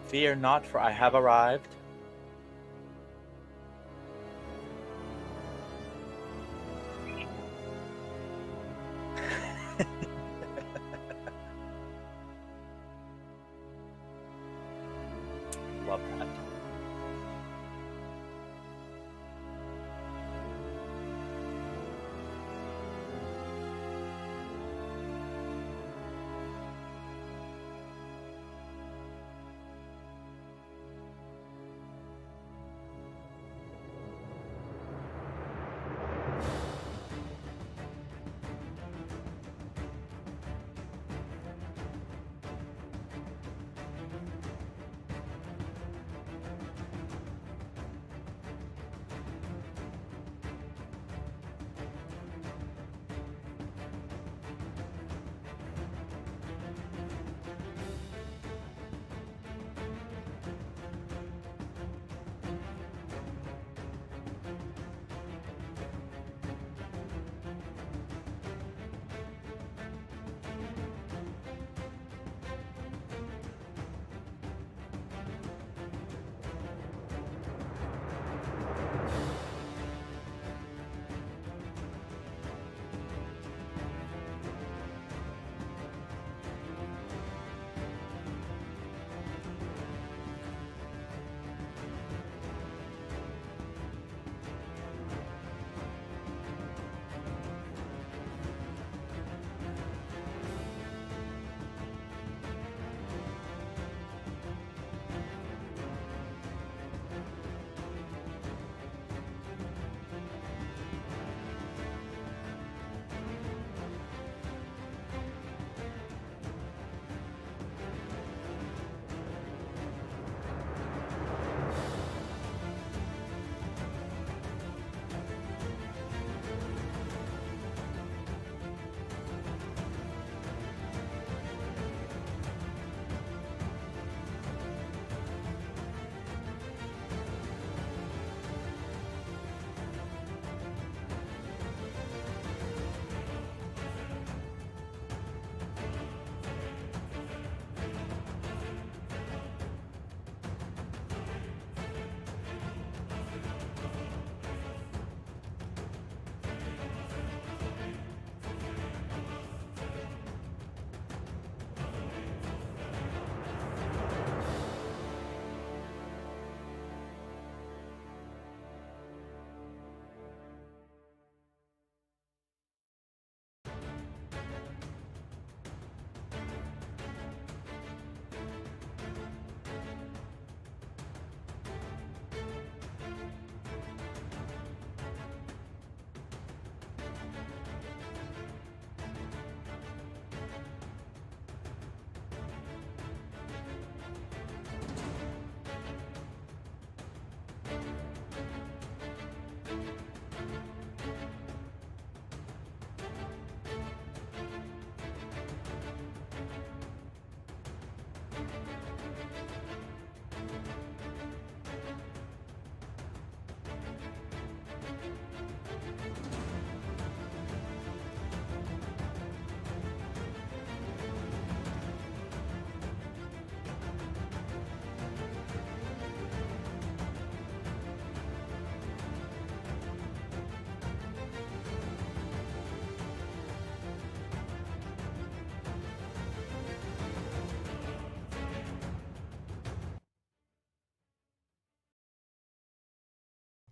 Fear not, for I have arrived. Love that.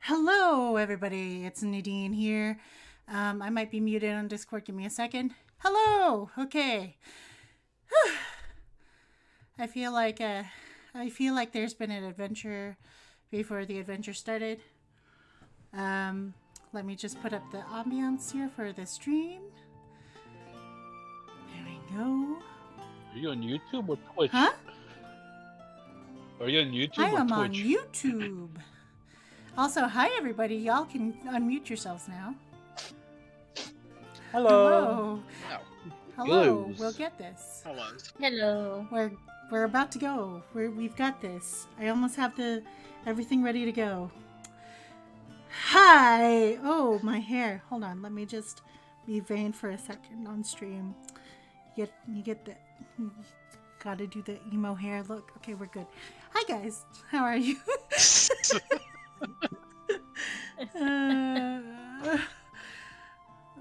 Hello, everybody. It's Nadine here. I might be muted on Discord. Give me a second. Hello. Okay. I feel like there's been an adventure before the adventure started. Let me just put up the ambiance here for the stream. There we go. Are you on YouTube or Twitch? Huh? Are you on YouTube I or am Twitch? on YouTube. Also, hi everybody. Y'all can unmute yourselves now. Hello. Hello. We'll get this. Hello. We're about to go. We've got this. I almost have everything ready to go. Hi. Oh, my hair. Hold on. Let me just be vain for a second on stream. You get that. Gotta do the emo hair look. Okay, we're good. Hi guys, how are you?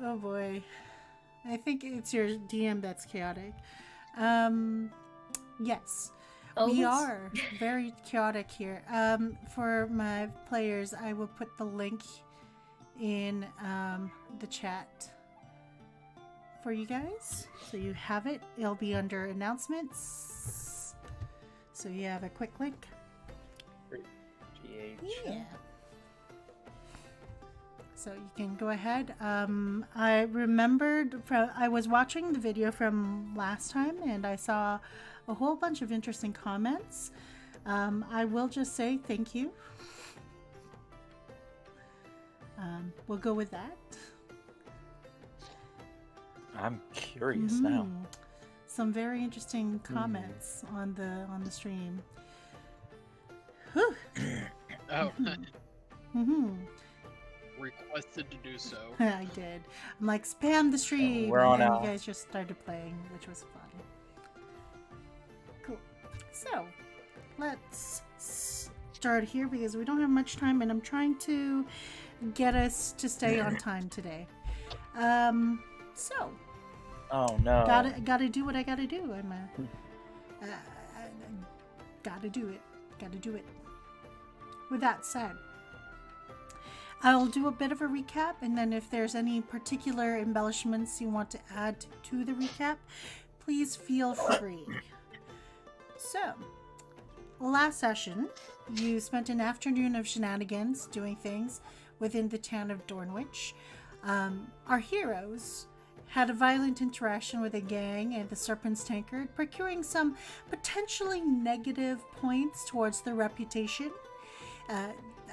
Oh boy. I think it's your DM that's chaotic. Yes. We are very chaotic here. For my players, I will put the link in the chat for you guys. So you have it. It'll be under announcements. So you have a quick link. Yeah. So you can go ahead. I remembered I was watching the video from last time and I saw a whole bunch of interesting comments. I will just say thank you. We'll go with that. I'm curious now. Some very interesting comments on the stream. Whew. Oh. Requested to do so. I did. I'm like, spam the stream. We're on and then out. you guys just started playing, which was fun. Cool. So, let's start here because we don't have much time and I'm trying to get us to stay on time today. So. Oh no. Gotta do what I gotta do. I'm gotta do it. Gotta do it. With that said, I'll do a bit of a recap, and then if there's any particular embellishments you want to add to the recap, please feel free. So, last session, you spent an afternoon of shenanigans doing things within the town of Dornwich. Our heroes had a violent interaction with a gang and the Serpent's Tankard, procuring some potentially negative points towards their reputation.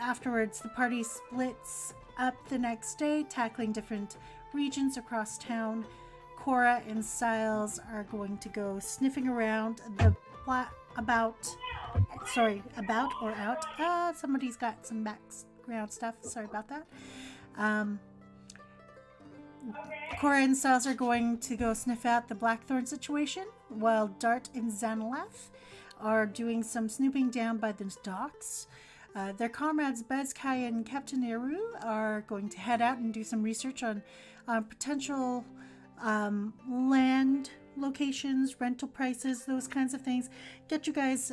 Afterwards, the party splits up the next day, tackling different regions across town. Kora and Siles are going to go sniffing around the about or out. Somebody's got some background stuff. Sorry about that. Kora and Siles are going to go sniff out the Blacktorn situation, while Dart and Xanaleth are doing some snooping down by the docks. Their comrades Bezkai and Captain Neru are going to head out and do some research on potential land locations, rental prices, those kinds of things. Get you guys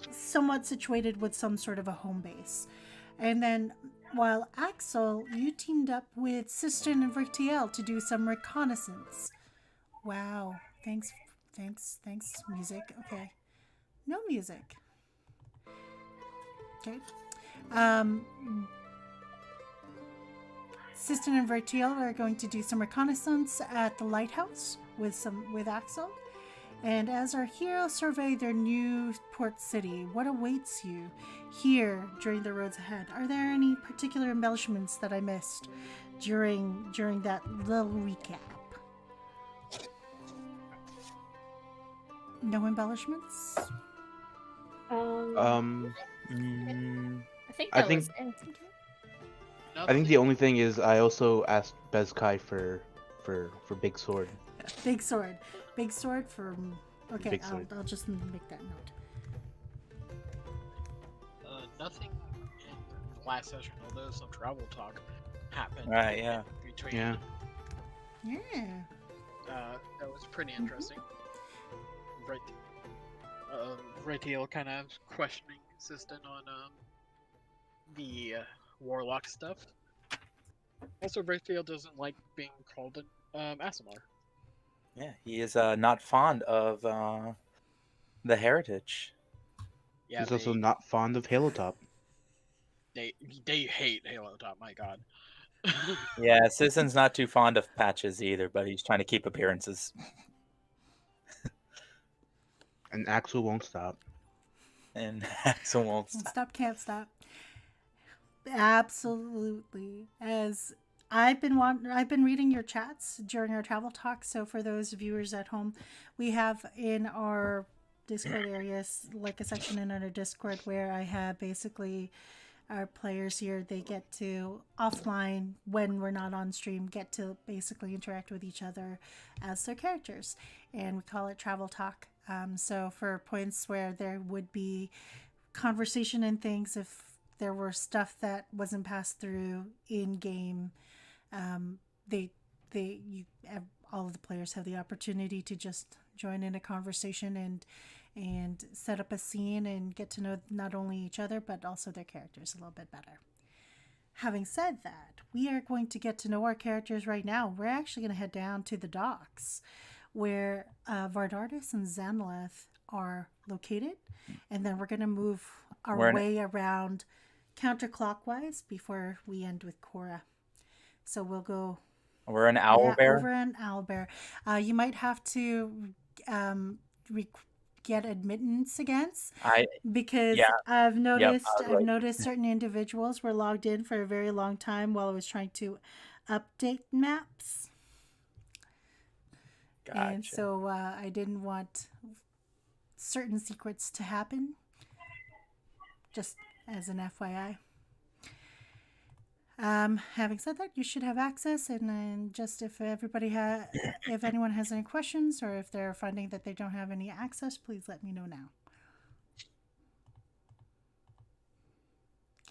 somewhat situated with some sort of a home base. And then while Axel, you teamed up with Sisten and Vretiel to do some reconnaissance. Wow. Thanks, music. Okay. No music. Okay. Sisten and Vretiel are going to do some reconnaissance at the Lighthouse with Axel. And as our heroes survey their new port city, what awaits you here during the roads ahead? Are there any particular embellishments that I missed during that little recap? No embellishments? I think Nothing. I think the only thing is I also asked Bezkai for big sword. Big sword. Big sword for... Okay, Big sword. I'll just make that note. Nothing in the last session, although some travel talk happened. Right, yeah. Between, Yeah. Yeah. that was pretty interesting. Vretiel kind of questioning Sisten on the warlock stuff. Also, Vretiel doesn't like being called an Asimar. Yeah, he is not fond of the heritage. Yeah, He's also not fond of Halo Top. they hate Halo Top. My God. Yeah, Sisten's not too fond of patches either, but he's trying to keep appearances. And Axel won't stop. And Axel won't Won't stop. stop, can't stop. Absolutely. As I've been reading your chats during our travel talk. So for those viewers at home, we have in our Discord areas like a section in our Discord where I have basically our players here. They get to offline when we're not on stream, get to basically interact with each other as their characters, and we call it travel talk. So for points where there would be conversation and things, if there were stuff that wasn't passed through in game, they all of the players have the opportunity to just join in a conversation and set up a scene and get to know not only each other but also their characters a little bit better. Having said that, we are going to get to know our characters right now. We're actually going to head down to the docks where Vardartis and Xanaleth are located, and then we're going to move our way around counterclockwise before we end with Kora. So we'll go. We're in Owlbear. Over in Owlbear. You might have to get admittance because I've noticed certain individuals were logged in for a very long time while I was trying to update maps. Gotcha. And so I didn't want certain secrets to happen. Just as an FYI. Having said that, you should have access, and then just if anyone has any questions or if they're finding that they don't have any access, please let me know now.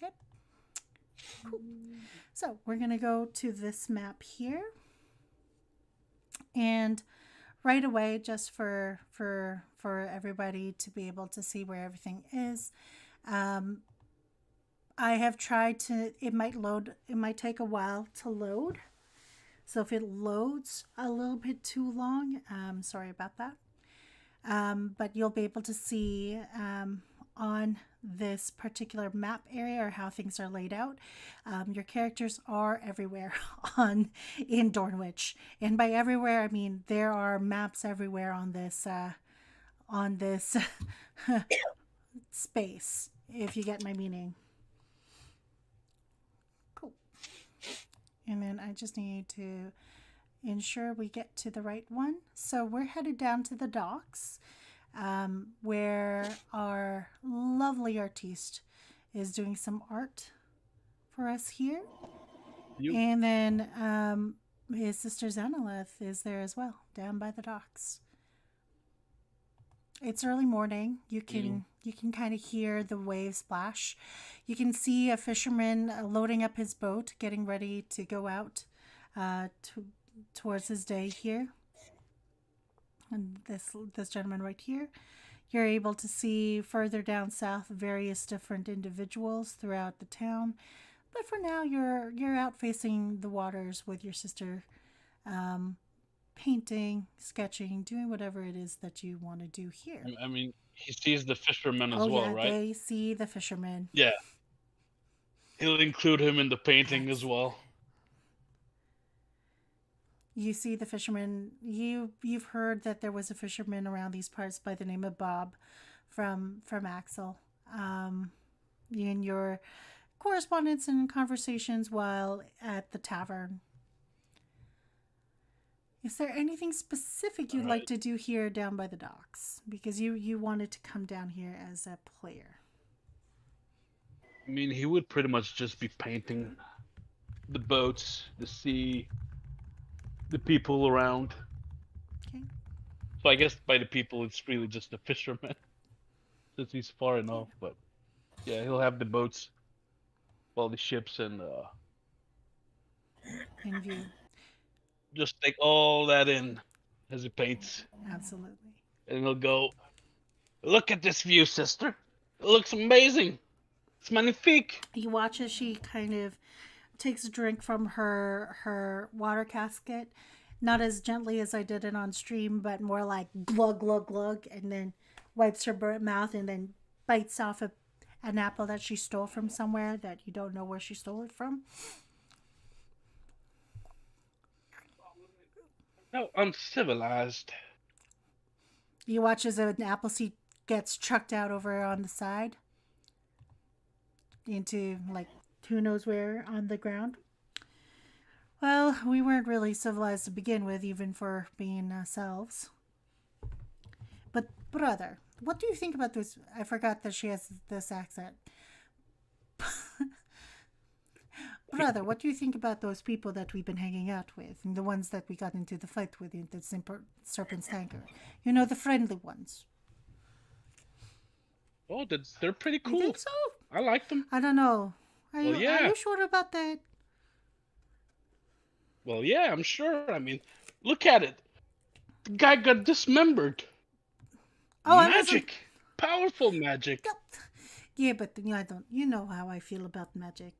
Okay. Cool. So we're gonna go to this map here, and right away, just for everybody to be able to see where everything is. I have tried to, it might take a while to load. So if it loads a little bit too long, sorry about that. But you'll be able to see on this particular map area or how things are laid out. Your characters are everywhere in Dornwich. And by everywhere, I mean there are maps everywhere on this space, if you get my meaning. And then I just need to ensure we get to the right one. So we're headed down to the docks where our lovely artiste is doing some art for us here. And then his sister Xanaleth is there as well, down by the docks. It's early morning. You can kind of hear the waves splash. You can see a fisherman loading up his boat, getting ready to go out towards his day here. And this gentleman right here. You're able to see further down south various different individuals throughout the town. But for now, you're out facing the waters with your sister, painting, sketching, doing whatever it is that you want to do here. I mean, he sees the fisherman as well, right? They see the fisherman. Yeah. He'll include him in the painting as well. You see the fisherman. You've heard that there was a fisherman around these parts by the name of Bob from Axel. In your correspondence and conversations while at the tavern. Is there anything specific you'd like to do here down by the docks? Because you wanted to come down here as a player. I mean, he would pretty much just be painting the boats, the sea, the people around. Okay. So I guess by the people, it's really just the fisherman, since he's far enough. But yeah, he'll have the boats, well, the ships, and in view. Just take all that in as he paints. Absolutely. And he'll go, "Look at this view, sister. It looks amazing. It's magnifique." You watch as she kind of takes a drink from her water casket, not as gently as I did it on stream, but more like glug, glug, glug, and then wipes her mouth and then bites off an apple that she stole from somewhere that you don't know where she stole it from. How uncivilized. You watch as an apple seed gets chucked out over on the side into, like, who knows where on the ground. Well, we weren't really civilized to begin with, even for being ourselves. But, brother, what do you think about this? I forgot that she has this accent. brother, what do you think about those people that we've been hanging out with? And the ones that we got into the fight with in the Serpent's Tanker? You know, the friendly ones. Oh, they're pretty You cool. think so? I like them. I don't know. Are Well, you yeah. sure about that? Well, yeah, I'm sure. I mean, look at it. The guy got dismembered. Oh, I wasn't. Magic. Powerful magic. Yeah, but I don't. You know how I feel about magic.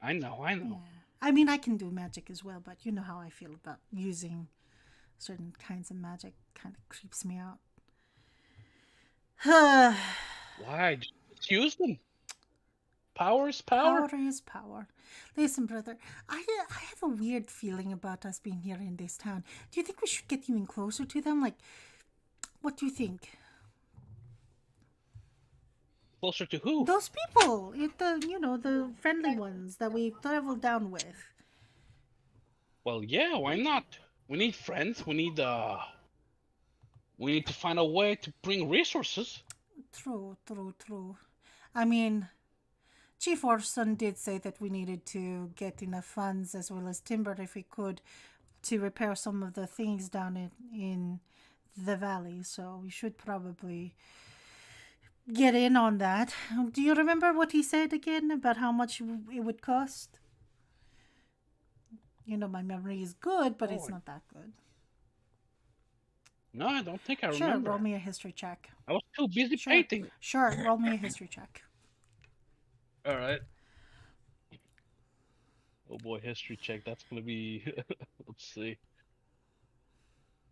I know. Yeah. I mean, I can do magic as well, but you know how I feel about using certain kinds of magic. Kind of creeps me out. Why? Just use them. Power is power. Power is power. Listen, brother, I have a weird feeling about us being here in this town. Do you think we should get you in closer to them? Like, what do you think? Closer to who? Those people, the friendly ones that we traveled down with. Well, yeah, why not? We need friends. We need to find a way to bring resources. True. I mean, Chief Orson did say that we needed to get enough funds as well as timber if we could to repair some of the things down in the valley. So we should probably get in on that. Do you remember what he said again about how much it would cost? You know, my memory is good, but it's not that good. No, I don't think I Sure, remember. roll me a history check. I was too busy painting. Sure, roll me a history check. All right. Oh boy, history check. That's gonna be. Let's see.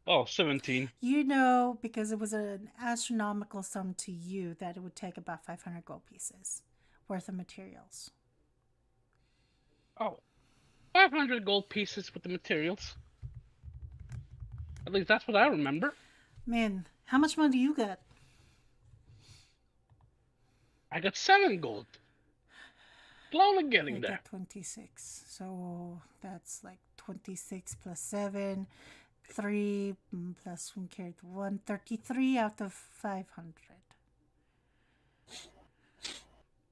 Oh, 17. You know, because it was an astronomical sum to you, that it would take about 500 gold pieces worth of materials. Oh, 500 gold pieces with the materials. At least that's what I remember. Man, how much money do you got? I got 7 gold. Slowly I getting there. got 26. So that's like 26 plus 7. 3 plus 1 carried 1. 33 out of 500.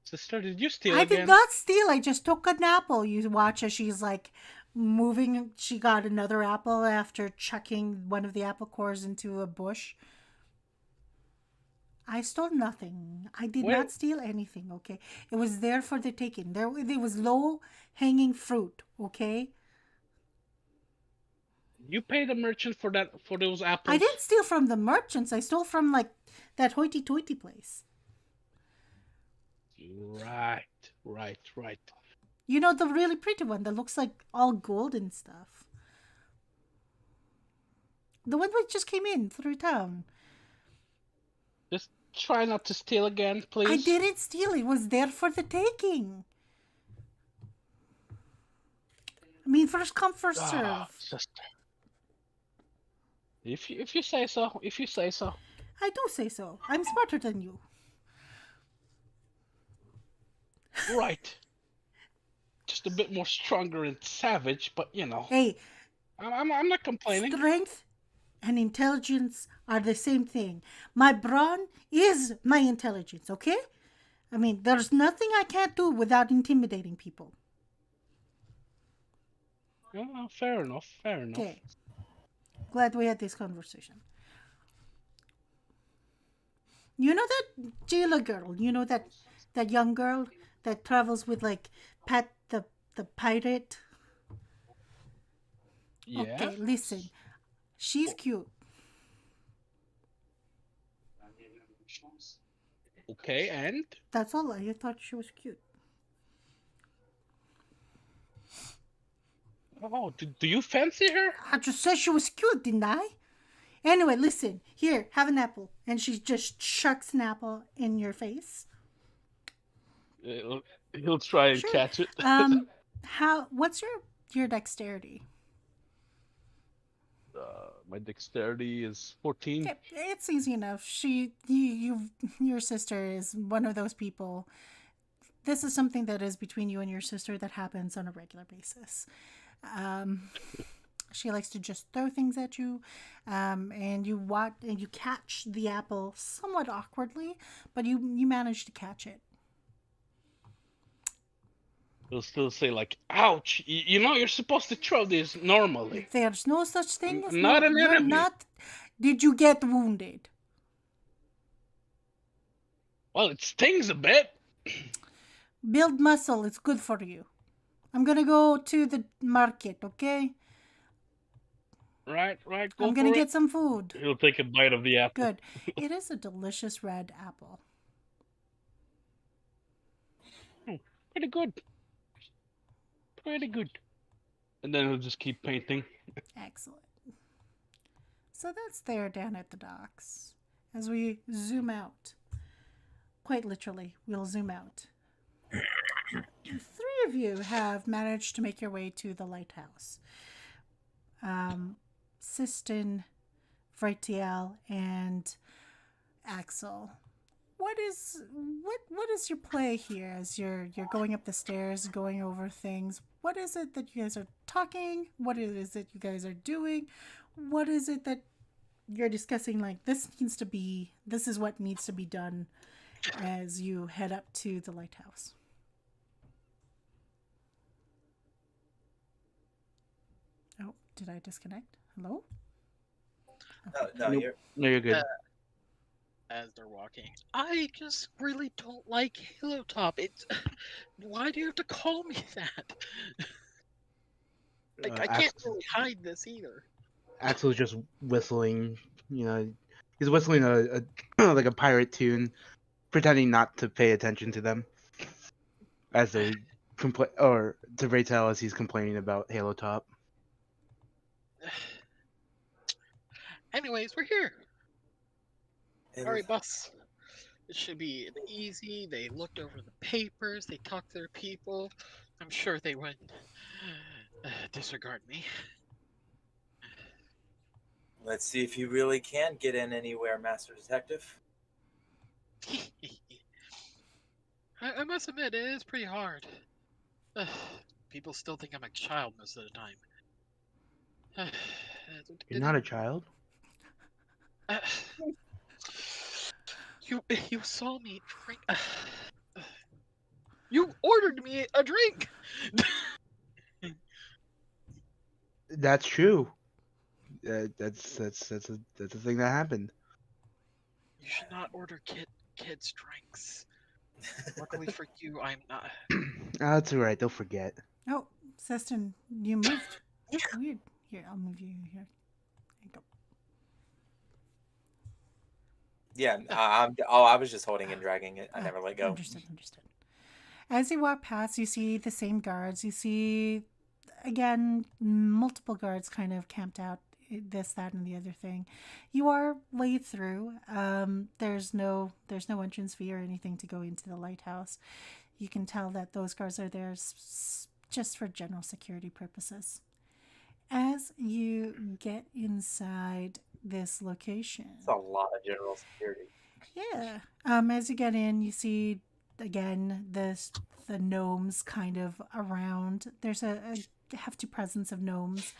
Sister, did you steal I again? did not steal. I just took an apple. You watch as she's like moving. She got another apple after chucking one of the apple cores into a bush. I stole nothing. I did not steal anything, okay? It was there for the taking. There was low-hanging fruit, okay? You paid the merchant for those apples. I didn't steal from the merchants. I stole from, like, that hoity-toity place. Right. You know, the really pretty one that looks like all gold and stuff. The one that just came in through town. Just try not to steal again, please. I didn't steal. It was there for the taking. I mean, first come, first serve. Sister. If you say so. I do say so. I'm smarter than you. Right. Just a bit more stronger and savage, but you know. Hey, I'm not complaining. strength and intelligence are the same thing. My brawn is my intelligence, okay? I mean, there's nothing I can't do without intimidating people. Yeah, fair enough. Okay. Glad we had this conversation. You know that jailer girl? You know that young girl that travels with, like, Pat the pirate? Yeah. Okay, listen. She's cute. Okay, and? That's all. I thought she was cute. Oh, do you fancy her? I just said she was cute, didn't I? Anyway, listen. Here, have an apple. And she just chucks an apple in your face. He'll try and Sure. catch it. What's your dexterity? My dexterity is 14. Okay, it's easy enough. Your sister is one of those people. This is something that is between you and your sister that happens on a regular basis. She likes to just throw things at you, and you catch the apple somewhat awkwardly, but you manage to catch it. He'll still say like, "Ouch! You know you're supposed to throw this normally. There's no such thing as Not an you're enemy." not. Did you get wounded? Well, it stings a bit. Build muscle. It's good for you. I'm gonna go to the market, okay? Right. Go I'm gonna for get it. some food. He'll take a bite of the apple. Good. It is a delicious red apple. Pretty good. Pretty good. And then he'll just keep painting. Excellent. So that's there down at the docks. As we zoom out, quite literally, we'll zoom out. The three of you have managed to make your way to the lighthouse. Sisten, Vretiel, and Axel. What is your play here as you're going up the stairs, going over things? What is it that you guys are talking? What is it you guys are doing? What is it that you're discussing? Like, this is what needs to be done as you head up to the lighthouse. Oh, did I disconnect? Hello? No, Nope. No, you're good. As they're walking, I just really don't like Hilltop. It's why do you have to call me that? I can't really hide this either. Axel's just whistling. You know, he's whistling a like a pirate tune, pretending not to pay attention to them, as they complain, or to Raytel as he's complaining about Halo Top. Anyways, we're here. It All right, was- boss. It should be easy. They looked over the papers. They talked to their people. I'm sure they wouldn't disregard me. Let's see if you really can get in anywhere, Master Detective. I must admit, it is pretty hard. People still think I'm a child most of the time. You're not a child. You saw me drink. You ordered me a drink. That's true. That's a thing that happened. You should not order kids drinks. Luckily for you, I'm not. That's alright. They'll forget. Oh, Seston, you moved. Weird. Here, I'll move you here. There you go. Yeah, I was just holding and dragging it. I never let go. Understood. As you walk past, you see the same guards. You see, again, multiple guards kind of camped out, this, that, and the other thing. You are way through. There's no entrance fee or anything to go into the lighthouse. You can tell that those guards are there just for general security purposes. As you get inside this location, It's a lot of general security. yeah. As you get in, you see again the gnomes kind of around. There's a hefty presence of gnomes,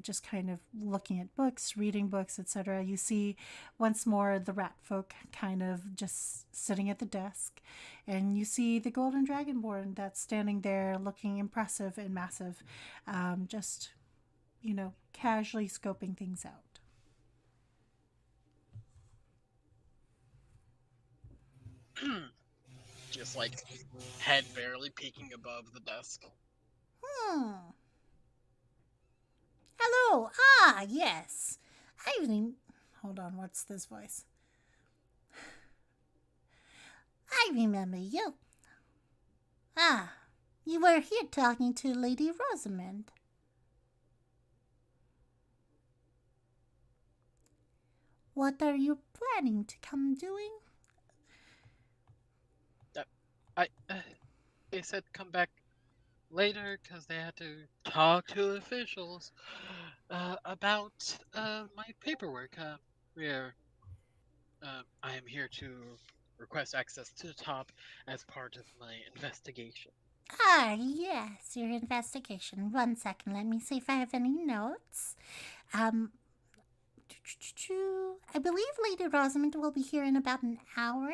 just kind of looking at books, reading books, etc. You see once more the rat folk kind of just sitting at the desk, and you see the golden dragonborn that's standing there looking impressive and massive, just casually scoping things out. Just like head barely peeking above the desk. Hello. Yes. Hold on, what's this voice? I remember you. You were here talking to Lady Rosamond. What are you planning to come doing? They said come back later because they had to talk to officials about my paperwork. I am here to request access to the top as part of my investigation. Yes, your investigation. 1 second, let me see if I have any notes. I believe Lady Rosamond will be here in about an hour.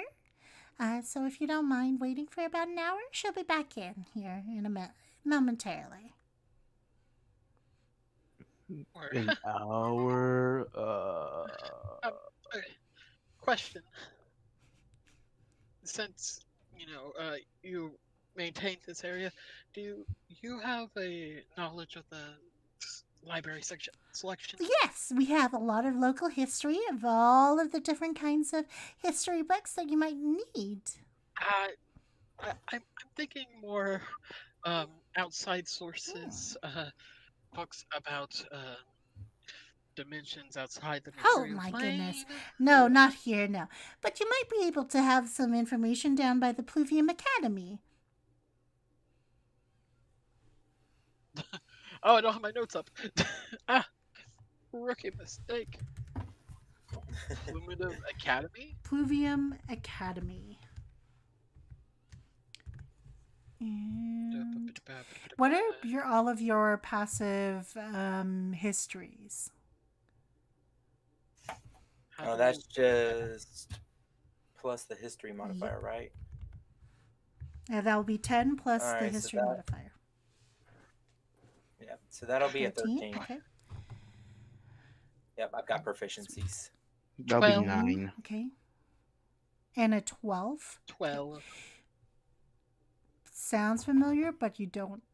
So if you don't mind waiting for about an hour, she'll be back in here in momentarily. Or, An hour. okay. Question. Since, you maintain this area, do you have a knowledge of the library selection? Yes, we have a lot of local history of all of the different kinds of history books that you might need. I'm thinking more outside sources, books about dimensions outside the Oh material my plane. goodness. No, not here, no. But you might be able to have some information down by the Pluvium Academy. Oh, I don't have my notes up. Rookie mistake. Plumitive Academy? Pluvium Academy. And what are all of your passive histories? Oh, that's just plus the history modifier, right? Yeah, that will be 10 plus All the right, so history modifier. Yeah, so that'll be a 13. Okay. Yep, I've got proficiencies. That'll be 12. 9. Okay. And a 12. 12. Sounds familiar, but you don't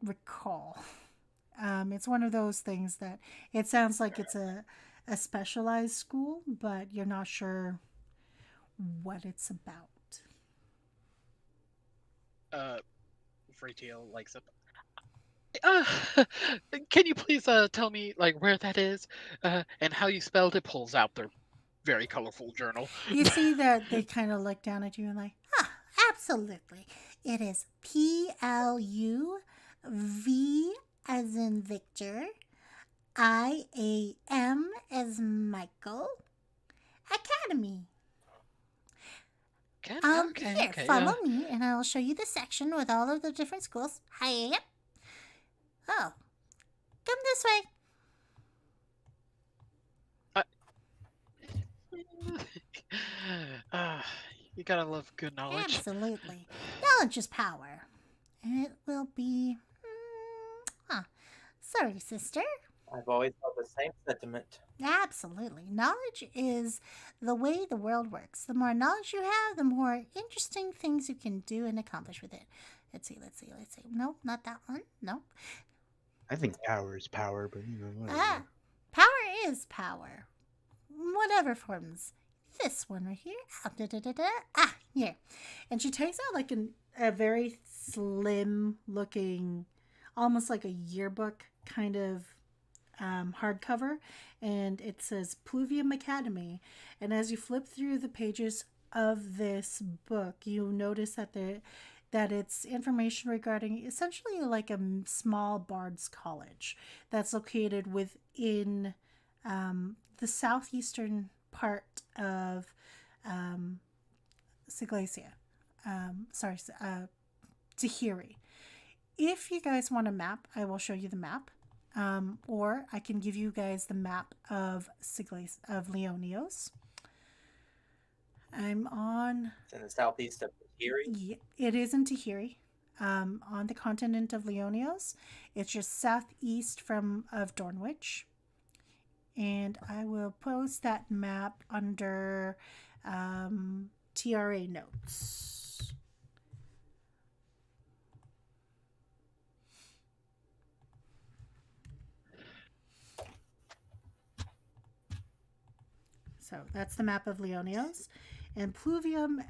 recall. It's one of those things that it sounds like it's a specialized school, but you're not sure what it's about. Vretiel likes up. Can you please tell me where that is and how you spelled it? Pulls out their very colorful journal. You see that they kind of look down at you and like, absolutely. It is PLUV as in Victor, IAM as Michael, Academy. Okay. Follow me and I'll show you the section with all of the different schools. Yep. Oh, come this way. You gotta love good knowledge. Absolutely. Knowledge is power. It will be... Sorry, sister. I've always felt the same sentiment. Absolutely. Knowledge is the way the world works. The more knowledge you have, the more interesting things you can do and accomplish with it. Let's see. No, not that one. No. I think power is power, but whatever. Power is power. Whatever forms. This one right here. Here. And she takes out a very slim looking, almost like a yearbook kind of hardcover, and it says Pluvium Academy. And as you flip through the pages of this book, you notice that it's information regarding essentially like a small bard's college that's located within the southeastern part of Siglacia. Tahiri. If you guys want a map, I will show you the map. Or I can give you guys the map of Leonios. I'm on... It's in the southeast of Tahiri. Yeah, it is in Tahiri. On the continent of Leonios. It's just southeast of Dornwich. And I will post that map under TRA notes. So that's the map of Leonios. And Pluvium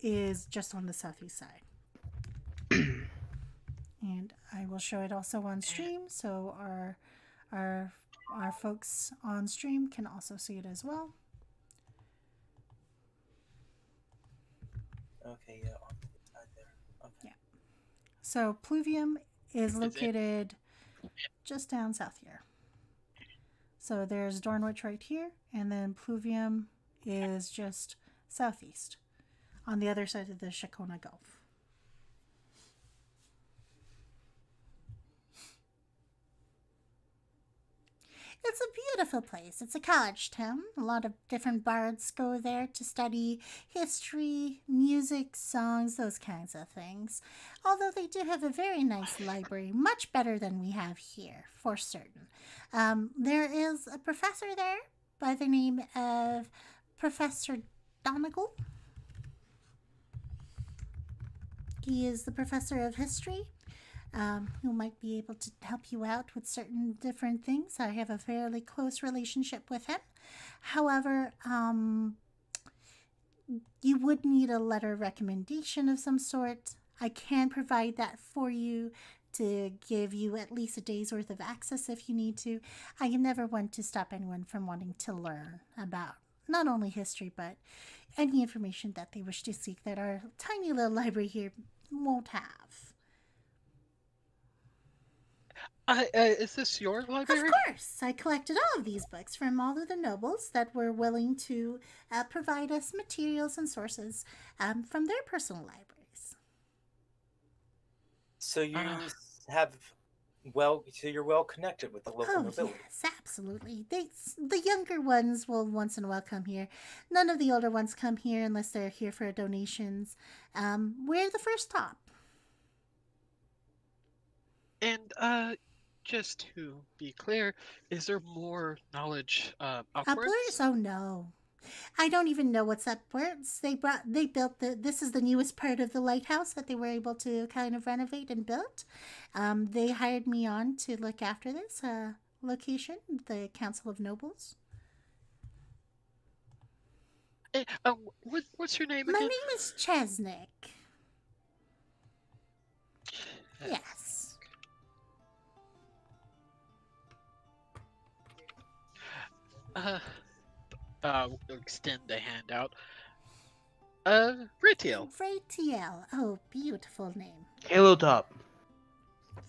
is just on the southeast side. And I will show it also on stream, so our folks on stream can also see it as well. Okay, yeah, on the side there. Okay. Yeah. So Pluvium is located just down south here. So there's Dornwich right here, and then Pluvium is just southeast on the other side of the Shakona Gulf. It's a beautiful place. It's a college town. A lot of different bards go there to study history, music, songs, those kinds of things. Although they do have a very nice library, much better than we have here, for certain. There is a professor there by the name of Professor Donegal. He is the professor of history, who might be able to help you out with certain different things. I have a fairly close relationship with him. However, you would need a letter of recommendation of some sort. I can provide that for you to give you at least a day's worth of access if you need to. I am never one to stop anyone from wanting to learn about not only history, but any information that they wish to seek that our tiny little library here won't have. Is this your library? Of course, I collected all of these books from all of the nobles that were willing to provide us materials and sources from their personal libraries. So you so you're well connected with the local Oh, nobility. yes, absolutely. The younger ones will once in a while come here. None of the older ones come here unless they're here for donations. We're the first stop. And just to be clear, is there more knowledge upwards? Upwards? Oh no. I don't even know what's upwards. They built this is the newest part of the lighthouse that they were able to kind of renovate and build. They hired me on to look after this location, the Council of Nobles. What's your name My again? name is Chesnick. Yes. Extend a hand out. Vretiel. Vretiel. Oh, beautiful name. Halo Top.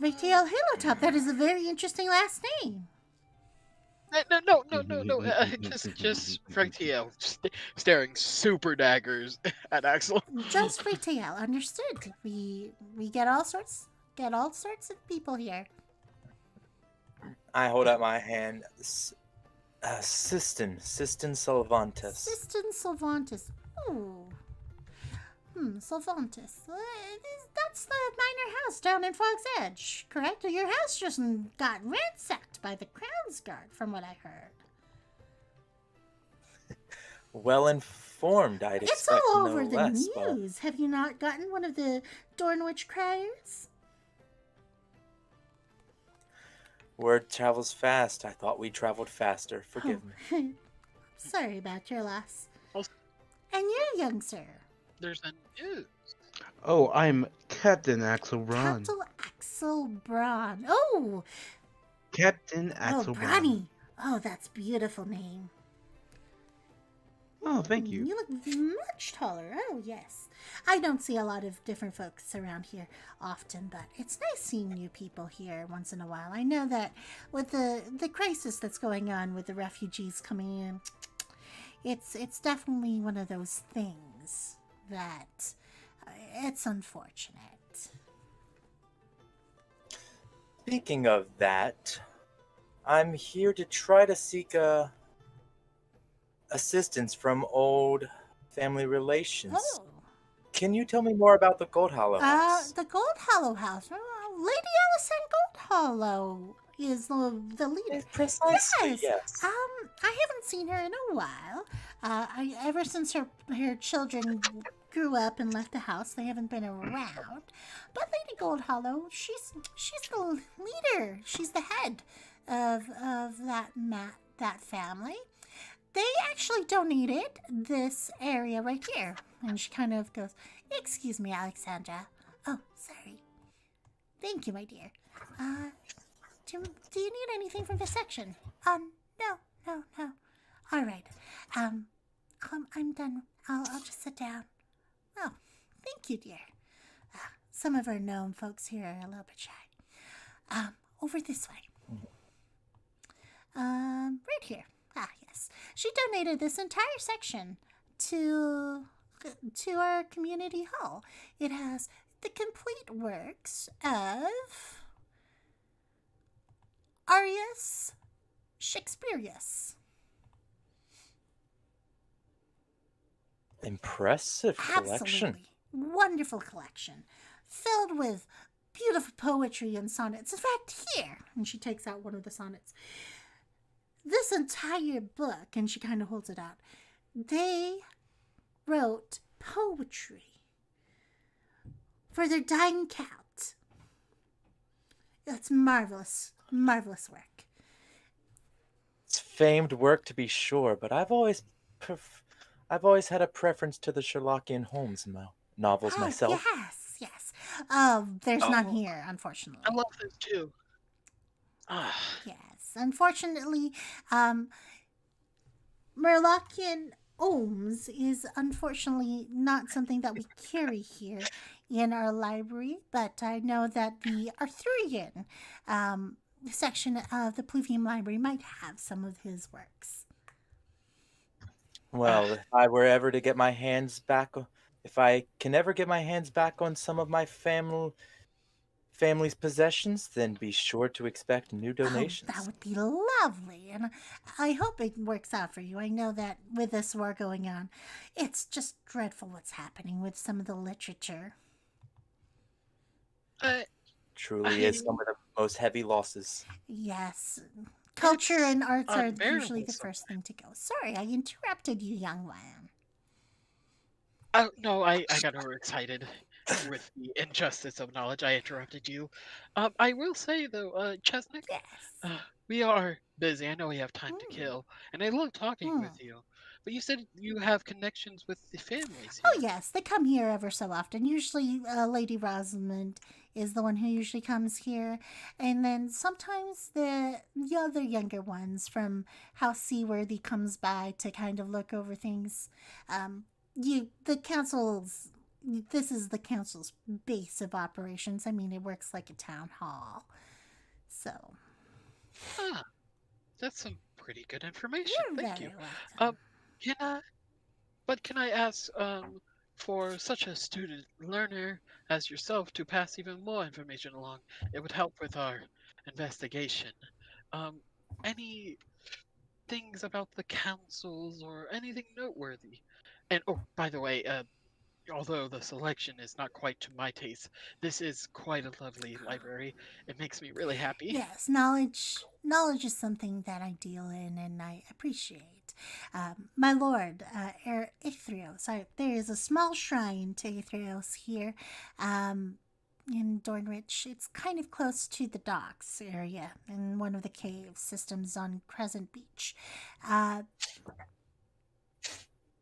Vretiel Halotop. That is a very interesting last name. No. Just Vretiel staring super daggers at Axel. Just Vretiel. Understood. We get all sorts of people here. I hold out my hand. Sisten Sylvantis. Sisten Sylvantis. Oh. Sylvantis. That's the minor house down in Fog's Edge, correct? Your house just got ransacked by the Crown's Guard, from what I heard. Well informed, I'd It's expect all over no the less. But news. Have you not gotten one of the Dornwich criers? word travels fast. I thought we traveled faster. Forgive me. Sorry about your loss. Also- And you, young sir. There's a news. Oh, I'm Captain Axel Braun. Captain Axel Braun. Oh, Captain Axel Braun. Brawny. Oh, that's a beautiful name. Oh, thank you. You look much taller. Oh, yes. I don't see a lot of different folks around here often, but it's nice seeing new people here once in a while. I know that with the crisis that's going on with the refugees coming in, it's definitely one of those things that it's unfortunate. Speaking of that, I'm here to try to seek assistance from old family relations. Oh. Can you tell me more about the Gold Hollow House? The Gold Hollow House. Lady Allison Gold Hollow is the leader. Precisely, yes. I haven't seen her in a while. Ever since her children grew up and left the house, they haven't been around. But Lady Gold Hollow, she's the leader. She's the head of that family. They actually donated this area right here. And she kind of goes, "Excuse me, Alexandra. Oh, sorry. Thank you, my dear. Do you need anything from this section? No. All right. I'm done. I'll just sit down. Oh, thank you, dear. Some of our gnome folks here are a little bit shy. Over this way. Right here. Ah, yes. She donated this entire section to our community hall. It has the complete works of Arius Shakespeareus. Impressive collection. Absolutely wonderful collection, filled with beautiful poetry and sonnets. In fact, here, and she takes out one of the sonnets. This entire book, and she kind of holds it out. They wrote poetry for their dying cat. It's marvelous, marvelous work. It's famed work to be sure, but I've always had a preference to the Sherlockian Holmes novels myself. Yes. There's none here, unfortunately. I love this too. Ah, Yes, unfortunately, Murlockian Ohms is unfortunately not something that we carry here in our library, but I know that the Arthurian section of the Pluvium Library might have some of his works. Well, if I were ever to get my hands back, if I can ever get my hands back on some of my family's possessions, then be sure to expect new donations. Oh, that would be lovely, and I hope it works out for you. I know that with this war going on, it's just dreadful what's happening with some of the literature. Truly is some of the most heavy losses. Yes, culture and arts are unbearable usually the sometimes. first thing to go. Sorry, I interrupted you, young man. Oh, no, I got overexcited with the injustice of knowledge. I interrupted you. I will say, though, Chesnick, Yes. we are busy. I know we have time to Hmm. kill, and I love talking Hmm. with you. But you said you have connections with the families Oh, here. yes, they come here ever so often. Usually, Lady Rosamond is the one who usually comes here. And then sometimes the other younger ones from House Seaworthy comes by to kind of look over things. The council's. This is the council's base of operations. I mean, it works like a town hall. So, Ah, that's some pretty good information. you're Thank very you. welcome. Can I? But can I ask, for such a student learner as yourself to pass even more information along? It would help with our investigation. Um, any things about the councils or anything noteworthy? And oh, by the way, although the selection is not quite to my taste, this is quite a lovely library. It makes me really happy. Yes, knowledge is something that I deal in and I appreciate. My lord, Aethrios, there is a small shrine to Aethrios here in Dornwich. It's kind of close to the docks area in one of the cave systems on Crescent Beach. Uh,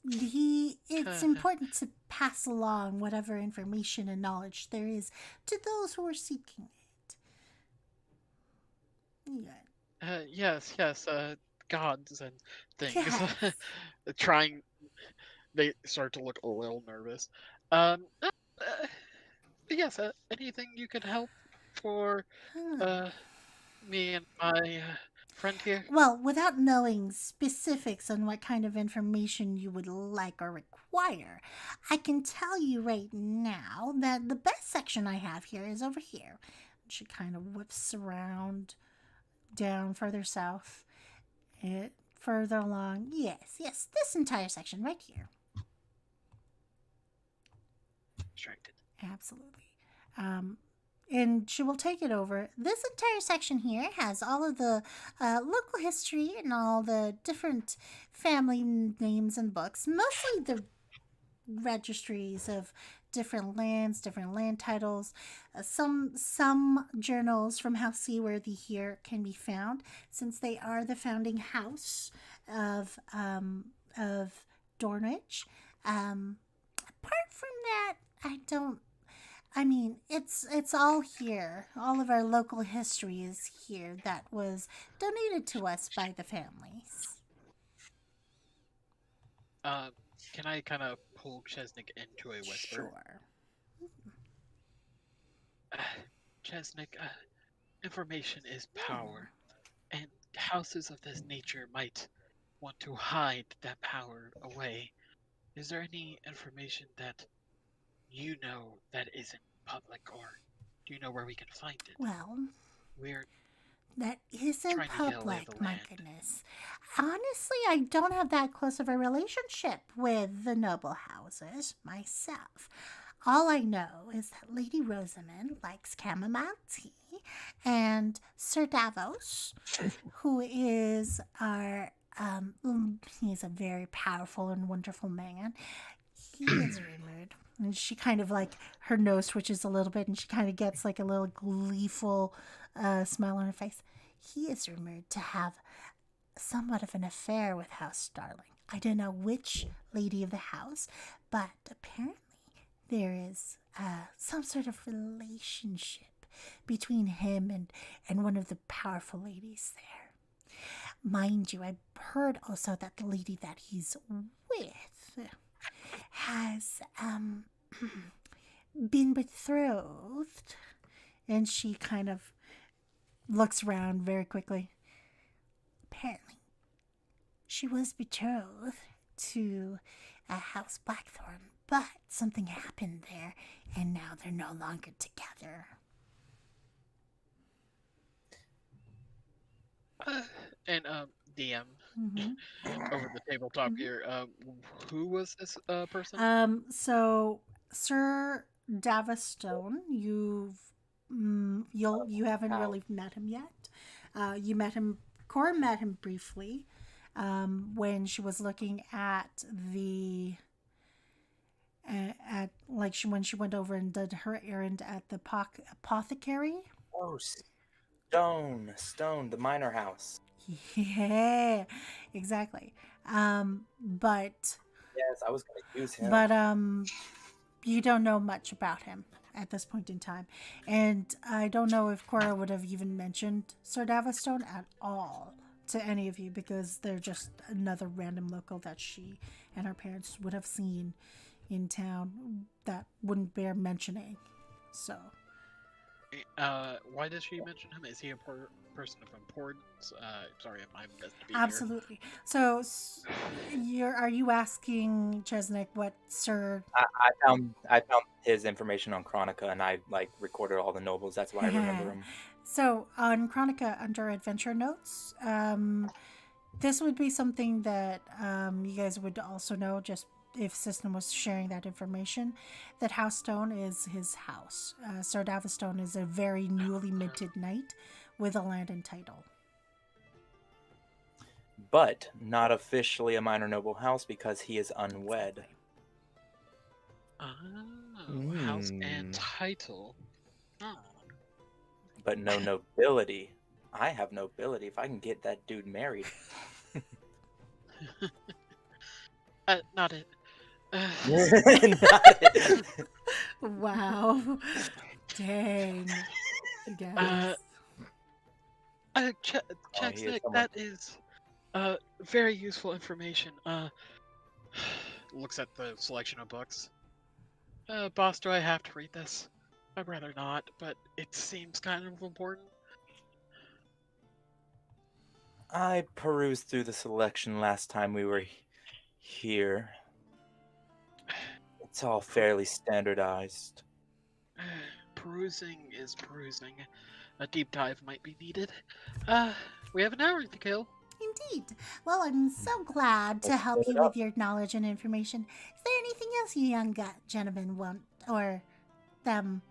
it's important to pass along whatever information and knowledge there is to those who are seeking it. Yeah. Yes, gods and things. Yes. Trying, they start to look a little nervous. But yes, anything you could help for Hmm. me and my friend here? Well, without knowing specifics on what kind of information you would like or require, I can tell you right now that the best section I have here is over here. She kind of whips around down further south, further along. Yes, this entire section right here. Distracted. Absolutely. And she will take it over. This entire section here has all of the local history and all the different family names and books, mostly the registries of different lands, different land titles. Some journals from House Seaworthy here can be found, since they are the founding house of Dornwich. Apart from that, I mean, it's all here. All of our local history is here that was donated to us by the families. Can I kind of pull Chesnick into a whisper? Sure. Chesnick, information is power, and houses of this nature might want to hide that power away. Is there any information that you know that isn't public, or do you know where we can find it? Well, We're That isn't Trying to get a lay of public, the my land. goodness. Honestly, I don't have that close of a relationship with the noble houses myself. All I know is that Lady Rosamond likes chamomile tea, and Sir Davos, who is he's a very powerful and wonderful man. He is rumored. And she kind of like, her nose twitches a little bit and she kind of gets like a little gleeful smile on her face. He is rumored to have somewhat of an affair with House Starling. I don't know which lady of the house, but apparently there is some sort of relationship between him and one of the powerful ladies there. Mind you, I've heard also that the lady that he's with has been betrothed. And she kind of looks around very quickly. Apparently, she was betrothed to House Blackthorn, but something happened there, and now they're no longer together. And DM Mhm. over the tabletop Mhm. here. Who was this person? So Sir Davistone, you haven't really met him yet. You met him. Kora met him briefly when she was looking at the when she went over and did her errand at the apothecary. Oh, Stone, the minor house. Yeah, exactly. But Yes, I was gonna use him. but you don't know much about him at this point in time, and I don't know if Cora would have even mentioned Sir Davistone at all to any of you because they're just another random local that she and her parents would have seen in town that wouldn't bear mentioning. So Why does she mention him? Is he a person of importance? Sorry, I'm missed to be absolutely. So are you asking Chesnick what Sir? I found his information on Chronica, and I like recorded all the nobles. That's why I remember him. So on Chronica under adventure notes, this would be something that you guys would also know just if Sisten was sharing that information, that House Stone is his house. Sir Davistone is a very newly minted knight with a land and title. But not officially a minor noble house because he is unwed. Oh, house and title. Oh. But no nobility. I have nobility if I can get that dude married. Not it. Not it. Wow. Dang. Guys. Check, he is Nick, someone- that is very useful information. Looks at the selection of books. Boss, do I have to read this? I'd rather not, but it seems kind of important. I perused through the selection last time we were here. It's all fairly standardized. Perusing is perusing. A deep dive might be needed. We have an hour to kill. Indeed. Well, I'm so glad to Let's help split you it with up. your knowledge and information. Is there anything else you young gentlemen want, or them?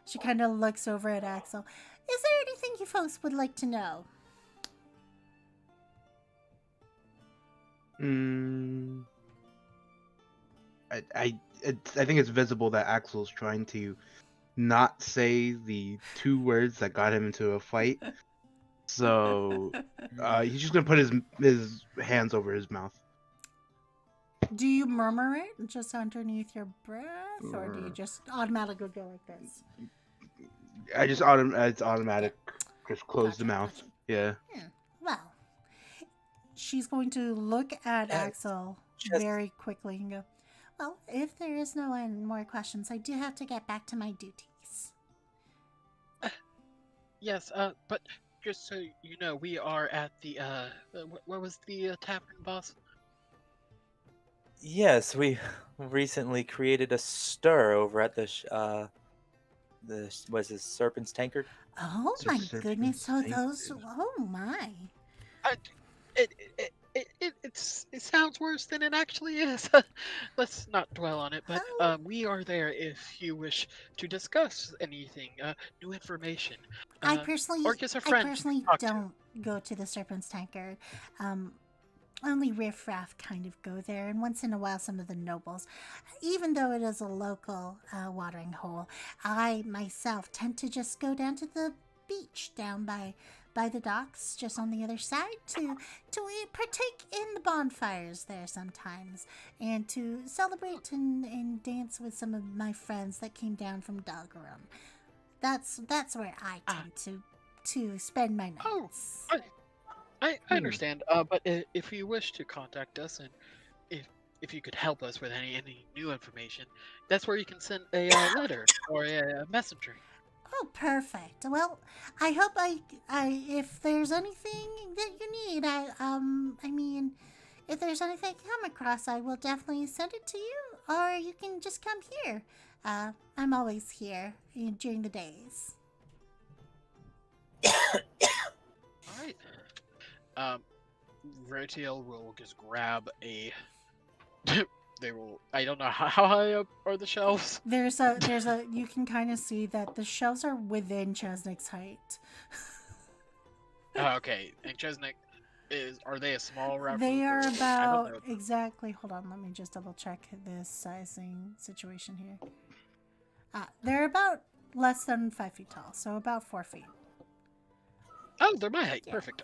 She kind of looks over at Axel. Is there anything you folks would like to know? I think it's visible that Axel's trying to not say the two words that got him into a fight. So he's just gonna put his hands over his mouth. Do you murmur it just underneath your breath, or do you just automatically go like this? I just it's automatic. Just close the Gotcha, mouth. gotcha. Yeah. Well, she's going to look at Axel just- very quickly and go, well, if there is no more questions, I do have to get back to my duties. Yes, but just so you know, we are at the what was the tavern, boss? Yes, we recently created a stir over at the was this Serpent's Tankard? Oh It's a my serpent's goodness! So those. tankard. Oh my. It sounds worse than it actually is. Let's not dwell on it. But Oh. we are there if you wish to discuss anything, new information, I uh, or just a friend to talk to. don't go to the Serpent's Tankard. Only riffraff kind of go there, and once in a while, some of the nobles. Even though it is a local watering hole, I myself tend to just go down to the beach down by the docks, just on the other side, to partake in the bonfires there sometimes, and to celebrate and dance with some of my friends that came down from Doggerum. That's where I tend to spend my Oh, nights. I understand. But if you wish to contact us, and if you could help us with any new information, that's where you can send a letter or a messenger. Oh, perfect. Well, I hope I if there's anything that you need, I mean, if there's anything I come across, I will definitely send it to you, or you can just come here. I'm always here during the days. All right. Vretiel will just grab a. They will. I don't know how high up are the shelves. There's a you can kind of see that the shelves are within Chesnick's height. Okay, and Chesnick are they a small raft? They are I don't about know. exactly. Hold on, let me just double check this sizing situation here. They're about less than 5 feet tall, so about 4 feet. Oh, they're my height. Yeah. Perfect.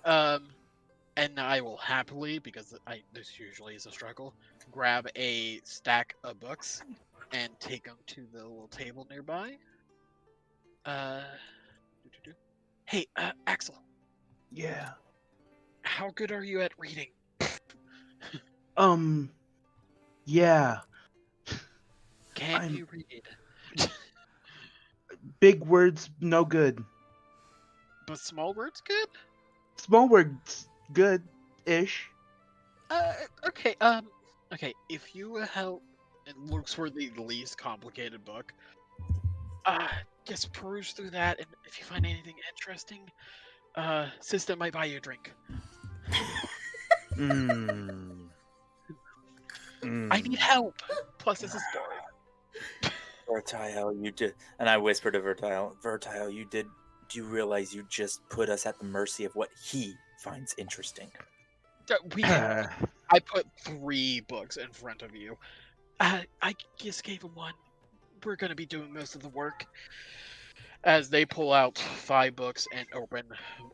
And I will happily, because this usually is a struggle, grab a stack of books and take them to the little table nearby. Hey, Axel, Yeah. how good are you at reading? Yeah. Can you read? Big words, no good. But small words good? Small words, good-ish. Okay, okay, if you help and looks for the least complicated book, just peruse through that, and if you find anything interesting, Sisten might buy you a drink. I need help! Plus, it's a story. Vretiel, you did, and I whispered to Vretiel, do you realize you just put us at the mercy of what he finds interesting? I put 3 books in front of you. I just gave him one. We're gonna be doing most of the work. As they pull out 5 books and open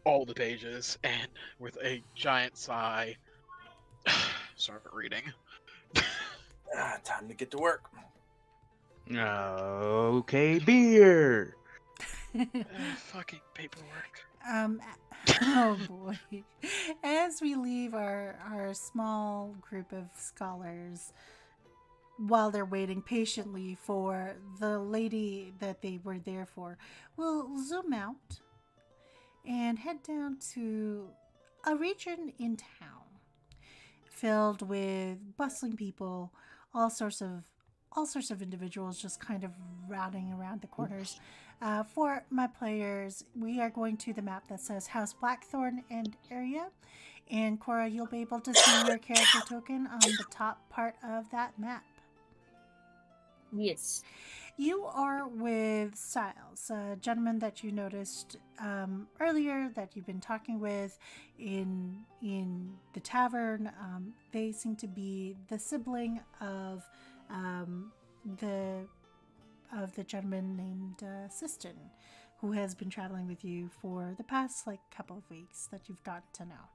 all the pages, and with a giant sigh, start reading. Time to get to work. Okay, beer. Fucking paperwork. Oh boy. As we leave our small group of scholars while they're waiting patiently for the lady that they were there for, we'll zoom out and head down to a region in town filled with bustling people, all sorts of individuals just kind of routing around the corners. For my players, we are going to the map that says House Blackthorn and area. And Kora, you'll be able to see your character token on the top part of that map. Yes. You are with Siles, a gentleman that you noticed earlier that you've been talking with in the tavern. They seem to be the sibling of the gentleman named Sisten, who has been traveling with you for the past couple of weeks that you've gotten to know.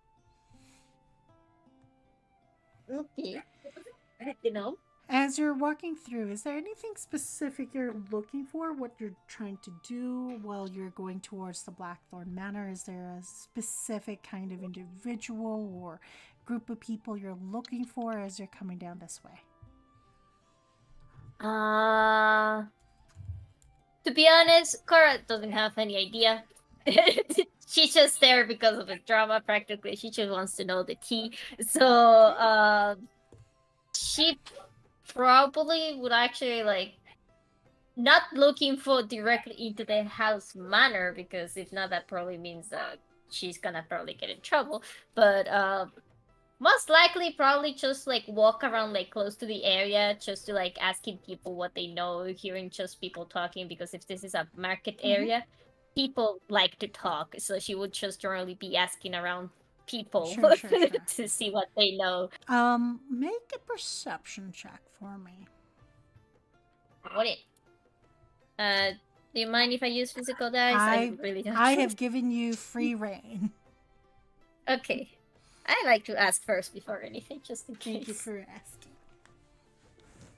Okay. Good to know. As you're walking through, is there anything specific you're looking for? What you're trying to do while you're going towards the Blackthorn Manor? Is there a specific kind of individual or group of people you're looking for as you're coming down this way? To be honest, Kora doesn't have any idea. She's just there because of the drama, practically. She just wants to know the tea. So, she probably would actually, not looking for directly into the house manor, because if not, that probably means that she's gonna probably get in trouble. But most likely, probably just like walk around like close to the area, just to like asking people what they know, hearing just people talking. Because if this is a market area, people like to talk, so she would just generally be asking around people Sure. to see what they know. Make a perception check for me. What it? Do you mind if I use physical dice? I really don't. I have given you free reign. Okay. I like to ask first before anything, just in case. Thank you for asking.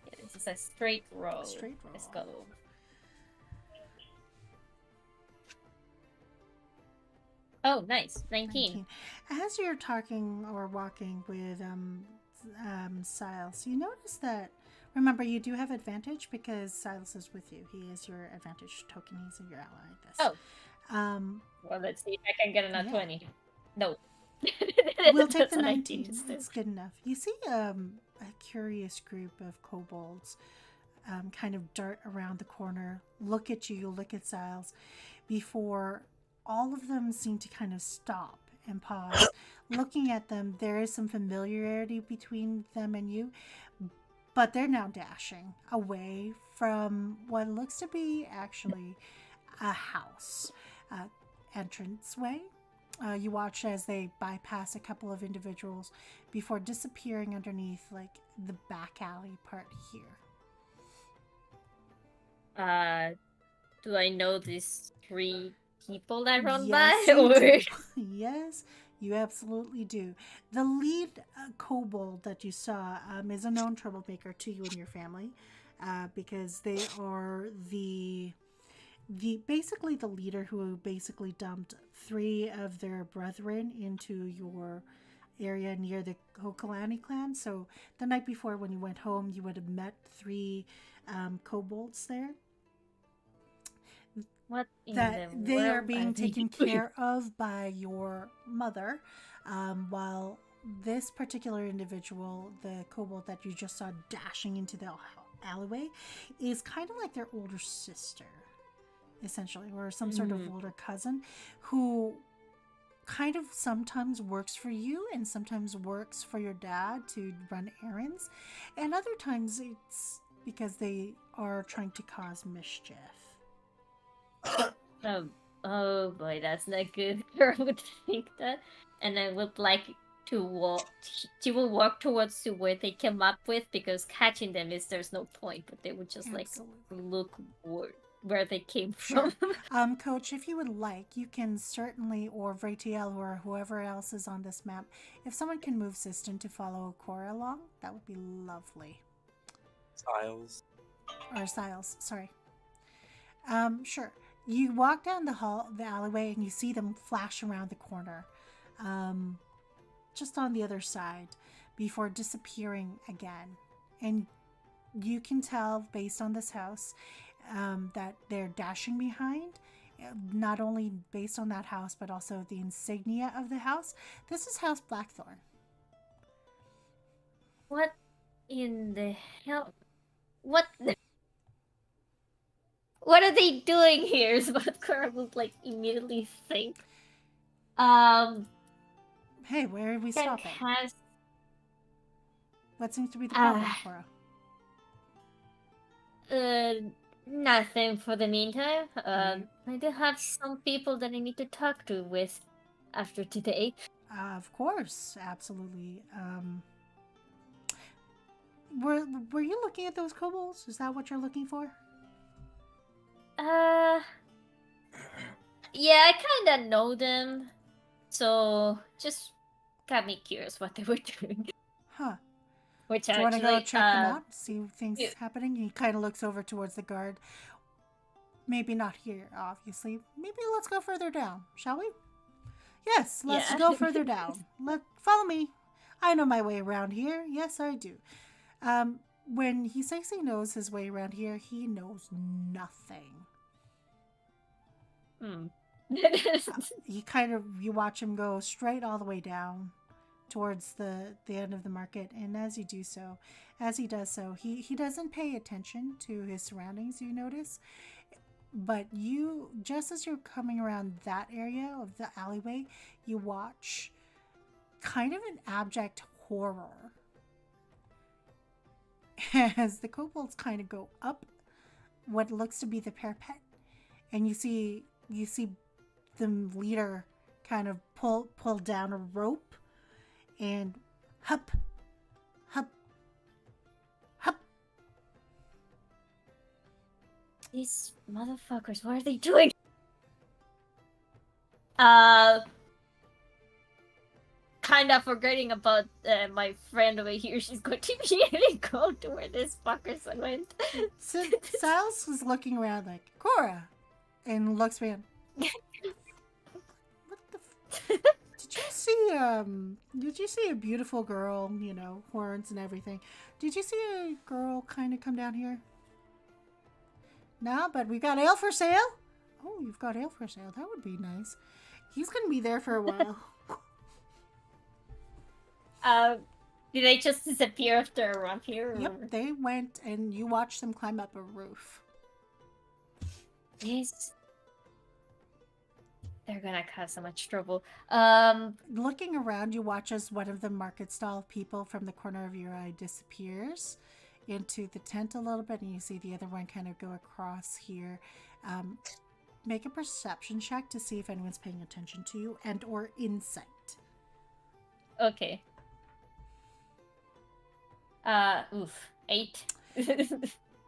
Yeah, this is a straight roll. Straight roll. Let's go. Oh, nice. 19. As you're talking or walking with Siles, you notice that, remember, you do have advantage because Siles is with you. He is your advantage token. He's your ally. Oh. Well, let's see if I can get another 20. No. We'll take That's the a 19. That's good enough. You see a curious group of kobolds kind of dart around the corner, look at you, look at Siles, before all of them seem to kind of stop and pause. Looking at them, there is some familiarity between them and you, but they're now dashing away from what looks to be actually a house entranceway. You watch as they bypass a couple of individuals before disappearing underneath like the back alley part here. Do I know these 3 people that run Yes, by? you Or... do. Yes, you absolutely do. The lead kobold that you saw is a known troublemaker to you and your family, because they are the basically the leader who basically dumped 3 of their brethren into your area near the Hokalani clan. So the night before, when you went home, you would have met 3 kobolds there. What in That the they world are being they taken doing? care of by your mother, while this particular individual, the kobold that you just saw dashing into the alleyway, is kind of like their older sister, essentially, or some sort of older cousin, who kind of sometimes works for you and sometimes works for your dad to run errands, and other times it's because they are trying to cause mischief. Oh boy, that's not good. I would think that. And I would like to walk. She will walk towards to where they came up with, because catching them there's no point, but they would just Absolutely. like look where they came Sure. from. Coach, if you would like, you can certainly, or Vretiel or whoever else is on this map, if someone can move Sisten to follow Kora along, that would be lovely. Siles. Or Siles, sorry. Sure. You walk down the alleyway, and you see them flash around the corner, just on the other side, before disappearing again. And you can tell, based on this house, that they're dashing behind, not only based on that house, but also the insignia of the house. This is House Blackthorn. What in the hell? What are they doing here? Is what Cora would like immediately think. Hey, where are we stopping? What seems to be the problem, Cora? Nothing for the meantime. I do have some people that I need to talk to with after today. Of course, absolutely. Were you looking at those kobolds? Is that what you're looking for? Yeah, I kinda know them, so just got me curious what they were doing. Huh. Which Do you want to go actually, check them out? See things happening? He kind of looks over towards the guard. Maybe not here, obviously. Maybe let's go further down, shall we? Yes, let's go further down. Follow me. I know my way around here. Yes, I do. When he says he knows his way around here, he knows nothing. You watch him go straight all the way down, towards the end of the market. And as he does so, he doesn't pay attention to his surroundings, you notice. But you, just as you're coming around that area of the alleyway, you watch kind of an abject horror as the kobolds kind of go up what looks to be the parapet, and you see the leader kind of pull down a rope and hup. These motherfuckers, what are they doing? Kind of forgetting about my friend over here. She's going to immediately go to where this fuckers went. So Siles was looking around like, Kora, and looks around. What the did you see a beautiful girl, you know, horns and everything? Did you see a girl kind of come down here? No, but we got ale for sale. Oh, you've got ale for sale. That would be nice. He's going to be there for a while. Did they just disappear after around here? Or? Yep, they went and you watched them climb up a roof. Yes. They're gonna cause so much trouble. Looking around, you watch as one of the market stall people from the corner of your eye disappears into the tent a little bit, and you see the other one kind of go across here. Make a perception check to see if anyone's paying attention to you, and or insight. Okay. 8.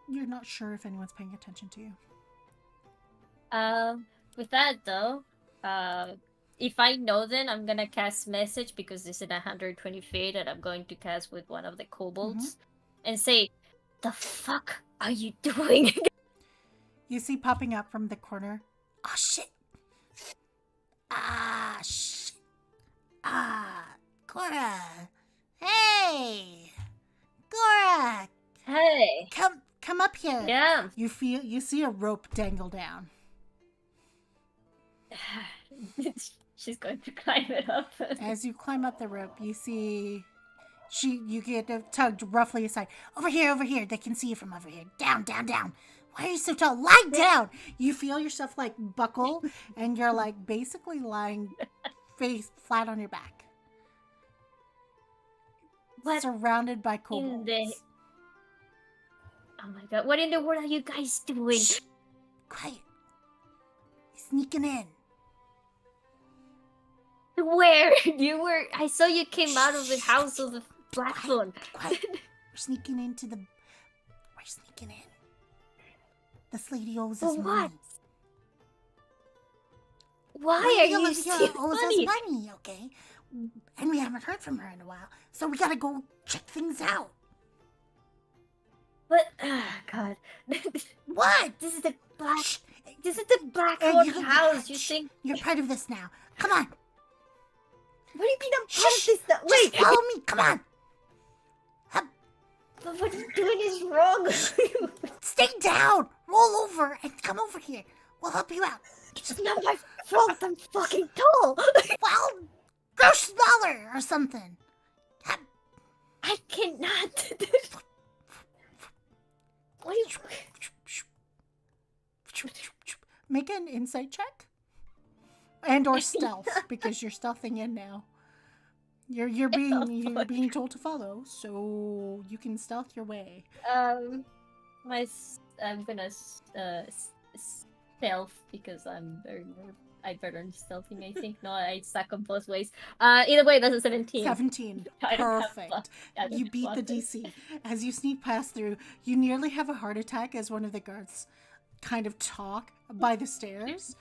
You're not sure if anyone's paying attention to you. With that though, if I know, then I'm gonna cast message because this is 120 feet, and I'm going to cast with one of the kobolds, and say, "The fuck are you doing?" You see popping up from the corner. Ah, shit. Ah, shit. Ah, Kora. Hey, Kora. Hey. Come up here. Yeah. You see a rope dangle down. She's going to climb it up. As you climb up the rope, you see you get tugged roughly aside. Over here. They can see you from over here. Down. Why are you so tall? Lie down. You feel yourself like buckle, and you're like basically lying face flat on your back. What? Surrounded by kobolds. Oh my god, what in the world are you guys doing? Shh. Quiet. Sneaking in. Where? I saw you came out of the house of the Blacktorn. Quiet. We're sneaking in. This lady owes us money. Why are you stealing owes money? us money, okay? And we haven't heard from her in a while, so we gotta go check things out. What? Ah, God. What? This is the Blacktorn house. You think you're part of this now? Come on. What do you mean I'm part of this now? Wait, just follow me. Come on. But what you're doing is wrong. Stay down. Roll over and come over here. We'll help you out. It's not my fault. I'm fucking tall. Well, grow smaller or something. I cannot. What are you? Make an insight check, and or stealth because you're stealthing in now. You're being told to follow, so you can stealth your way. I'm gonna stealth because I'm better than stealthing. I think. No, I suck on both ways. Either way, that's a 17. 17. Perfect. You beat the DC. As you sneak past through, you nearly have a heart attack as one of the guards kind of talk by the stairs,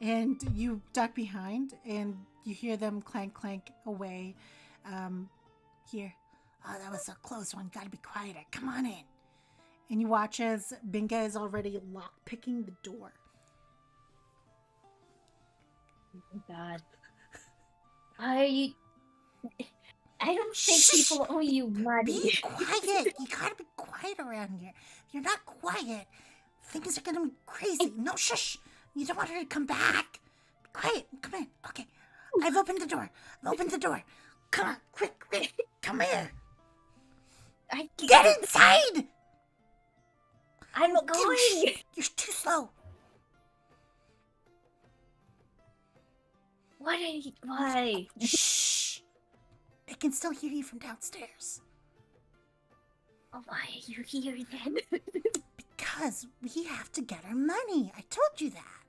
and you duck behind, and you hear them clank away. Here. Oh, that was a close one. Gotta be quieter. Come on in. And you watch as Binga is already lock-picking the door. Oh God. Why are you... I don't think people owe you money. Be quiet. You gotta be quiet around here. If you're not quiet, things are gonna be crazy. No, shush. You don't want her to come back. Be quiet. Come in. Okay. I've opened the door. Come on, quick, come here. I can't. Get inside! I'm not going. You're too slow. Why? Shh. They can still hear you from downstairs. Oh, why are you here then? Because we have to get our money. I told you that.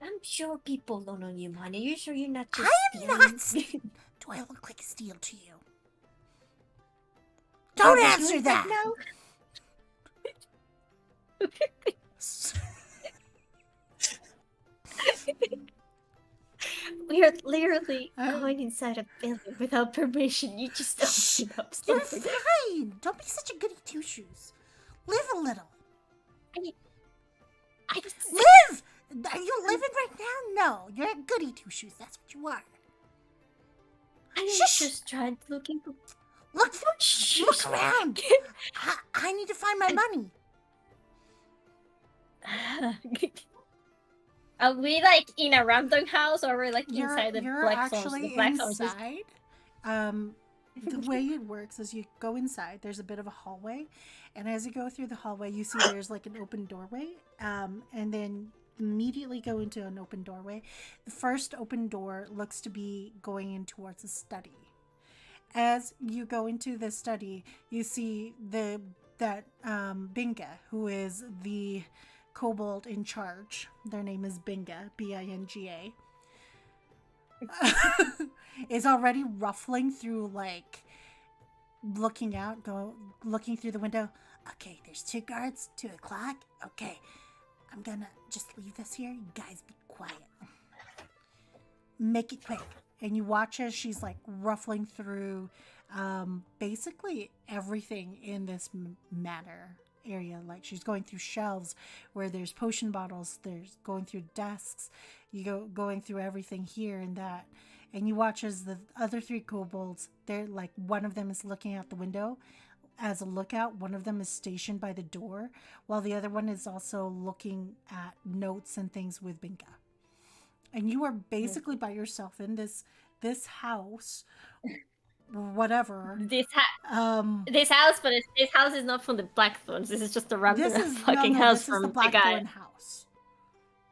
I'm sure people don't owe you money. You're sure you're not just I am stealing? not. Do I look like a steal to you? Don't answer that. No. We are literally going inside a building without permission. You just open up. You're fine. Don't be such a goody two shoes. Live a little. Live. Are you living right now? No, you're a goody two shoes. That's what you are. I'm just trying to look into. Look around. I need to find my money. Are we like in a random house, or are we like inside the You're Blacktorn? actually The Blacktorn inside. The way it works is you go inside. There's a bit of a hallway, and as you go through the hallway, you see there's like an open doorway. And then immediately go into an open doorway. The first open door looks to be going in towards a study. As you go into the study, you see that Binga, who is the kobold in charge. Their name is Binga, Binga, is already ruffling through, like, looking through the window. Okay, there's 2 guards, 2 o'clock. Okay, I'm gonna just leave this here. You guys be quiet. Make it quick. And you watch as she's, like, ruffling through basically everything in this manor area. Like, she's going through shelves where there's potion bottles, there's going through desks, going through everything here and that. And you watch as the other 3 kobolds, they're like, one of them is looking out the window as a lookout, one of them is stationed by the door, while the other one is also looking at notes and things with Binka. And you are basically by yourself in this house, whatever. This house, but this house is not from the Blackthorns. This is just a random house from the guy. Blackthorn house.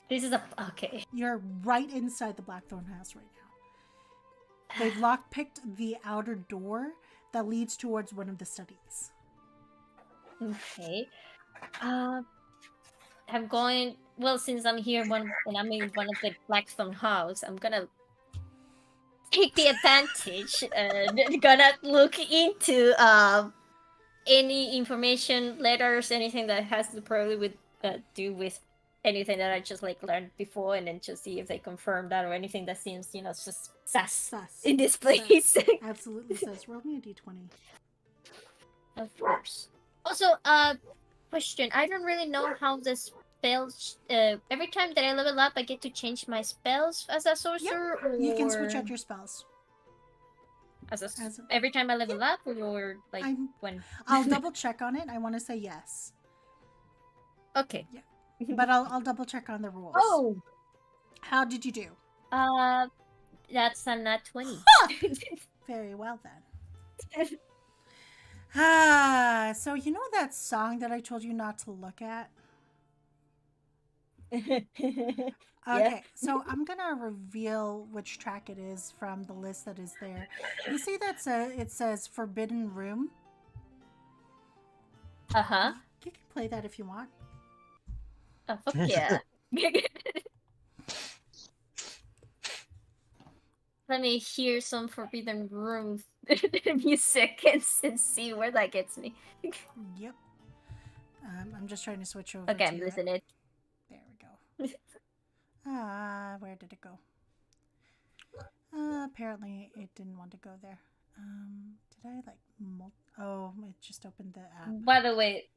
This is okay. You're right inside the Blackthorn house right now. They've lockpicked the outer door that leads towards one of the studies. Okay. I'm going. Well, since I'm here when I'm in one of the Blackstone house, I'm gonna take the advantage and gonna look into any information, letters, anything that has to probably with do with anything that I just like learned before, and then just see if they confirm that or anything that seems, just sus in this place. Sus. Absolutely sus. Roll me a d20. Of course. Also, question. I don't really know how the spells. Every time that I level up, I get to change my spells as a sorcerer. Yep. You can switch out your spells. Every time I level up, or like when? I'll double check on it. I want to say yes. Okay. Yeah. But I'll double check on the rules. Oh. How did you do? That's a nat 20. Very well then. So you know that song that I told you not to look at? Okay, so I'm gonna reveal which track it is from the list that is there. You see it says Forbidden Room? Uh-huh. You can play that if you want. Oh, fuck yeah. Let me hear some Forbidden Room music and see where that gets me. Yep. I'm just trying to switch over. Okay, I'm listening. There we go. Where did it go? Apparently it didn't want to go there. Did I like? Oh, it just opened the app. By the way,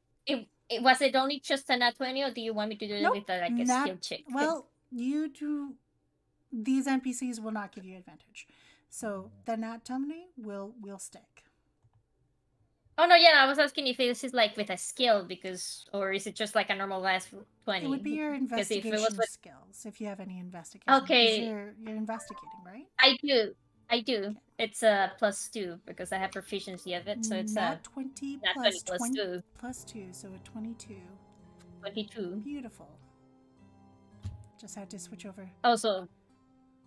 was it only just a nat 20, or do you want me to do it with a skill check? Well, you do. These NPCs will not give you advantage, so the nat 20 will stick. Oh no, yeah, I was asking if this is like with a skill, or is it just like a normal last 20? It would be your investigation skills if you have any investigation. Okay, you're investigating, right? I do. I do. It's a +2 because I have proficiency of it, so it's Nat 20 nat plus 20 plus 20 2, plus 2, so a 22. 22. Beautiful. Just had to switch over. Also,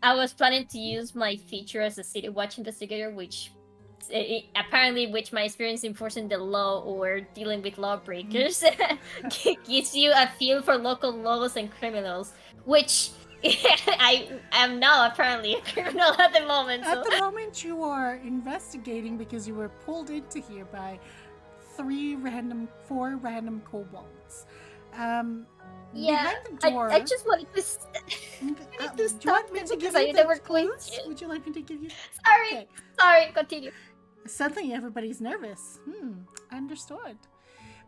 I was planning to use my feature as a city watch investigator, which apparently, which my experience enforcing the law or dealing with lawbreakers gives you a feel for local laws and criminals, which I am now apparently a criminal at the moment. So. At the moment, you are investigating because you were pulled into here by 4 random kobolds. Yeah, behind the door. I just wanted to, do you stop want me it to because give I you never the clues? quit. Would you like me to give you? Sorry, Okay. sorry, continue. Suddenly, everybody's nervous. Understood.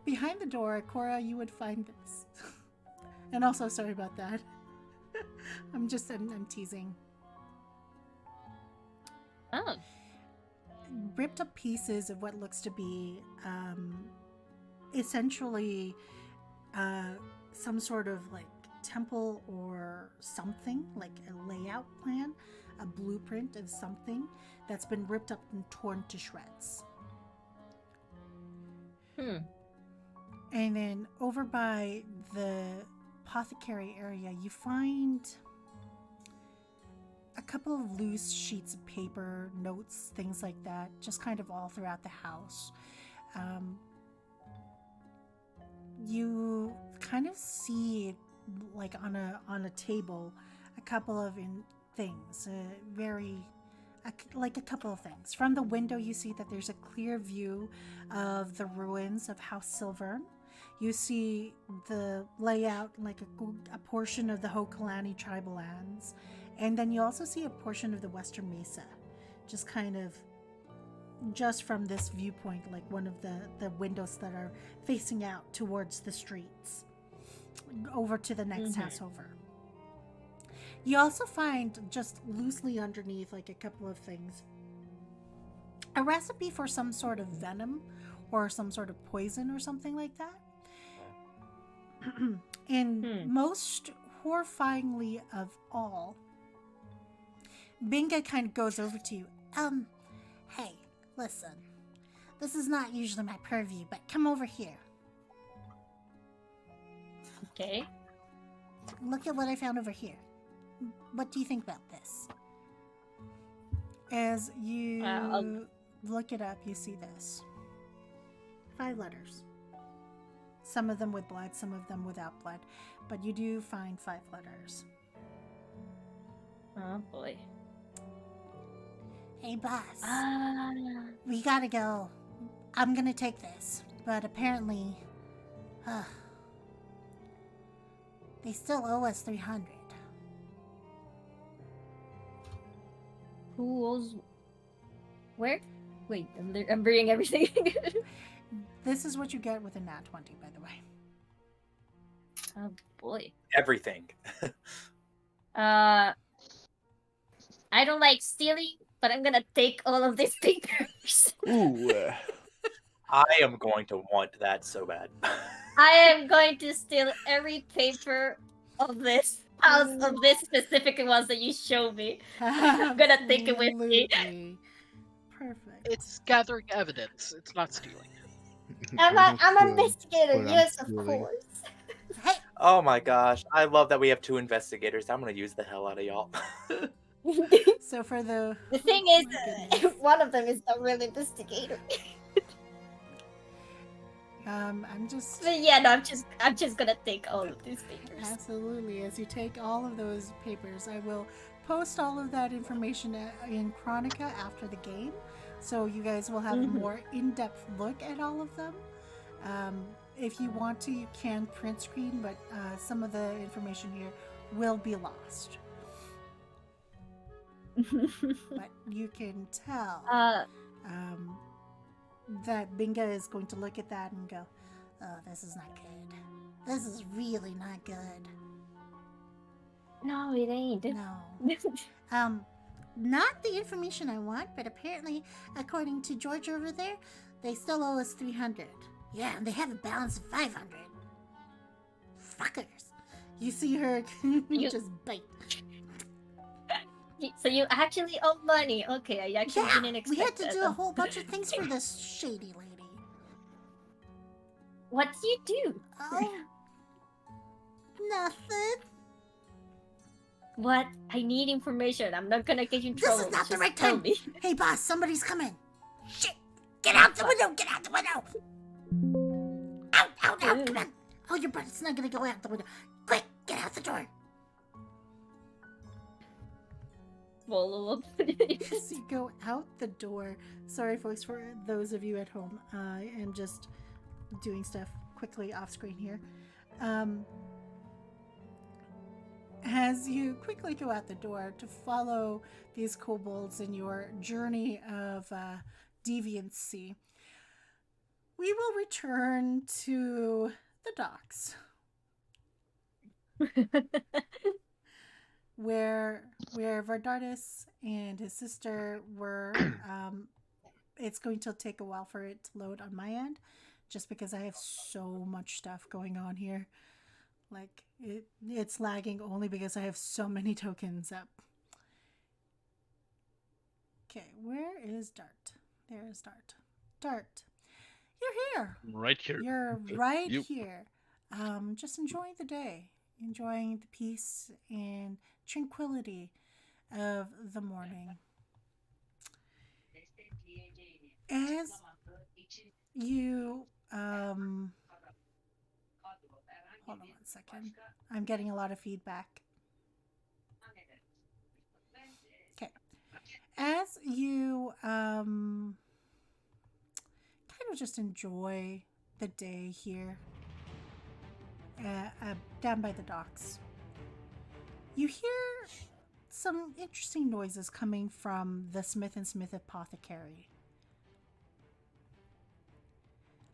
Behind the door, Kora, you would find this. And also, sorry about that. I'm teasing. Oh. Ripped up pieces of what looks to be essentially some sort of like temple or something, like a layout plan, a blueprint of something that's been ripped up and torn to shreds. And then over by the apothecary area, you find a couple of loose sheets of paper, notes, things like that, just kind of all throughout the house. You kind of see, like on a table, a couple of things, like a couple of things. From the window, you see that there's a clear view of the ruins of House Silvern. You see the layout, like a portion of the Hokalani tribal lands. And then you also see a portion of the Western Mesa, just kind of, just from this viewpoint, like one of the windows that are facing out towards the streets, over to the next house over. You also find, just loosely underneath, like a couple of things, a recipe for some sort of venom or some sort of poison or something like that. And most horrifyingly of all, Binga kind of goes over to you. Hey, listen. This is not usually my purview, but come over here. Okay. Look at what I found over here. What do you think about this? As you look it up, you see this. 5 letters. Some of them with blood, some of them without blood. But you do find 5 letters. Oh boy. Hey, boss. We gotta go. I'm gonna take this. But apparently, they still owe us 300. Who owes? Where? Wait, I'm reading everything. This is what you get with a nat 20, by the way. Oh boy. Everything. I don't like stealing, but I'm gonna take all of these papers. Ooh. I am going to want that so bad. I am going to steal every paper of this house, of this specific ones that you showed me. I'm gonna take it with me. Absolutely. Perfect. It's gathering evidence. It's not stealing. I'm an investigator, But I'm yes, of stealing. course. Hey, Oh my gosh. I love that we have 2 investigators. I'm going to use the hell out of y'all. so for the... The thing Oh is, my goodness. one of them is a real investigator. I'm just... But yeah, no, I'm just gonna take all of these papers. Absolutely. As you take all of those papers, I will post all of that information in Chronica after the game. So you guys will have a more in-depth look at all of them. If you want to, you can print screen, but some of the information here will be lost. But you can tell that Binga is going to look at that and go, oh, this is not good. This is really not good. No, it ain't. No. Not the information I want, but apparently, according to George over there, they still owe us 300. Yeah, and they have a balance of 500. Fuckers. You see her just bite. So you actually owe money. Okay, I actually Yeah, didn't we had expect to that. do a whole bunch of things for this shady lady. What do you do? Oh, nothing. What? I need information. I'm not gonna get you in This trouble. is not the Just right tell time. me. Hey, boss, somebody's coming. Shit! Get out the window! Get out the window! Out! Out! Out! Come on! Oh, your butt's not gonna go out the window. Quick! Get out the door! Follow up. As you go out the door, sorry, folks, for those of you at home, I am just doing stuff quickly off screen here. As you quickly go out the door to follow these kobolds in your journey of deviancy, we will return to the docks, where Vardartis and his sister were. It's going to take a while for it to load on my end, just because I have so much stuff going on here. Like, it's lagging only because I have so many tokens up. Okay, where is Dart? There is Dart. Dart, you're here. Right here. You're right here. Just enjoying the day, enjoying the peace and tranquility of the morning. As you hold on one second. I'm getting a lot of feedback. Okay. As you kind of just enjoy the day here down by the docks, you hear some interesting noises coming from the Smith and Smith apothecary.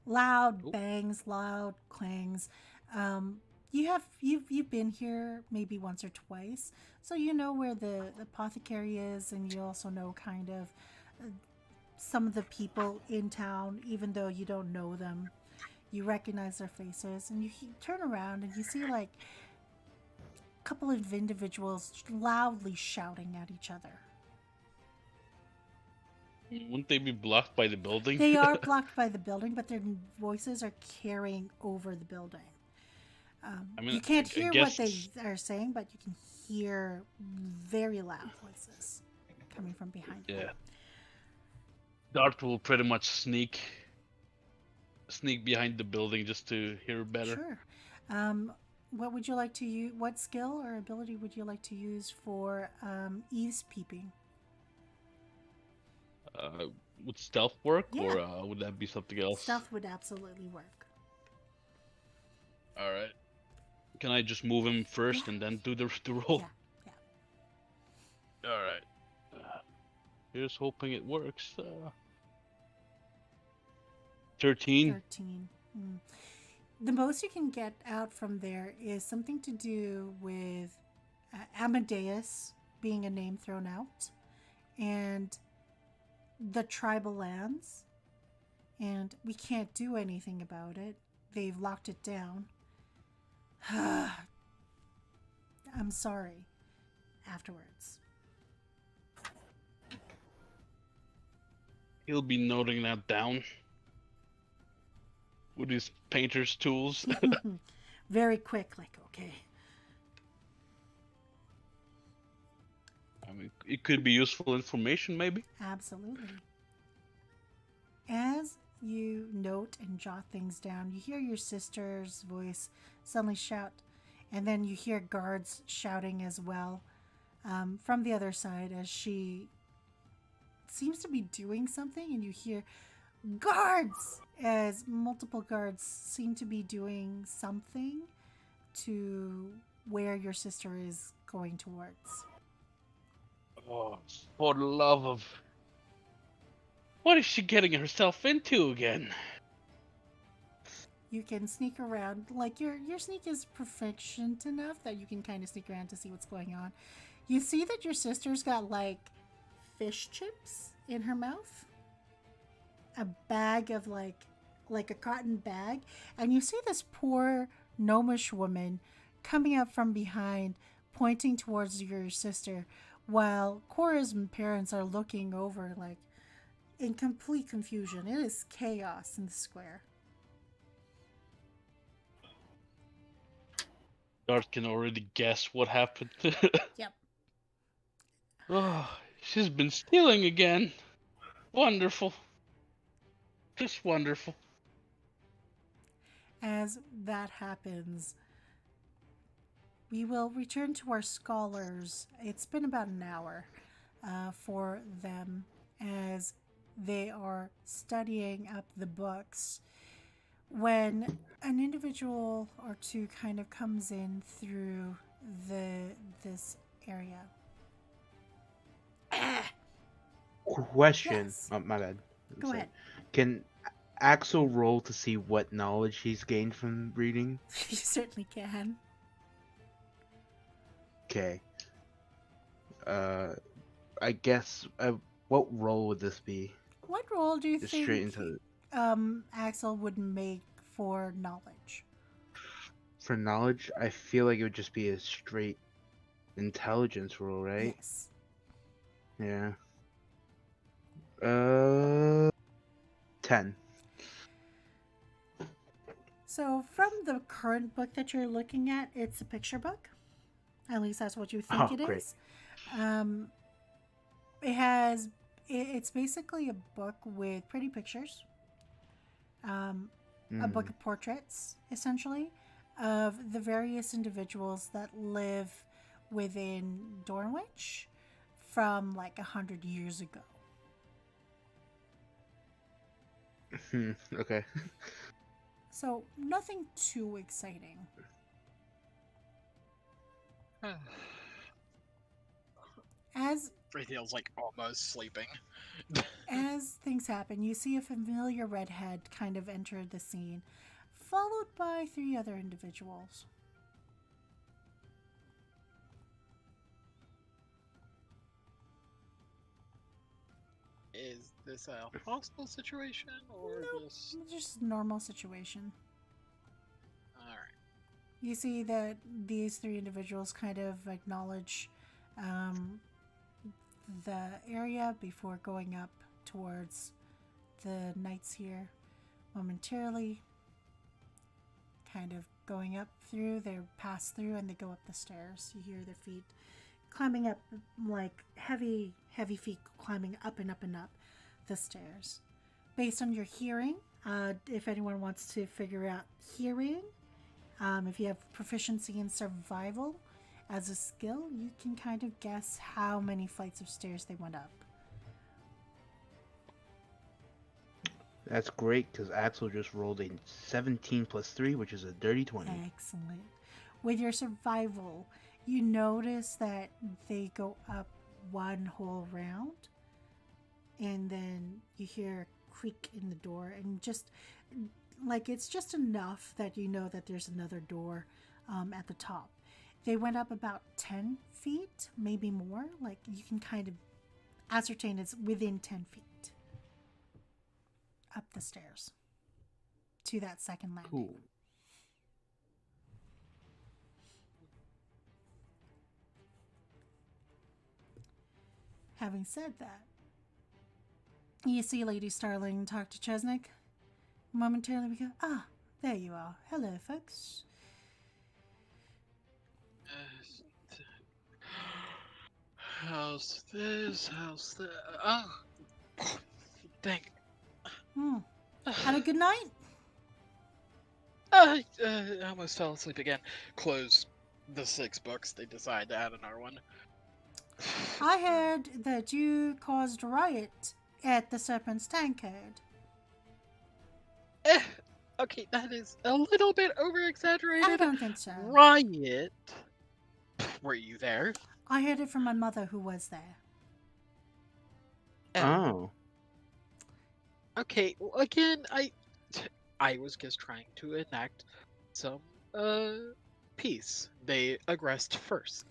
Loud bangs, loud clangs. You've been here maybe once or twice, so you know where the apothecary is, and you also know kind of some of the people in town, even though you don't know them. You recognize their faces, and you turn around and you see like a couple of individuals loudly shouting at each other. Wouldn't they be blocked by the building? They are blocked by the building, but their voices are carrying over the building. I mean, you can't I hear guess... what they are saying, but you can hear very loud voices coming from behind you. Yeah. Dart will pretty much sneak behind the building just to hear better. Sure. What would you like to use? What skill or ability would you like to use for ease peeping? Would stealth work, Yeah. or would that be something else? Stealth would absolutely work. All right. Can I just move him first and then do the roll? Yeah. All right. Here's hoping it works. 13. 13. The most you can get out from there is something to do with Amadeus being a name thrown out, and the tribal lands, and we can't do anything about it. They've locked it down. I'm sorry. Afterwards. He'll be noting that down with his painter's tools. Very quick, like, okay. I mean, it could be useful information, maybe. Absolutely. As you note and jot things down, you hear your sister's voice suddenly shout, and then you hear guards shouting as well from the other side as she seems to be doing something, and you hear guards as multiple guards seem to be doing something to where your sister is going towards. Oh, for the love of... What is she getting herself into again? You can sneak around. Like, your sneak is proficient enough that you can kind of sneak around to see what's going on. You see that your sister's got, like, fish chips in her mouth. A bag of, like a cotton bag. And you see this poor gnomish woman coming up from behind, pointing towards your sister while Kora's parents are looking over, like, in complete confusion. It is chaos in the square. Dart can already guess what happened. Yep. Oh, she's been stealing again. Wonderful. Just wonderful. As that happens, we will return to our scholars. It's been about an hour for them as they are studying up the books when an individual or two kind of comes in through this area. Question. Yes. Oh, my bad. Go Sorry. ahead. Can Axel roll to see what knowledge he's gained from reading? You certainly can. Okay. I guess. What role would this be? What role do you Just think straight into Axel would make for knowledge? for knowledge. I feel like it would just be a straight intelligence roll, right? Yes. Yeah. 10. So from the current book that you're looking at, it's a picture book. At least that's what you think Oh, it great. is. It's basically a book with pretty pictures. A book of portraits, essentially, of the various individuals that live within Dornwich from like 100 years ago. Okay. So nothing too exciting. As Vretiel's like almost sleeping. As things happen, you see a familiar redhead kind of enter the scene, followed by 3 other individuals. Is this a hostile situation or Nope, just normal situation. Alright. You see that these 3 individuals kind of acknowledge the area before going up towards the knights here momentarily. Kind of going up through, they pass through and they go up the stairs. You hear their feet climbing up, like heavy feet climbing up and up and up the stairs. Based on your hearing, if anyone wants to figure out hearing, if you have proficiency in survival as a skill, you can kind of guess how many flights of stairs they went up. That's great because Axel just rolled a 17 plus 3, which is a dirty 20. Excellent. With your survival, you notice that they go up one whole round, and then you hear a creak in the door, and just like it's just enough that you know that there's another door at the top. They went up about 10 feet, maybe more. Like you can kind of ascertain it's within 10 feet up the stairs to that second landing. Cool. Having said that, you see Lady Starling talk to Chesnick. Momentarily we go, there you are. Hello, folks. How's this? How's that? Oh, thank. Had a good night? I almost fell asleep again. Close the 6 books. They decide to add another one. I heard that you caused a riot at the Serpent's Tankard. Okay, that is a little bit over-exaggerated. I don't think so. Riot? Were you there? I heard it from my mother who was there. Oh. Okay, well, again, I was just trying to enact some, peace. They aggressed first.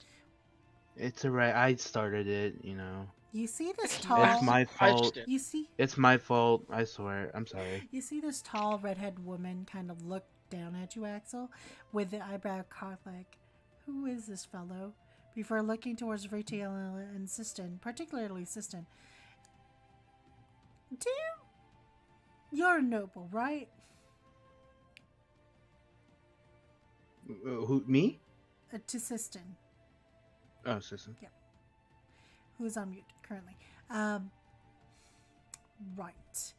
It's alright. I started it, you know. You see this It's tall... my fault. You see... It's my fault. I swear. I'm sorry. You see this tall redhead woman kind of look down at you, Axel, with the eyebrow cocked like, who is this fellow? before looking towards Vretiel and Sisten, particularly Sisten. You're a noble, right? Who, me? To Sisten, Oh, sister. who's on mute currently. Right.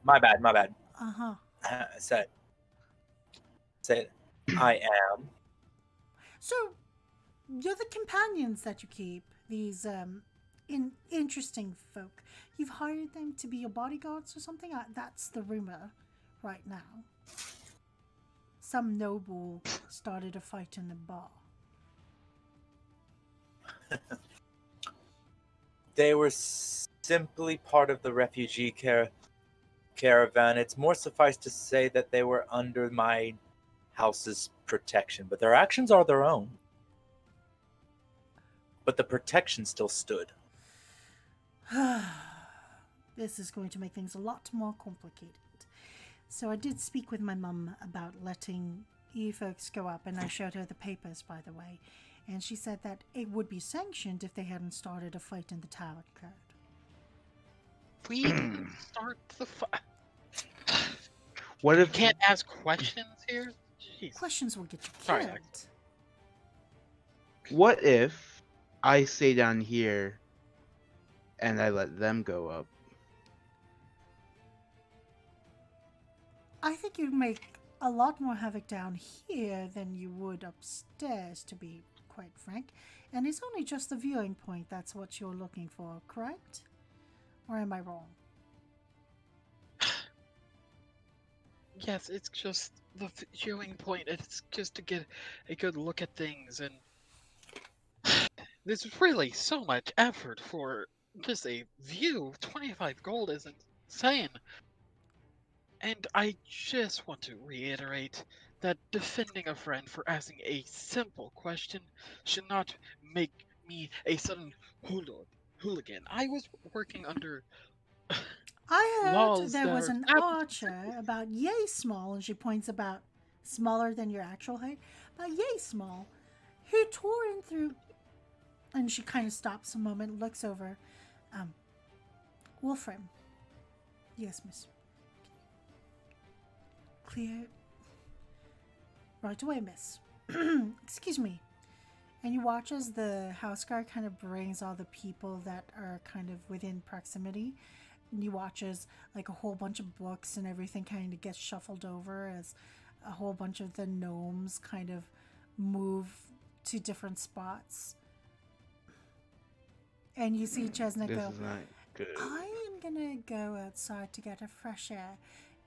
My bad, my bad. Uh-huh. Said, I am. So, you're the companions that you keep, these interesting folk. You've hired them to be your bodyguards or something? That's the rumor right now. Some noble started a fight in the bar. They were simply part of the refugee caravan. It's more suffice to say that they were under my house's protection, but their actions are their own. But the protection still stood. This is going to make things a lot more complicated. So I did speak with my mum about letting you folks go up, and I showed her the papers, by the way. And she said that it would be sanctioned if they hadn't started a fight in the tower court. We didn't start the fight. What if Can't ask questions here? Jeez. Questions will get you Sorry, killed. Max. What if I stay down here and I let them go up? I think you'd make a lot more havoc down here than you would upstairs, to be quite frank. And it's only just the viewing point that's what you're looking for, correct? Or am I wrong? Yes, it's just the viewing point. It's just to get a good look at things, and there's really so much effort for just a view. 25 gold is insane. And I just want to reiterate that defending a friend for asking a simple question should not make me a sudden hooligan. I was working under I heard laws there that was are an archer about yay small, and she points about smaller than your actual height, about yay small, who tore in through. And she kind of stops a moment, looks over. Wolfram. Yes, miss. Clear. Right away, miss. Excuse me. And you watch as the house guard kind of brings all the people that are kind of within proximity. And you watch as like a whole bunch of books and everything kind of gets shuffled over as a whole bunch of the gnomes kind of move to different spots. And you see Chesnut This go, is not good. I am gonna go outside to get a fresh air.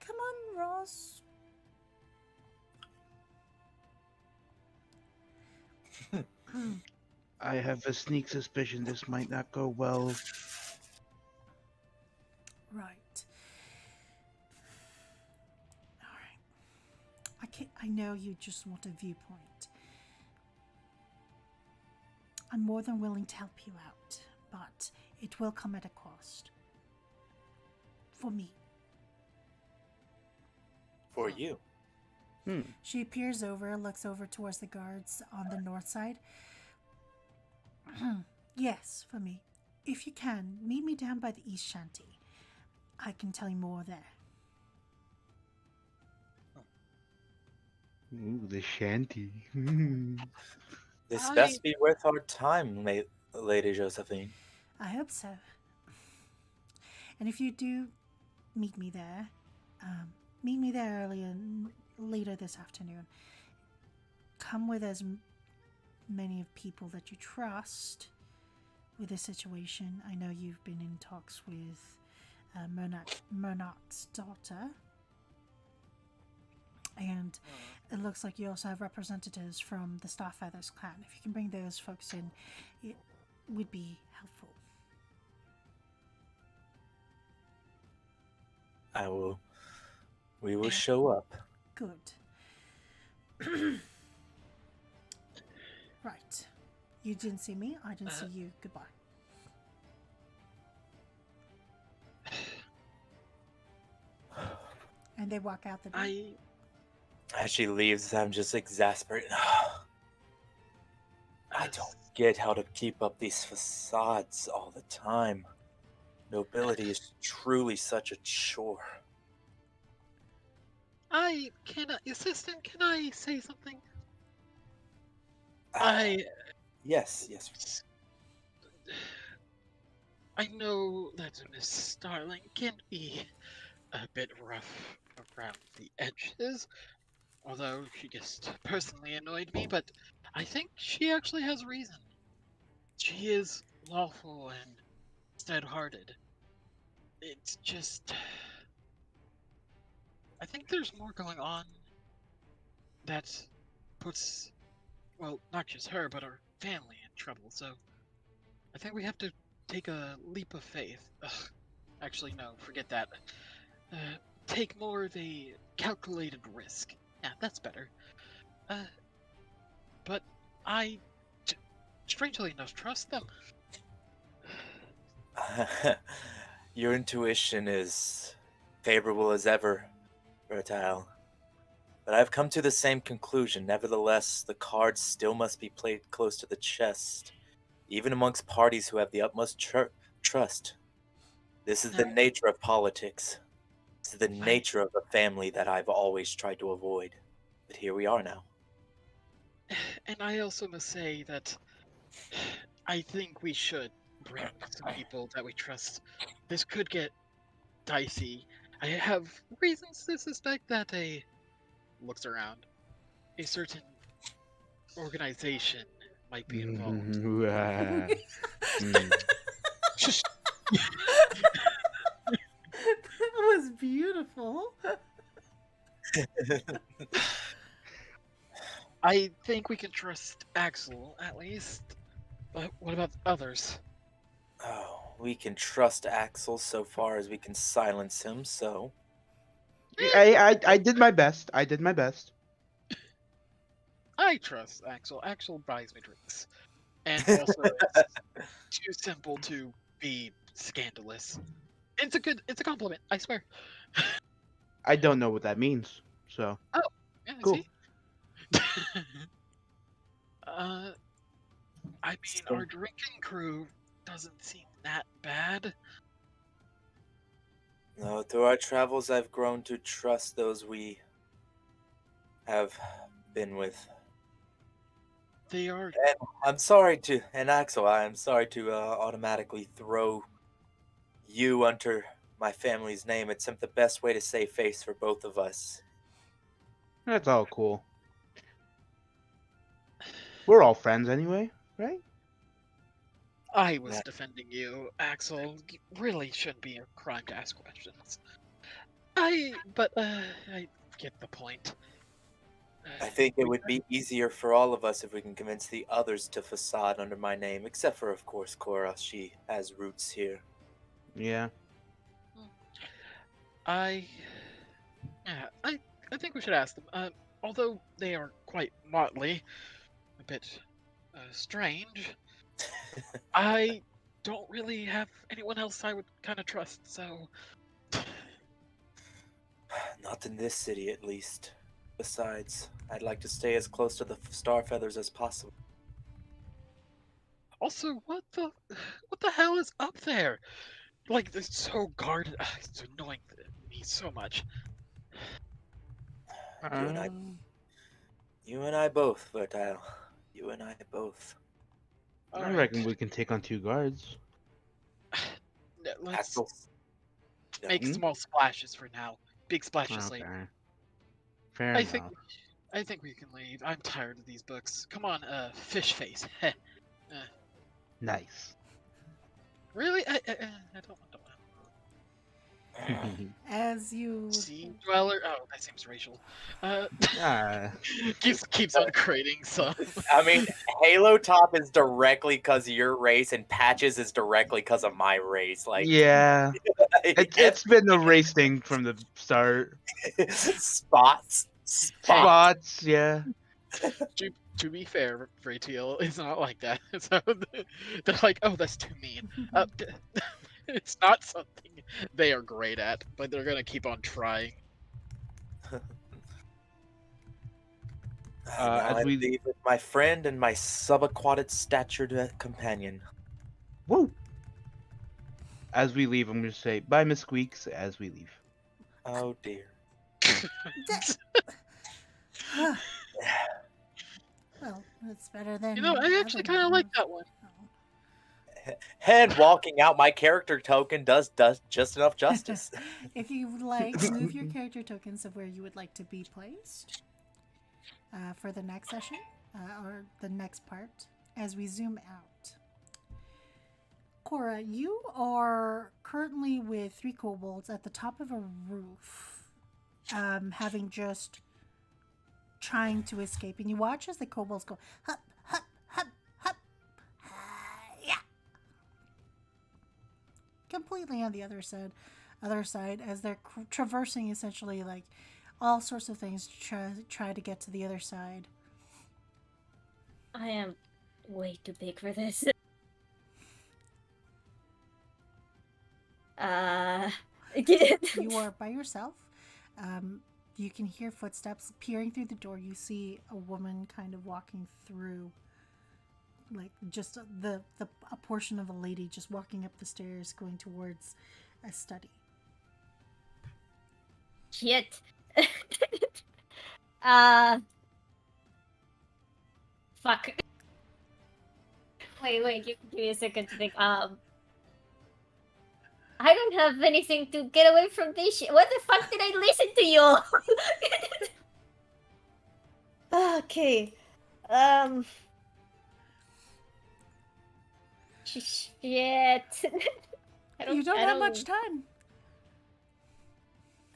Come on, Ross. I have a sneak suspicion this might not go well. Right. Alright. I know you just want a viewpoint. I'm more than willing to help you out, but it will come at a cost. For me. For you. She peers over, looks over towards the guards on the north side. Yes, for me. If you can, meet me down by the East Shanty. I can tell you more there. Ooh, the shanty. This I- best be worth our time, Lady Josephine. I hope so. And if you do meet me there later this afternoon. Come with as many of people that you trust with this situation. I know you've been in talks with Monarch's daughter. And it looks like you also have representatives from the Starfeathers clan. If you can bring those folks in, it would be helpful. We will show up. Good. Right. You didn't see me, I didn't see you. Goodbye. And they walk out the door. As she leaves, I'm just exasperated. I don't get how to keep up these facades all the time. Nobility is truly such a chore. Assistant, can I say something? Ah, yes. I know that Miss Starling can be a bit rough around the edges, although she just personally annoyed me, but I think she actually has reason. She is lawful and stead-hearted. It's just... I think there's more going on that puts, well, not just her, but our family in trouble, so I think we have to take a leap of faith. Ugh. Actually, no, forget that. Uh, take more of a calculated risk. Yeah, that's better. But I, strangely enough, trust them. Your intuition is favorable as ever, Vretiel. But I've come to the same conclusion. Nevertheless, the cards still must be played close to the chest, even amongst parties who have the utmost trust. This is the nature of politics. This is the nature of the family that I've always tried to avoid. But here we are now. And I also must say that I think we should bring some people that we trust. This could get dicey. I have reasons to suspect that looks around, a certain organization might be involved. That was beautiful. I think we can trust Axel, at least. But what about others? Oh, we can trust Axel so far as we can silence him, so... I did my best. I did my best. I trust Axel. Axel buys me drinks. And also, it's too simple to be scandalous. It's a compliment, I swear. I don't know what that means. So Yeah, cool. see? I mean, our drinking crew doesn't seem that bad. No, through our travels, I've grown to trust those we have been with. They are. And I'm sorry to, and Axel, I am sorry to automatically throw you under my family's name. It's the best way to save face for both of us. That's all cool. We're all friends anyway, right? I was Yeah. defending you, Axel. It really shouldn't be a crime to ask questions. I get the point. I think it would be easier for all of us if we can convince the others to facade under my name, except for, of course, Kora. She has roots here. Yeah. I think we should ask them. Although they are quite motley, a bit strange. I don't really have anyone else I would kind of trust, so... Not in this city, at least. Besides, I'd like to stay as close to the star feathers as possible. Also, what the hell is up there? Like, it's so guarded. It's annoying me so much. You and I both, Vretiel. You and I both. I Alright. reckon we can take on 2 guards. Let's Axel. make small splashes for now. Big splashes later. Fair I enough. think we can leave. I'm tired of these books. Come on, fish face. Nice. Really? I don't want to. As you Sea dweller. Oh, that seems racial. Keeps on creating some. I mean, Halo Top is directly because of your race, and Patches is directly because of my race. Like, yeah. It's been a race thing from the start. Spots. Yeah. To be fair, Vretiel, it's not like that. So they're like, oh, that's too mean. It's not something they are great at, but they're gonna keep on trying. Now As I we leave with my friend and my subaquatic statured companion. whoa, as we leave, I'm gonna say bye, Miss Squeaks. As we leave. Oh dear. Well, it's better than You know, I the actually other kind of like nightmare. that one. Oh. And walking out my character token does just enough justice. If you would like, move your character tokens of where you would like to be placed for the next session or the next part as we zoom out. Kora, you are currently with 3 kobolds at the top of a roof, having just trying to escape, and you watch as the kobolds go hup, hup, hup, hup, yeah, completely on the other side as they're traversing essentially like all sorts of things to try to get to the other side. I am way too big for this. You are by yourself. You can hear footsteps peering through the door. You see a woman kind of walking through, like just a portion of a lady just walking up the stairs going towards a study. Shit. Fuck. Wait, give me a second to think. I don't have anything to get away from this shit. What the fuck did I listen to you? Okay. Shit. You don't have much time.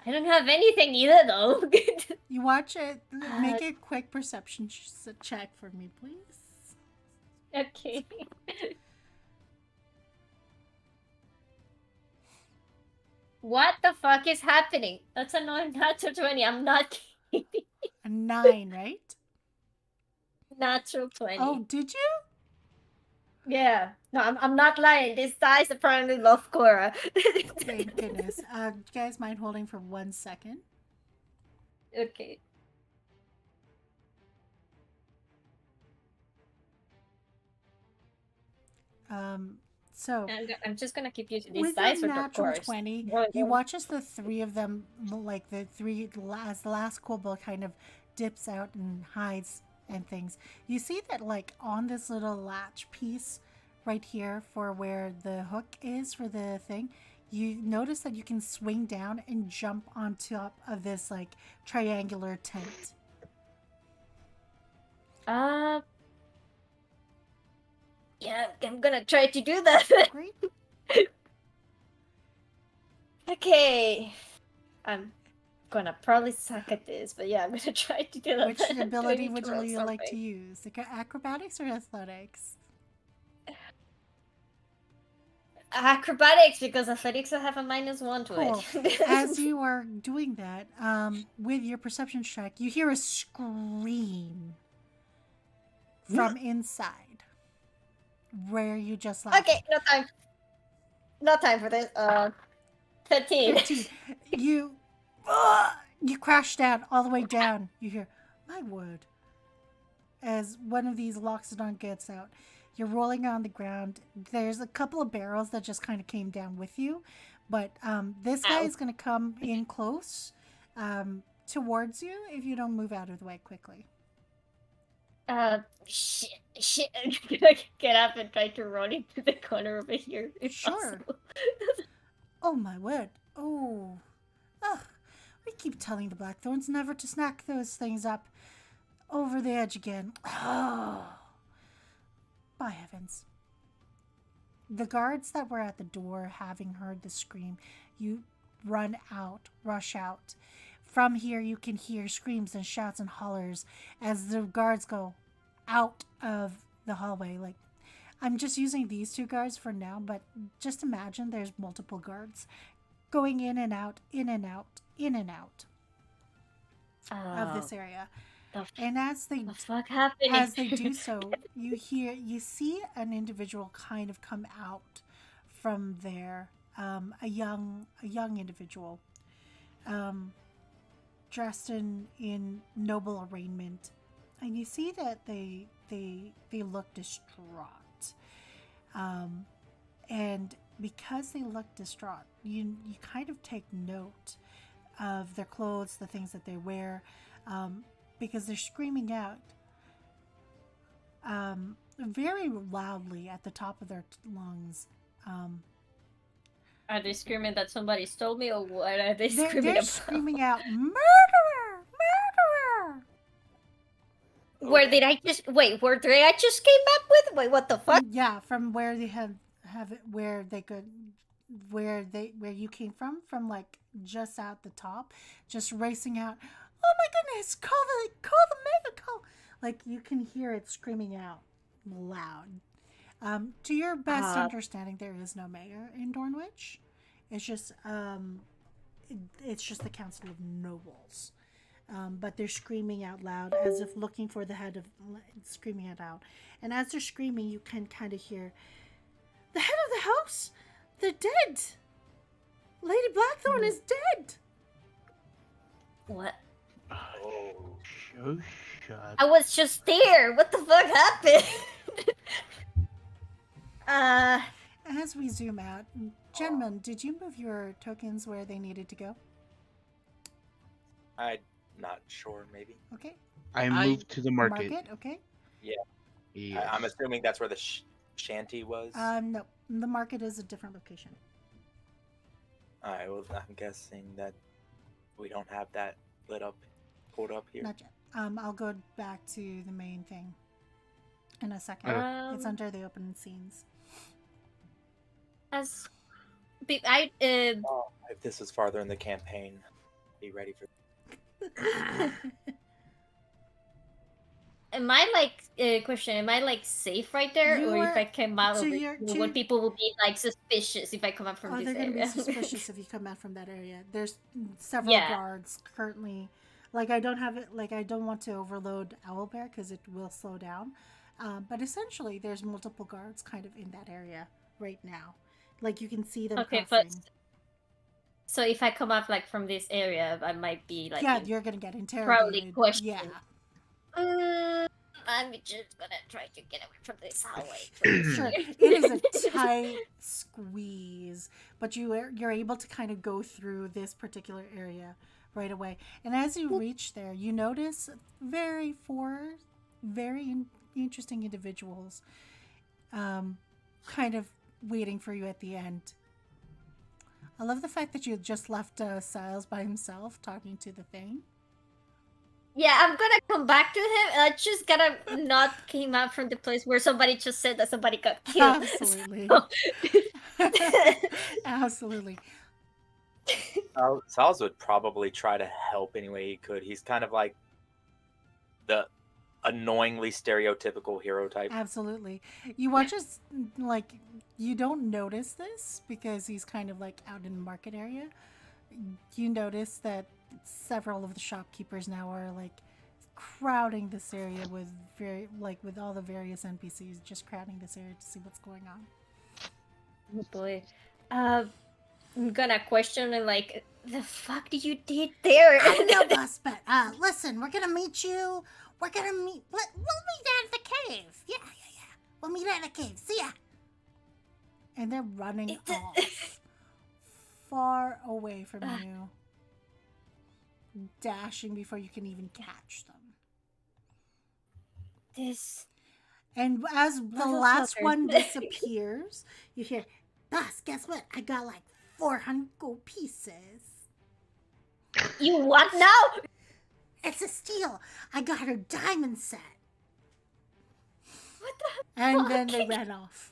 I don't have anything either, though. You watch it. Make a quick perception check for me, please. Okay. What the fuck is happening? That's a natural 20. I'm not kidding. A 9, right? Natural 20. Oh, did you? Yeah. No, I'm not lying. These guys apparently love Kora. Thank goodness. Do you guys mind holding for 1 second? Okay. So I'm just gonna keep using these with dice your for the natural course. 20, you watch as the 3 of them, like as the last kobold kind of dips out and hides and things. You see that like on this little latch piece right here for where the hook is for the thing, you notice that you can swing down and jump on top of this like triangular tent. Yeah, I'm gonna try to do that. Great. Okay. I'm gonna probably suck at this, but yeah, I'm gonna try to do that. Which I'm gonna ability need would to roll you like to something. use? Like acrobatics or athletics? Acrobatics, because athletics I have a -1 to Cool. it. As you are doing that, with your perception check, you hear a scream from inside where you just left. Okay, no time. No time for this. 13. 15. You crash down all the way down. You hear, my word. As one of these Loxodon gets out, you're rolling on the ground. There's a couple of barrels that just kind of came down with you, but this guy Ow. is going to come in close towards you if you don't move out of the way quickly. Shit. I'm gonna get up and try to run into the corner over here. If Sure. possible. Oh my word. Oh. Ugh. We keep telling the Blackthorns never to snack those things up over the edge again. Oh. By heavens. The guards that were at the door, having heard the scream, you rush out. From here, you can hear screams and shouts and hollers as the guards go out of the hallway. Like, I'm just using these 2 guards for now, but just imagine there's multiple guards going in and out, in and out, in and out of this area. And as they fuck happening? As they do so, you see an individual kind of come out from there, a young individual, dressed in noble arraignment, And you see that they look distraught. And because they look distraught, you kind of take note of their clothes, the things that they wear, because they're screaming out very loudly at the top of their lungs. Are they screaming that somebody stole me, or what are they screaming They're about? screaming out, "Murderer! Murderer!" Where did I just wait? Where did I just came up with? Wait, what the fuck? Yeah, from where they have it, where you came from, like just at the top, just racing out. Oh my goodness! Call the mega call! Like you can hear it screaming out loud. To your best understanding, there is no mayor in Dornwich. It's just the council of nobles. But they're screaming out loud as if looking for the head of, screaming it out. And as they're screaming, you can kind of hear, the head of the house, they're dead. Lady Blackthorn is dead. What? Oh. Oh, shut. I was just there. What the fuck happened? As we zoom out, gentlemen, did you move your tokens where they needed to go? I'm not sure, maybe. Okay. I moved to the market. Okay. Yes. I'm assuming that's where the shanty was. No, the market is a different location. Alright, well, I'm guessing that we don't have that pulled up here. Not yet. I'll go back to the main thing in a second. It's under the open scenes. If If this is farther in the campaign, be ready for. am I like question? Am I like safe right there, You or if are- I come out so of you're- it, to- would people will be like suspicious if I come out from Oh, this they're going to be area? suspicious if you come out from that area. There's several Yeah. guards currently. Like, I don't have it. Like, I don't want to overload Owlbear because it will slow down. But essentially, there's multiple guards kind of in that area right now. Like, you can see them Okay, crossing. but so if I come out like from this area, I might be like Yeah, in- you're going to get probably interrogated. questioned. Yeah. I'm just gonna try to get away from this hallway. Sure. It is a tight squeeze, but you're able to kind of go through this particular area right away. And as you reach there, you notice four very interesting individuals kind of waiting for you at the end. I love the fact that you just left Siles by himself talking to the thing. Yeah, I'm gonna come back to him. I just gotta not came out from the place where somebody just said that somebody got killed. Absolutely. So- Absolutely. Salz would probably try to help any way he could. He's kind of like the annoyingly stereotypical hero type. Absolutely. You watch us, like, you don't notice this because he's kind of like out in the market area. You notice that several of the shopkeepers now are like crowding this area with with all the various NPCs just crowding this area to see what's going on. Oh boy. I'm gonna question and like, the fuck did you did there? I don't know, boss, but listen, we'll meet down at the cave. Yeah. We'll meet at the cave. See ya. And they're running off far away from you, dashing before you can even catch them. This And as the last one disappears, you hear, boss, guess what? I got like 400 gold pieces. you what now? It's a steal. I got her diamond set. What the And then they fuck? ran off.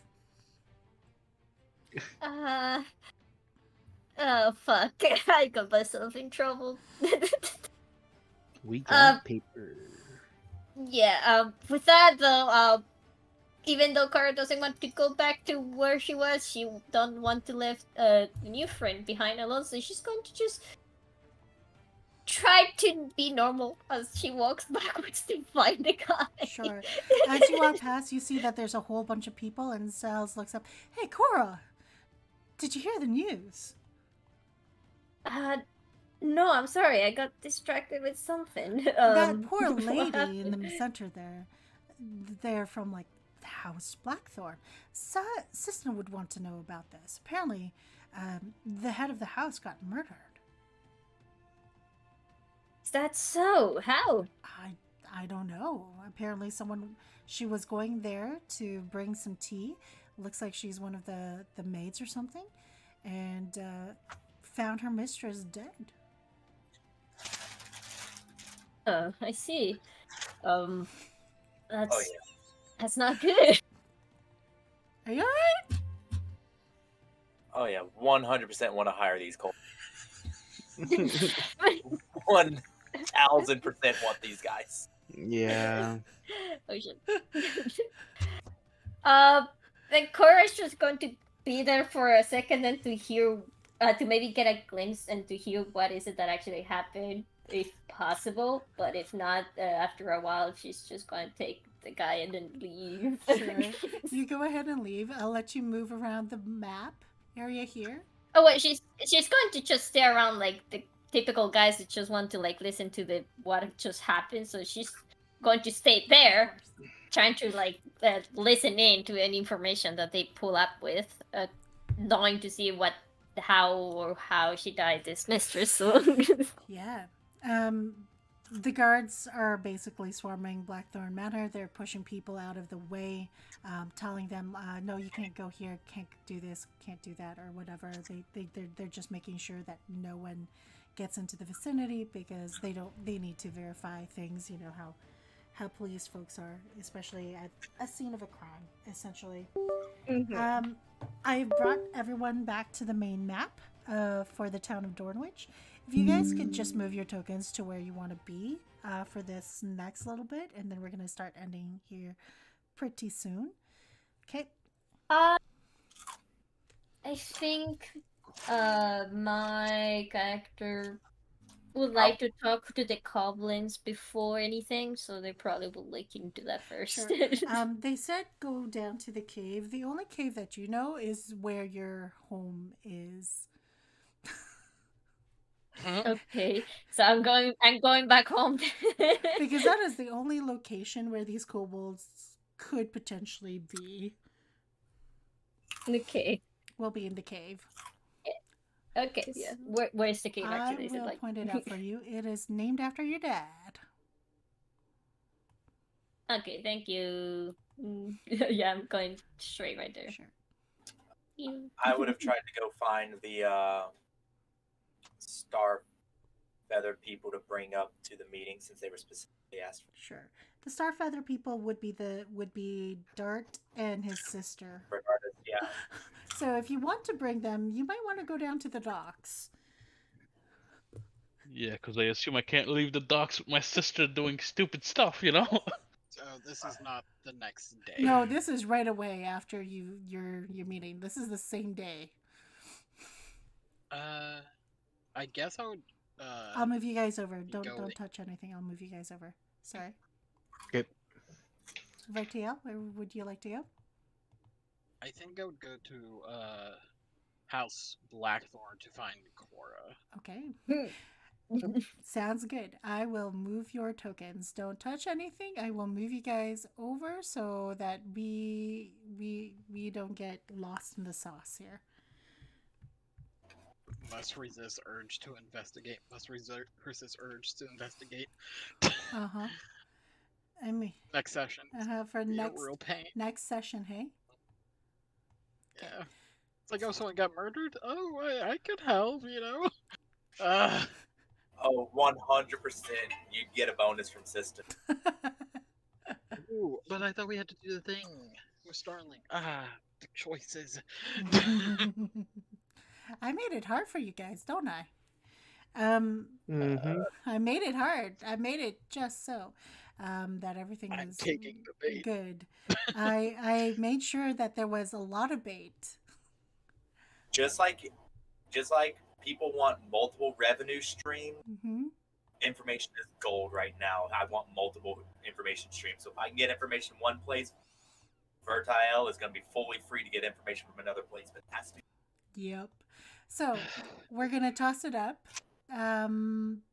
Oh fuck. I got myself in trouble. We got paper. Yeah, with that though, even though Kara doesn't want to go back to where she was, she don't want to leave a new friend behind alone, so she's going to just try to be normal as she walks backwards to find the guy. Sure. As you walk past, you see that there's a whole bunch of people, and Siles looks up. Hey, Kora, did you hear the news? No, I'm sorry. I got distracted with something. That poor what lady happened? in the center there, they're from like the House Blackthorn. Sisten would want to know about this. Apparently, the head of the house got murdered. Is that so? How? I don't know. Apparently, she was going there to bring some tea. Looks like she's one of the maids or something, and found her mistress dead. I see. Um, that's Oh yeah. that's not good. Are you alright? Oh yeah. 100% want to hire these Cole. 1000% want these guys. Yeah. Oh shit. Then Cora's just going to be there for a second and to hear, to maybe get a glimpse and to hear what is it that actually happened, if possible. But if not, after a while, she's just going to take the guy and then leave. Sure. You go ahead and leave. I'll let you move around the map area here. Oh wait, she's going to just stay around like the typical guys that just want to like listen to the what just happened. So she's going to stay there, trying to like listen in to any information that they pull up with, knowing to see how she died, this mistress. So Yeah. The guards are basically swarming Blackthorn Manor. They're pushing people out of the way, telling them, no, you can't go here, can't do this, can't do that, or whatever. They're just making sure that no one gets into the vicinity because they need to verify things, you know, how police folks are, especially at a scene of a crime, essentially. I brought everyone back to the main map for the town of Dornwich. If you guys could just move your tokens to where you want to be for this next little bit, and then we're going to start ending here pretty soon. Okay. I think my character would like to talk to the goblins before anything, so they probably will look into that first. Sure. They said go down to the cave. The only cave that you know is where your home is. Okay, so I'm going back home. Because that is the only location where these kobolds could potentially be. Okay. Will be in the cave. Okay, yeah. Where's the cave actually? I Is it will like... point it out for you. It is named after your dad. Okay, thank you. Yeah, I'm going straight right there. Sure. I would have tried to go find the star feather people to bring up to the meeting since they were specifically asked for. Sure. The Starfeather people would be Dart and his sister. Vardartis, yeah. So if you want to bring them, you might want to go down to the docks. Yeah, because I assume I can't leave the docks with my sister doing stupid stuff, you know? So this is not the next day. No, this is right away after your meeting. This is the same day. I guess I would. I'll move you guys over. Don't going. touch anything. I'll move you guys over. Sorry. Okay. Vretiel, where would you like to go? I think I would go to House Blackthorn to find Kora. Okay. Sounds good. I will move your tokens. Don't touch anything. I will move you guys over so that we don't get lost in the sauce here. Must resist urge to investigate. Must resist urge to investigate. Uh-huh. I mean, Next session. for Be a next real pain. next session, hey? Yeah. It's like, oh, someone got murdered? Oh, I could help, you know? Uh, Oh, 100%. You get a bonus from Sisten. ooh, but I thought we had to do the thing with Starling. The choices. I made it hard for you guys, don't I? Mm-hmm. I made it hard. I made it just so that everything I'm was taking the bait. good. I made sure that there was a lot of bait. Just like people want multiple revenue streams, Hmm. information is gold right now. I want multiple information streams. So if I can get information one place, Vretiel is going to be fully free to get information from another place, but it has to be. Yep. So we're gonna toss it up.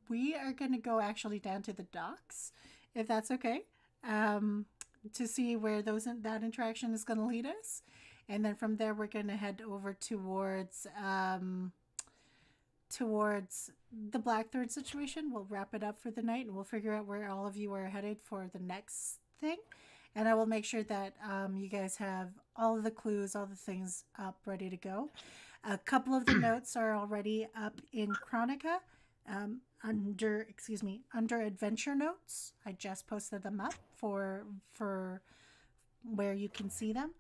we are going to go actually down to the docks, if that's okay, to see where that interaction is going to lead us. And then from there, we're going to head over towards the Blacktorn situation. We'll wrap it up for the night, and we'll figure out where all of you are headed for the next thing. And I will make sure that you guys have all of the clues, all the things up, ready to go. A couple of the notes are already up in Chronica, under adventure notes. I just posted them up for where you can see them.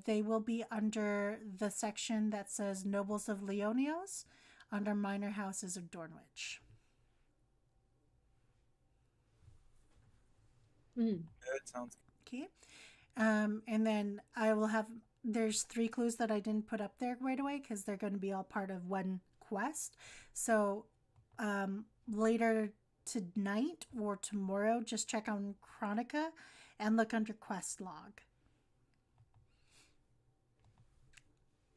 They will be under the section that says Nobles of Leonios, under Minor Houses of Dornwich. That sounds Okay. And then I will have, there's 3 clues that I didn't put up there right away because they're going to be all part of one quest. So later tonight or tomorrow, just check on Chronica and look under quest log.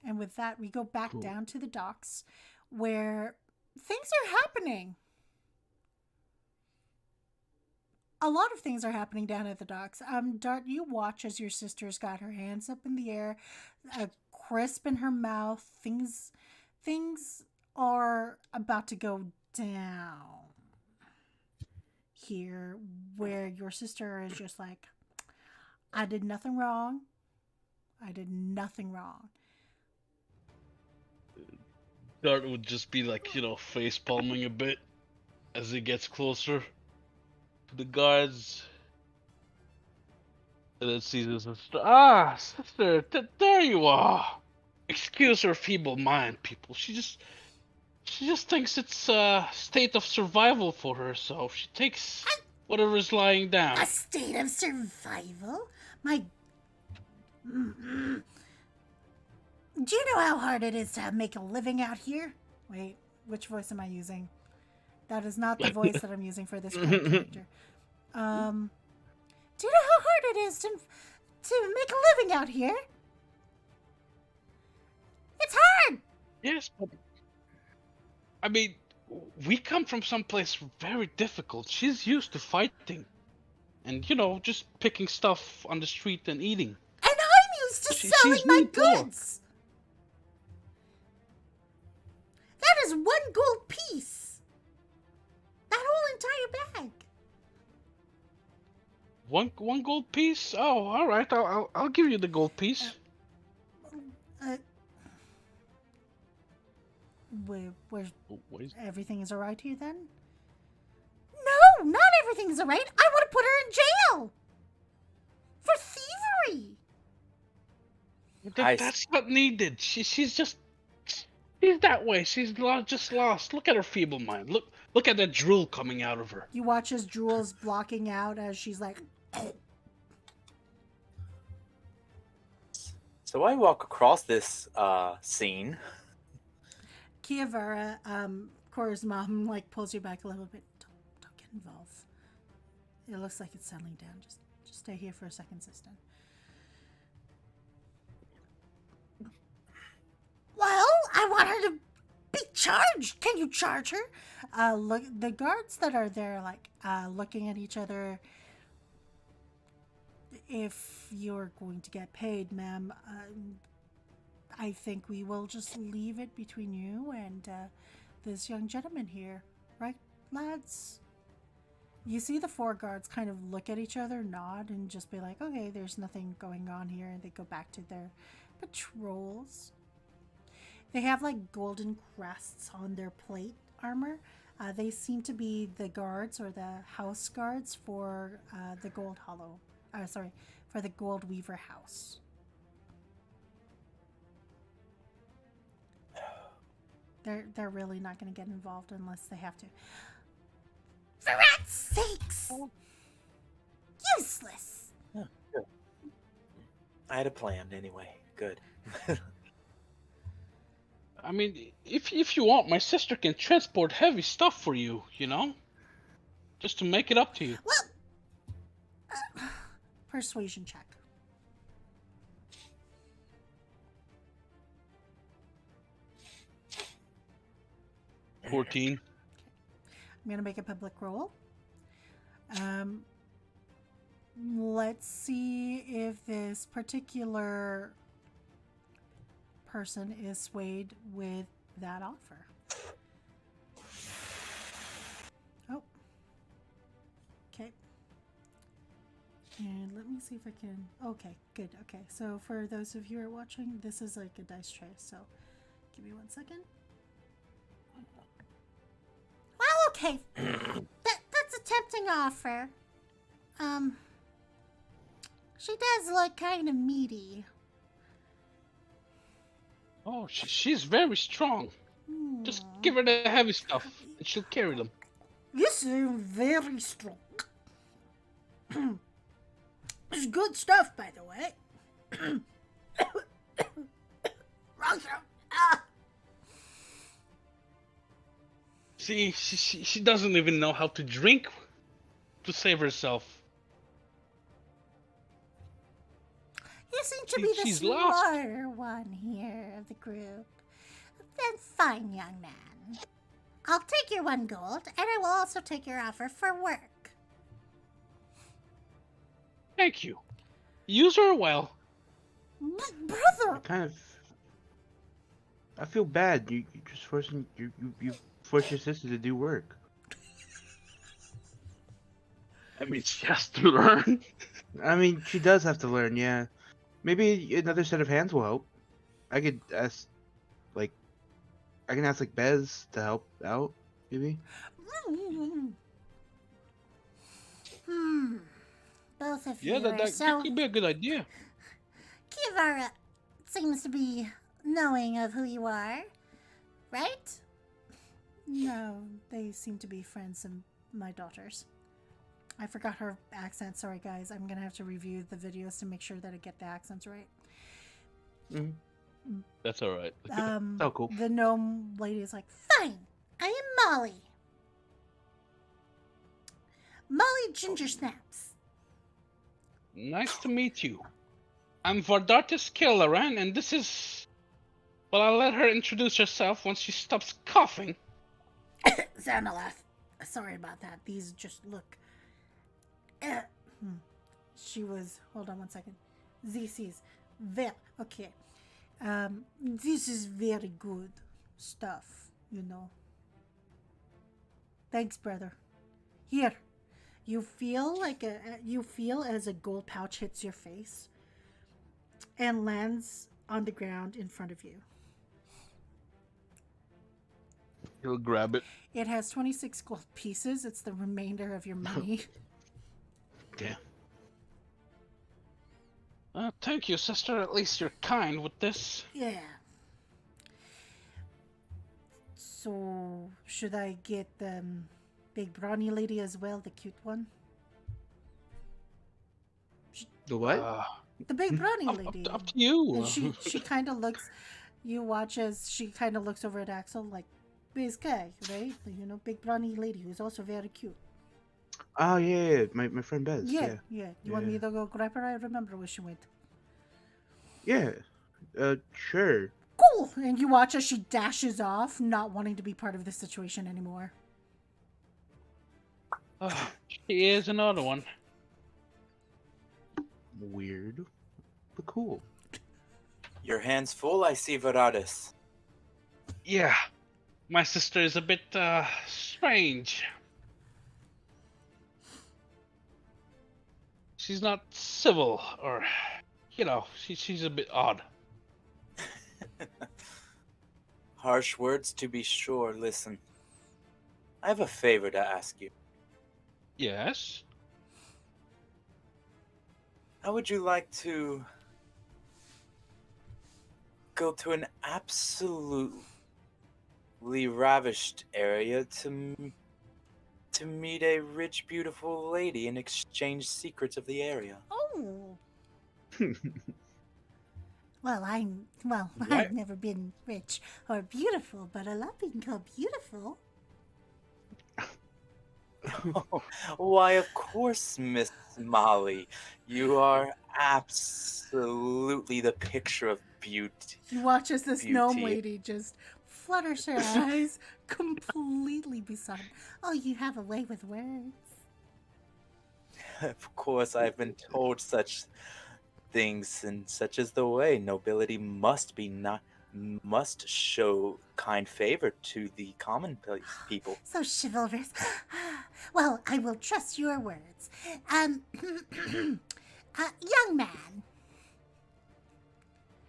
And with that, we go back down to the docks where things are happening. A lot of things are happening down at the docks. Dart, you watch as your sister's got her hands up in the air, a crisp in her mouth. Things are about to go down here, where your sister is just like, I did nothing wrong. I did nothing wrong. Dart would just be like, face palming a bit as he gets closer to the guards. And then sees his sister. Ah, sister, there you are. Excuse her feeble mind, people. She just thinks it's a state of survival for her, so she takes whatever's lying down. A state of survival? My... Do you know how hard it is to make a living out here? Wait, which voice am I using? That is not the voice that I'm using for this character. Do you know how hard it is to make a living out here? It's hard! Yes, but... I mean, we come from someplace very difficult. She's used to fighting. And, just picking stuff on the street and eating. And I'm used to selling my goods! That is 1 gold piece. That whole entire bag. One gold piece? Oh, all right. I'll give you the gold piece. Where's everything is alright here then? No, not everything is alright. I want to put her in jail for thievery. That's not needed. She's that way. She's just lost. Look at her feeble mind. Look at that drool coming out of her. You watch as drool's blocking out as she's like. So I walk across this scene. Kiavara, Kora's mom, pulls you back a little bit. Don't get involved. It looks like it's settling down. Just stay here for a second, sister. Well, I want her to be charged. Can you charge her? Look, the guards that are there, looking at each other. If you're going to get paid, ma'am, I think we will just leave it between you and this young gentleman here. Right, lads? You see the 4 guards kind of look at each other, nod, and just be like, okay, there's nothing going on here. And they go back to their patrols. They have golden crests on their plate armor. They seem to be the guards or the house guards for the Gold Hollow. For the Gold Weaver house. They're really not going to get involved unless they have to. For rat's sakes! Useless! Oh, good. I had a plan anyway. Good. I mean, if you want, my sister can transport heavy stuff for you, just to make it up to you. Well, persuasion check. 14. I'm going to make a public roll. Let's see if this particular person is swayed with that offer. Oh. Okay. And let me see if I can... Okay, good. Okay, so for those of you who are watching, this is like a dice tray, so give me 1 second. Well, okay. That's a tempting offer. She does look kind of meaty. Oh, she's very strong. Just give her the heavy stuff, and she'll carry them. This is very strong. It's good stuff, by the way. Wrong throat. Ah. See, she doesn't even know how to drink to save herself. You seem to be the She's lost. smarter one here of the group. Then fine, young man. I'll take your 1 gold, and I will also take your offer for work. Thank you. Use her well. Brother! I feel bad. You just forcing you force your sister to do work. I mean, she has to learn. I mean, she does have to learn. Yeah, maybe another set of hands will help. I could ask, like, Bez to help out. Maybe. Both of Yeah, you are that so... could be a good idea. Kivara seems to be knowing of who you are, right? No, they seem to be friends of my daughter's. I forgot her accent. Sorry, guys. I'm going to have to review the videos to make sure that I get the accents right. That's all right. Oh, cool. The gnome lady is like, fine, I am Molly. Molly Ginger Snaps. Nice to meet you. I'm Vardartis Killeran, and this is... Well, I'll let her introduce herself once she stops coughing. Xanaleth. Sorry about that. These just look... She was... Hold on 1 second. This is very... Okay. This is very good stuff, you know. Thanks, brother. Here. You feel like you feel as a gold pouch hits your face and lands on the ground in front of you. He'll grab it. It has 26 gold pieces. It's the remainder of your money. Yeah. Thank you, sister. At least you're kind with this. Yeah. So, should I get the big brawny lady as well, the cute one? The what? The big brawny lady. Up to you. And she kind of looks, you watch as she kind of looks over at Axel like, this guy, right? You know, big brawny lady who's also very cute. Oh yeah, my friend Bez. Yeah. You want me to go grab her? I remember where she went. Yeah. Sure. Cool! And you watch as she dashes off, not wanting to be part of this situation anymore. She is another one. Weird, but cool. Your hands full, I see, Vardartis. Yeah. My sister is a bit, strange. She's not civil, or, you know, she's a bit odd. Harsh words to be sure. Listen, I have a favor to ask you. Yes? How would you like to go to an absolutely ravished area to meet a rich, beautiful lady and exchange secrets of the area? Oh. Well, What? I've never been rich or beautiful, but I love being called beautiful. Why, of course, Miss Molly. You are absolutely the picture of beauty. You watch as this gnome Beauty. lady just flutters her eyes, completely beside. Oh, you have a way with words. Of course, I've been told such things, and such is the way. Nobility must show kind favor to the common people. So chivalrous. Well, I will trust your words. Young man.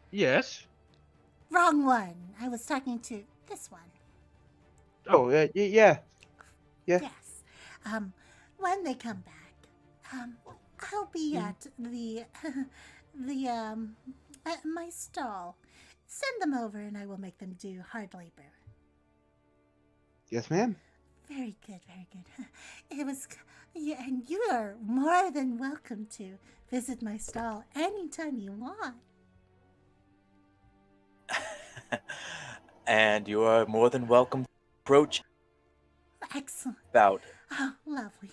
Yes. Wrong one. I was talking to this one. Oh, yeah. Yeah. Yes. When they come back, I'll be at at my stall. Send them over, and I will make them do hard labor. Yes, ma'am. Very good, very good. It was, yeah, and you are more than welcome to visit my stall anytime you want. And you are more than welcome to approach Excellent. about. Oh, lovely.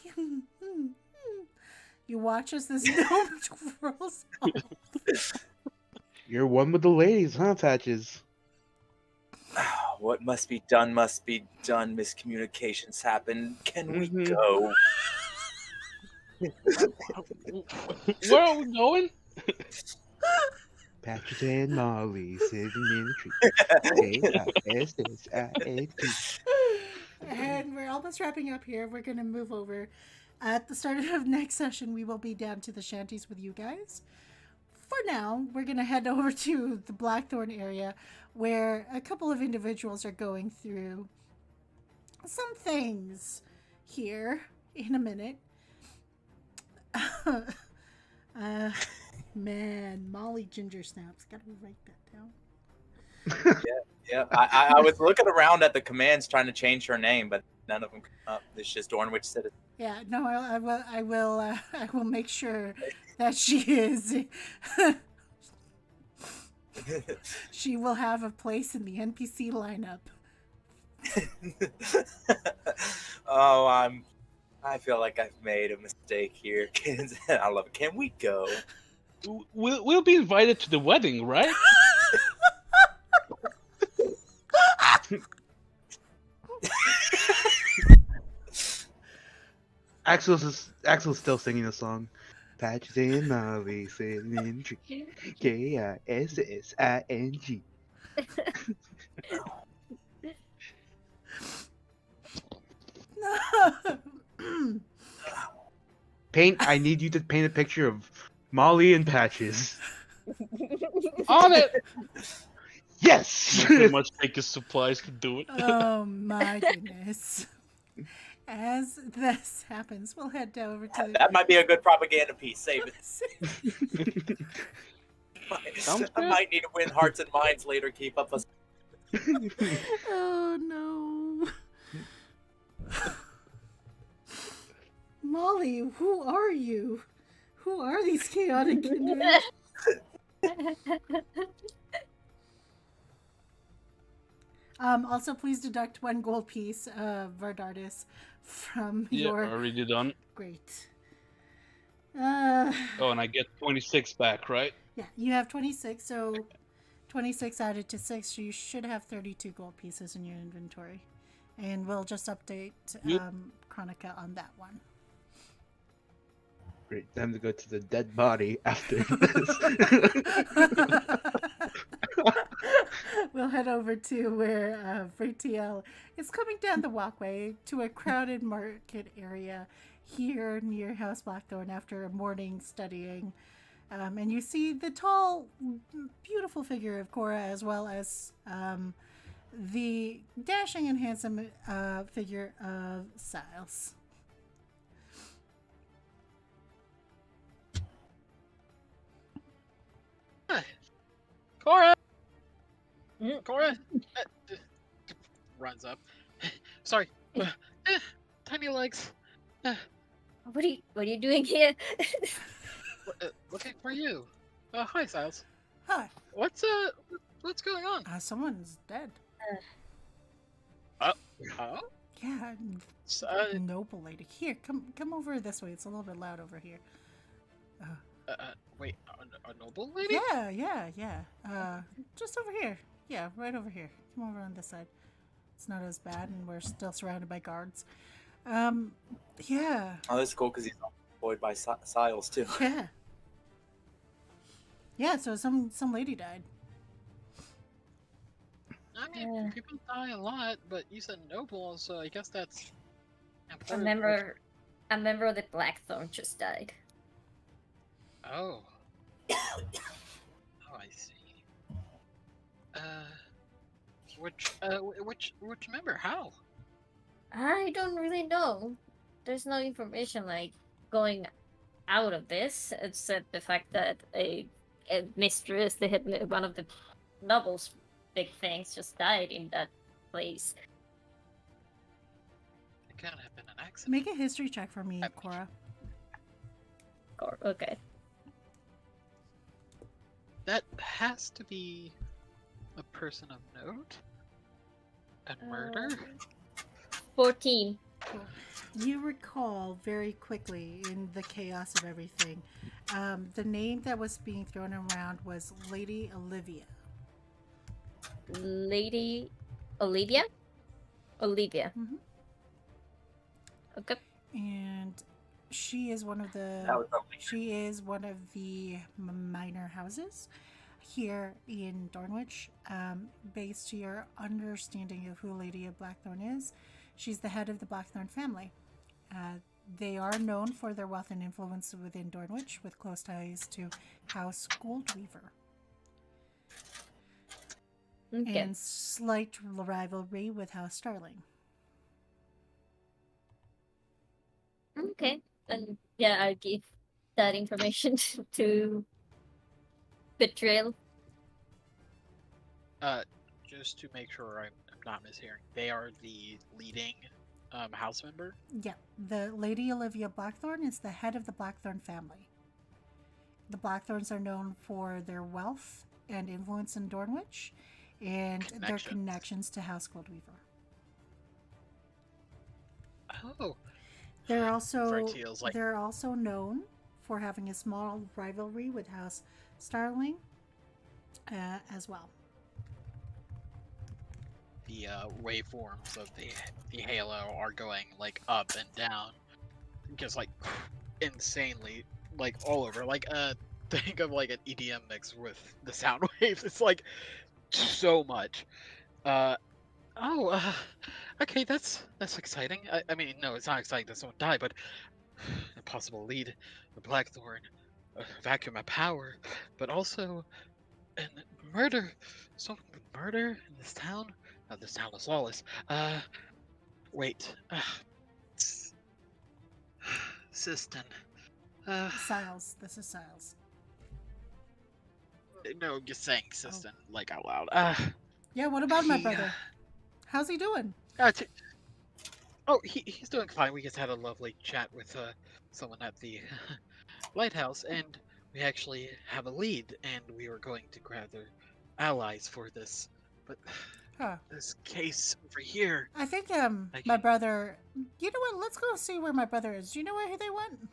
You watch as this gnome twirls off. You're one with the ladies, huh, Patches? What must be done must be done. Miscommunications happen. Can we Mhm. go? Where are we going? Patches and Molly sitting in the tree. K-I-S-S-I-N-G. And we're almost wrapping up here. We're going to move over. At the start of next session, we will be down to the shanties with you guys. For now, we're going to head over to the Blacktorn area where a couple of individuals are going through some things here in a minute. Man, Molly Ginger Snaps. Gotta write that down. Yeah, I was looking around at the commands trying to change her name, but none of them come up. It's just Dornwich Citizen. Yeah, no, I will make sure that she is. She will have a place in the NPC lineup. Oh, I feel like I've made a mistake here. I love it. Can we go? We'll be invited to the wedding, right? Axel's still singing the song. Patches and Molly sitting in the tree. K-I-S-S-I-N-G. I need you to paint a picture of Molly and Patches. On it! Yes! Pretty much take his supplies to do it. Oh my goodness. As this happens, we'll head over to That might be a good propaganda piece. Save it. Sounds I good. might need to win hearts and minds later. Keep up us. Oh no. Molly, who are you? Who are these chaotic individuals? Also, please deduct 1 gold piece of Vardartis from Yeah, your... already done. Great. Oh, and I get 26 back, right? Yeah, you have 26, so 26 added to 6, so you should have 32 gold pieces in your inventory. And we'll just update Chronica on that one. Great, time to go to the dead body after this. We'll head over to where Vretiel is coming down the walkway to a crowded market area here near House Blackthorn after a morning studying. And you see the tall, beautiful figure of Kora as well as the dashing and handsome figure of Siles. Kora! Mm. Kora! Runs up. Sorry. Tiny legs. What are you doing here? Looking for you. Hi, Siles. Hi. What's going on? Someone's dead. Oh? Yeah, S- noble lady. Here, come over this way. It's a little bit loud over here. wait, a noble lady? Yeah. Just over here. Yeah, right over here. Come over on this side. It's not as bad, and we're still surrounded by guards. Yeah, Oh, that's cool because he's employed by Siles too. yeah, yeah. So some lady died. I mean, Yeah. people die a lot, but you said noble, so I guess that's A important. member of the Blackthorn just died. Oh. Oh, I see. Which member? How? I don't really know. There's no information like going out of this, except the fact that a mistress, the head, one of the noble's big things, just died in that place. It can't have been an accident. Make a history check for me, I- Cora. Okay. That has to be a person of note. And murder? 14. You recall very quickly in the chaos of everything, the name that was being thrown around was Lady Olivia. Lady Olivia? Olivia. Mhm. Okay. And she is one of That the was lovely. she is one of the minor houses here in Dornwich. Based to your understanding of who Lady of Blackthorn is, she's the head of the Blackthorn family. They are known for their wealth and influence within Dornwich, with close ties to House Goldweaver Okay. and slight rivalry with House Starling. Okay. And yeah, I'll give that information to Betrayal. Just to make sure I'm not mishearing, they are the leading house member. Yeah, the Lady Olivia Blackthorn is the head of the Blackthorn family. The Blackthorns are known for their wealth and influence in Dornwich, and their connections to House Goldweaver. Oh, They're also Vretiel's like they're also known for having a small rivalry with House Starling, as well. the waveforms of the halo are going like up and down, just like insanely, like all over. Like think of like an EDM mix with the sound waves. It's like so much. Okay, that's exciting. I mean, no, it's not exciting that someone died, but a possible lead, the Blackthorn, vacuum of power, but also and murder. So murder in this town. This town is lawless. Wait. Sisten. Siles, this is Siles. No, just saying Sisten like out loud. Yeah, what about my He, brother? How's he doing? He's doing fine. We just had a lovely chat with someone at the Lighthouse, and we actually have a lead, and we were going to gather allies for this, but Huh. this case over here. I think my brother. You know what? Let's go see where my brother is. Do you know where they went?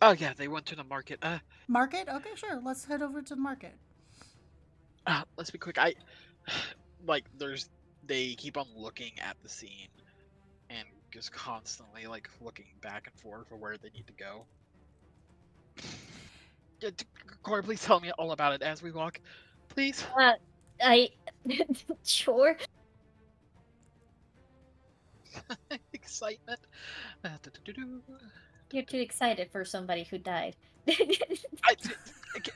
Oh yeah, they went to the market. Market? Okay, sure. Let's head over to the market. Let's be quick. They keep on looking at the scene, and just constantly like looking back and forth for where they need to go. Cora, please tell me all about it as we walk, please. I sure. Excitement. You're too excited for somebody who died.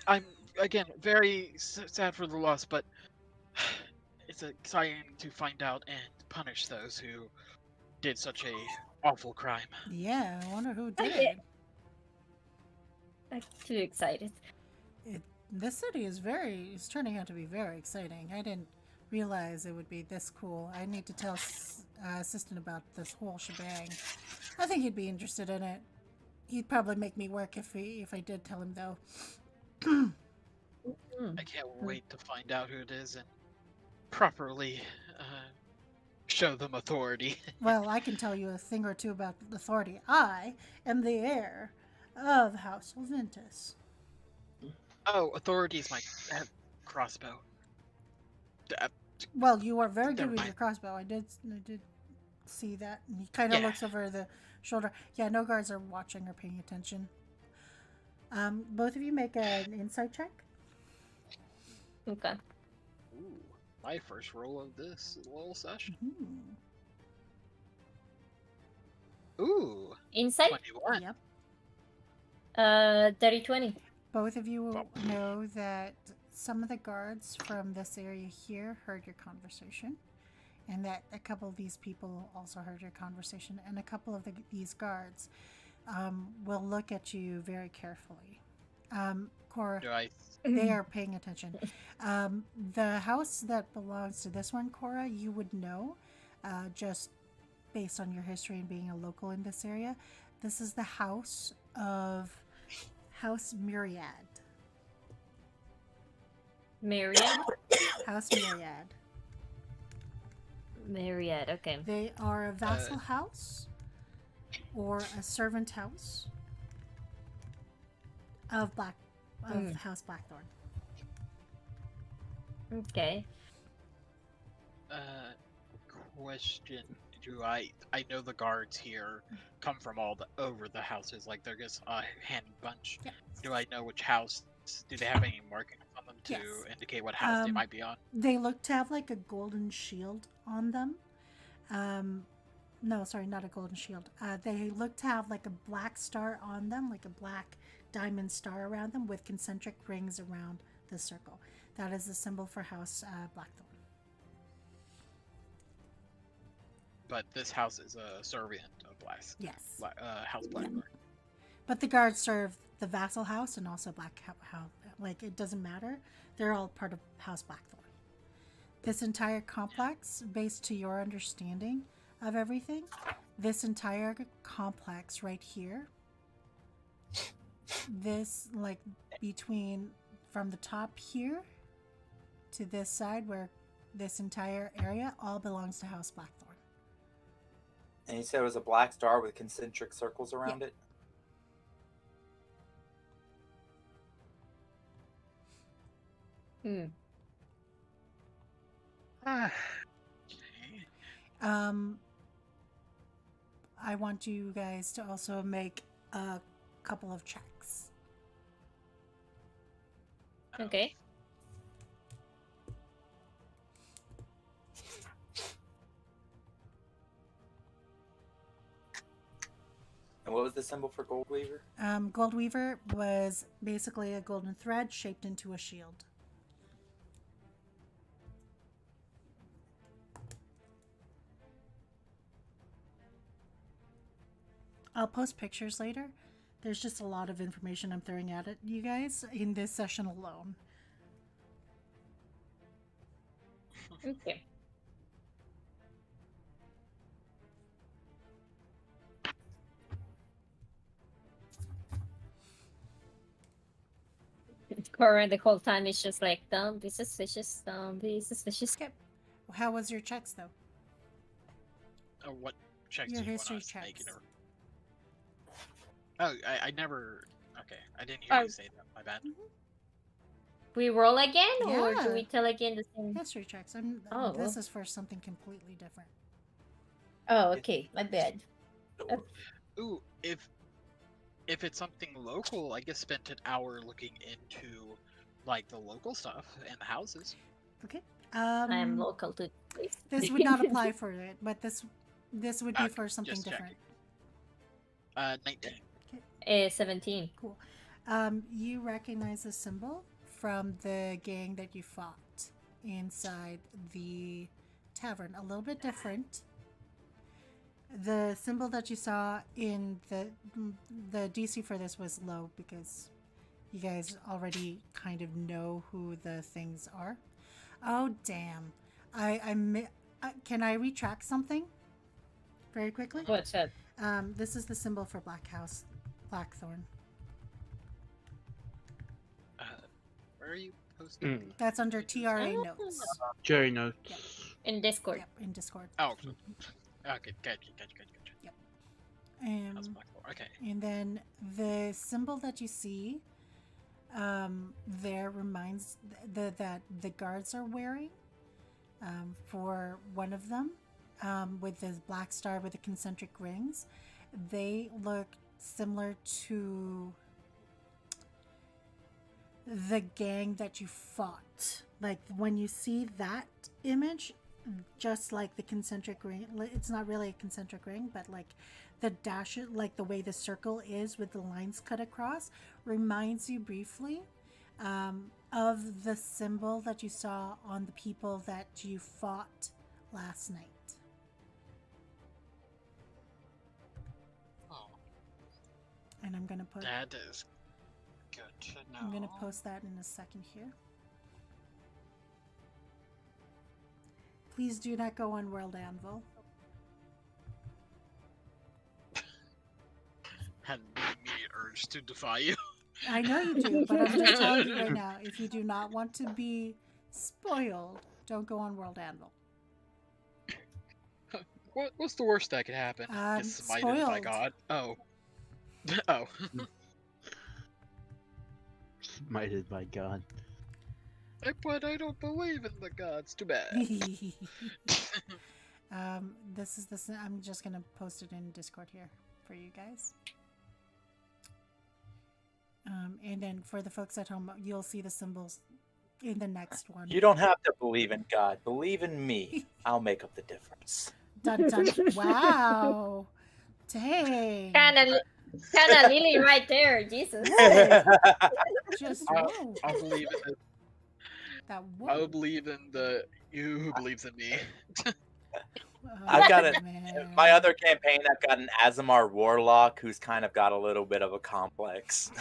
I'm again very sad for the loss, but it's exciting to find out and punish those who did such a awful crime. Yeah, I wonder who did Yeah. it. I'm too excited. This city is turning out to be very exciting. I didn't realize it would be this cool. I need to tell Sisten about this whole shebang. I think he'd be interested in it. He'd probably make me work if I did tell him, though. I can't wait to find out who it is and properly show them authority. Well, I can tell you a thing or two about the authority. I am the heir of House Ventus. Oh, authority is my crossbow. Well, you are very good Never with mind. your crossbow. I did see that. And he kind of Yeah. looks over the shoulder. Yeah, no guards are watching or paying attention. Both of you make an insight check. Okay. Ooh, my first roll of this little session. Hmm. Ooh, Insight? 21. Yep. 30-20. Both of you Well- know that some of the guards from this area here heard your conversation, and that a couple of these people also heard your conversation, and a couple of these guards will look at you very carefully. Kora, Do I? they are paying attention. The house that belongs to this one, Kora, you would know, just based on your history and being a local in this area. This is the house of House Myriad. Myriad? House Myriad. Myriad, okay. They are a vassal house or a servant house of House Blackthorn. Okay. Question. Do I know the guards here come from all over the houses, like they're just a handy bunch. Yeah. Do I know which house? Do they have any markings on them to Yes. indicate what house they might be on? They look to have like a golden shield on them. No, sorry, not a golden shield. They look to have like a black star on them, like a black diamond star around them with concentric rings around the circle. That is the symbol for House Blackthorn. But this house is a servant of Yes. House Blackburn. But the guards serve the vassal house and also House. Like, it doesn't matter. They're all part of House Blackthorn. This entire complex, based to your understanding of everything, this entire complex right here, this, like, between from the top here to this side, where this entire area all belongs to House Blackthorn. And you said it was a black star with concentric circles around it? Hmm. I want you guys to also make a couple of checks. Okay. And what was the symbol for Goldweaver? Goldweaver was basically a golden thread shaped into a shield. I'll post pictures later. There's just a lot of information I'm throwing at you guys in this session alone. Okay. Cora the whole time is just like, don't be suspicious, don't be suspicious. Okay. How was your checks, though? What checks Your do you want history us to make? checks. Oh, I never. Okay, I didn't hear you say that. My bad. We roll again, or Yeah. do we tell again the same? History checks. Oh, This well. is for something completely different. Oh, okay, my bad. Ooh, if it's something local, I guess spent an hour looking into like the local stuff and the houses. Okay. I am local to this. This would not apply for it, but this would be Okay, for something just different. checking. 19. 17. Cool. You recognize the symbol from the gang that you fought inside the tavern. A little bit different. The symbol that you saw in the DC for this was low because you guys already kind of know who the things are. Oh damn! Can I retract something very quickly? What's that? This is the symbol for Blackthorn. Where are you posting? That's under TRA Oh. notes. Jerry notes. Yep. In Discord. Yep, in Discord. Oh, okay, gotcha. House Um, Blackboard. Okay. and then the symbol that you see there reminds that the guards are wearing for one of them, with this black star with the concentric rings. They look similar to the gang that you fought. Like when you see that image, just like the concentric ring, it's not really a concentric ring, but like the dash, like the way the circle is with the lines cut across, reminds you briefly of the symbol that you saw on the people that you fought last night. Oh, And I'm gonna put that is good to know. I'm gonna post that in a second here. Please do not go on World Anvil. Had an immediate urge to defy you. I know you do, but I'm just telling you right now, if you do not want to be spoiled, don't go on World Anvil. What's the worst that could happen? Get smited by Spoiled. God. Oh. Oh. Smited by God. But I don't believe in the gods. Too bad. This is this. I'm just gonna post it in Discord here for you guys. And then for the folks at home, you'll see the symbols in the next one. You don't have to believe in God. Believe in me. I'll make up the difference. Dun, dun. Wow. Dang. Kind of Lily right there, Jesus. Just I'll, whoa. I'll believe in That I'll whoa. believe in the you who believes in me. I've got it. Man. My other campaign, I've got an Azamar warlock who's kind of got a little bit of a complex.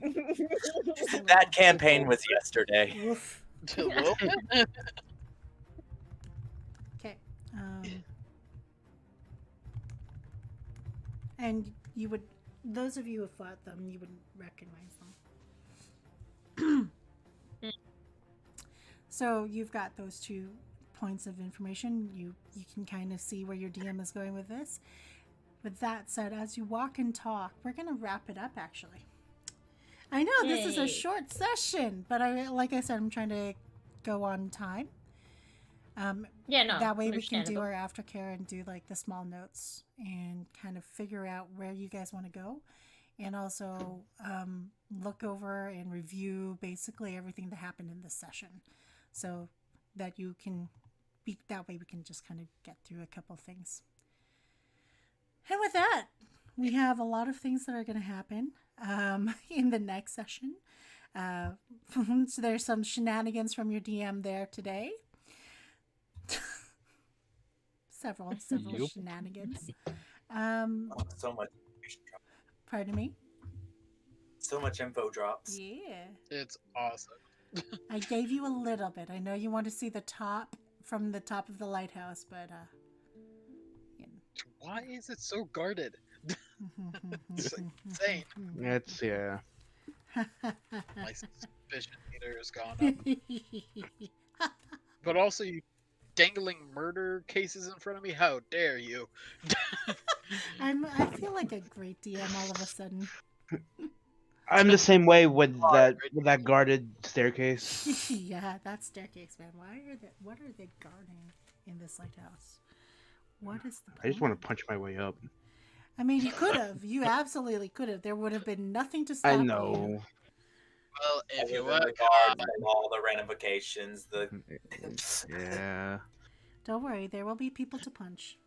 That campaign was yesterday. Oof. Well, Okay. And you would, those of you who fought them, you would recognize them. So you've got those 2 points of information. You can kind of see where your DM is going with this. With that said, as you walk and talk, we're going to wrap it up actually. I know this is a Yay. short session, but like I said, I'm trying to go on time. Yeah, no. That way we can do understandable. our aftercare and do like the small notes and kind of figure out where you guys want to go, and also look over and review basically everything that happened in this session, so that you can be, that way we can just kind of get through a couple things. And with that, we have a lot of things that are going to happen in the next session. So there's some shenanigans from your DM there today. several Yup. shenanigans. So much, Pardon me. so much info drops. Yeah, it's awesome. I gave you a little bit. I know you want to see the top from the top of the lighthouse, but Why is it so guarded? It's insane. It's yeah. My suspicion meter has gone up. But also, you dangling murder cases in front of me? How dare you? I feel like a great DM all of a sudden. I'm the same way with that guarded staircase. Yeah, that staircase, man. What are they guarding in this lighthouse? What is the I just point? want to punch my way up. I mean, you could have. You absolutely could have. There would have been nothing to stop I you. know. Well, if you Other want than the guards and all the ramifications, the Yeah, Don't worry, there will be people to punch.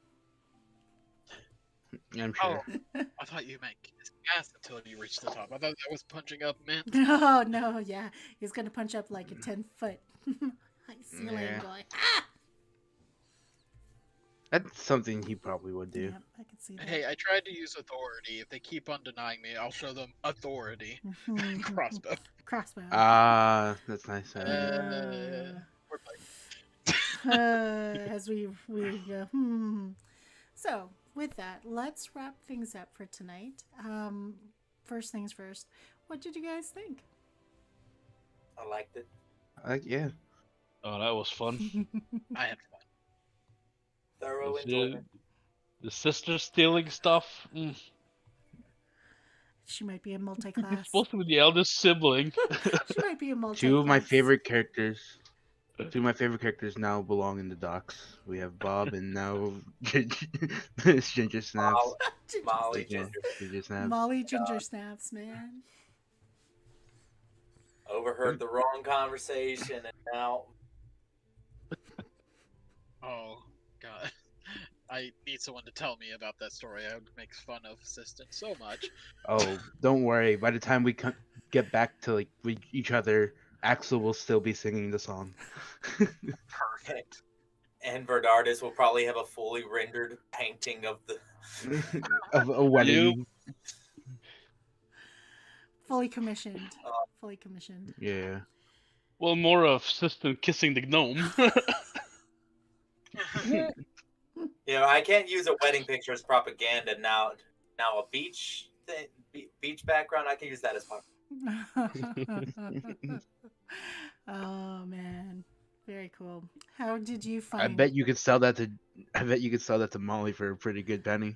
I'm Oh, sure. I thought you meant kiss ass until you reached the top. I thought that was punching up, man. No, no, yeah. He's going to punch up like a 10-foot high ceiling Yeah. going, ah! That's something he probably would do. Yep, I can see that. Hey, I tried to use authority. If they keep on denying me, I'll show them authority. Crossbow. Crossbow. That's nice. We're playing. As we go. So, with that, let's wrap things up for tonight. First things first, what did you guys think? I liked it. Yeah. Oh, that was fun. I had fun. Thorough Was enjoyment. the sister stealing stuff. She might be a multi-class. Supposed to be the eldest sibling. She might be a multi-class. Two of my favorite characters. Two of my favorite characters now belong in the docks. We have Bob and now Ginger Snaps. Molly, Ginger, Ginger. Ginger Snaps. Molly Ginger Snaps, man. Overheard the wrong conversation, and now Oh god. I need someone to tell me about that story. I would make fun of Sisten so much. Oh, don't worry. By the time we get back to like with each other, Axel will still be singing the song. Perfect. and Vardartis will probably have a fully rendered painting of the. Of a wedding. Fully commissioned. Fully commissioned. Yeah. Well, more of Sisten kissing the gnome. You know, I can't use a wedding picture as propaganda now. Now a beach beach background, I can use that as propaganda. Oh man, very cool. How did you find? I bet you could sell that to. I bet you could sell that to Molly for a pretty good penny.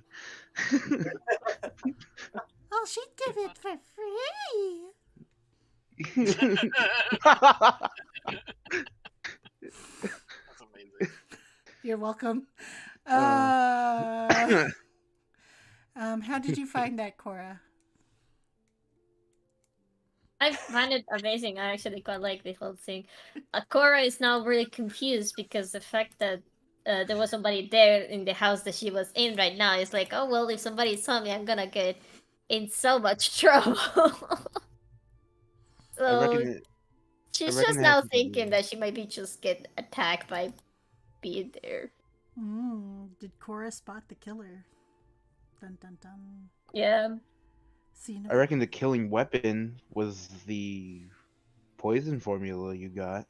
Oh, she'd give it for free. That's amazing. You're welcome. How did you find that, Kora? I find it amazing. I actually quite like the whole thing. Kora is now really confused because the fact that there was somebody there in the house that she was in right now is like, oh well, if somebody saw me, I'm gonna get in so much trouble. So she's just now thinking that she might be just get attacked by being there. Did Kora spot the killer? Dun dun dun. Yeah. I reckon the killing weapon was the poison formula you got.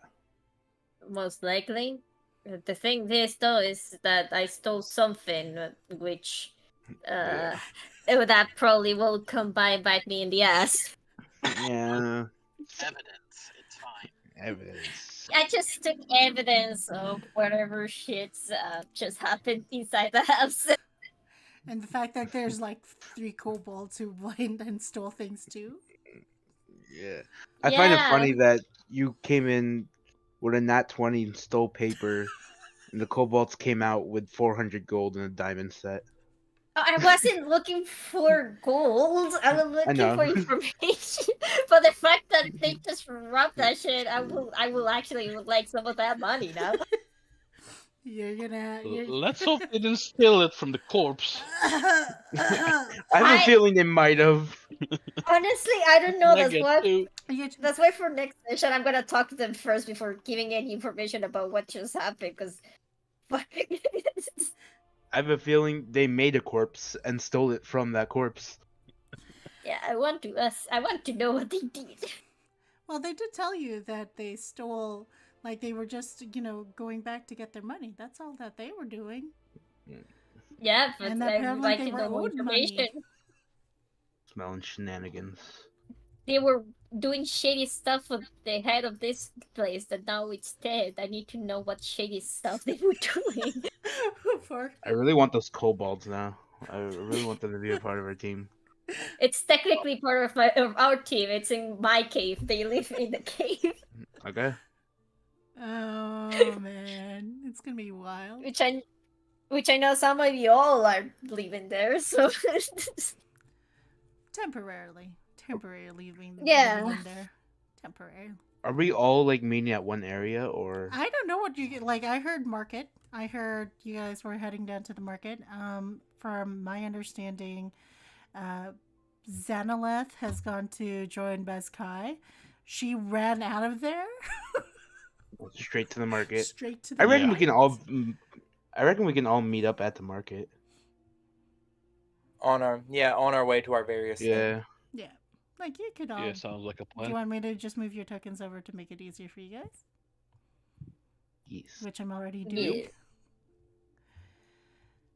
Most likely. The thing is, though, is that I stole something which that probably will come by and bite me in the ass. Yeah. Evidence. It's fine. Evidence. I just took evidence of whatever shit's just happened inside the house. And the fact that there's like 3 kobolds who went and stole things too. Yeah. I find it funny that you came in with a nat 20 and stole paper, and the kobolds came out with 400 gold and a diamond set. I wasn't looking for gold. I was looking know. for information. But the fact that they just robbed that shit, I will actually would like some of that money now. Let's hope they didn't steal it from the corpse. I have a feeling they might have. Honestly, I don't know. Too. That's why for next session, I'm gonna talk to them first before giving any information about what just happened. Because I have a feeling they made a corpse and stole it from that corpse. Yeah, I want to know what they did. Well, they did tell you that they stole. Like, they were just, going back to get their money. That's all that they were doing. Yeah, but and I would like they to were know more owed information. money. Smelling shenanigans. They were doing shady stuff with the head of this place that now it's dead. I need to know what shady stuff they were doing. I really want those kobolds now. I really want them to be a part of our team. It's technically part of our team. It's in my cave. They live in the cave. Okay. Oh man, it's gonna be wild. Which I know some of you all are living there, so temporarily living there. Temporary. Are we all like meeting at one area, or? I don't know what you get. Like, I heard market. I heard you guys were heading down to the market. From my understanding, Xanaleth has gone to join Bezkai. She ran out of there. Straight to the market. Straight to the I reckon we can all meet up at the market. On our way to our various Yeah. Like, you could all. Yeah, sounds like a plan. Do you want me to just move your tokens over to make it easier for you guys? Yes. Which I'm already doing. Yeah.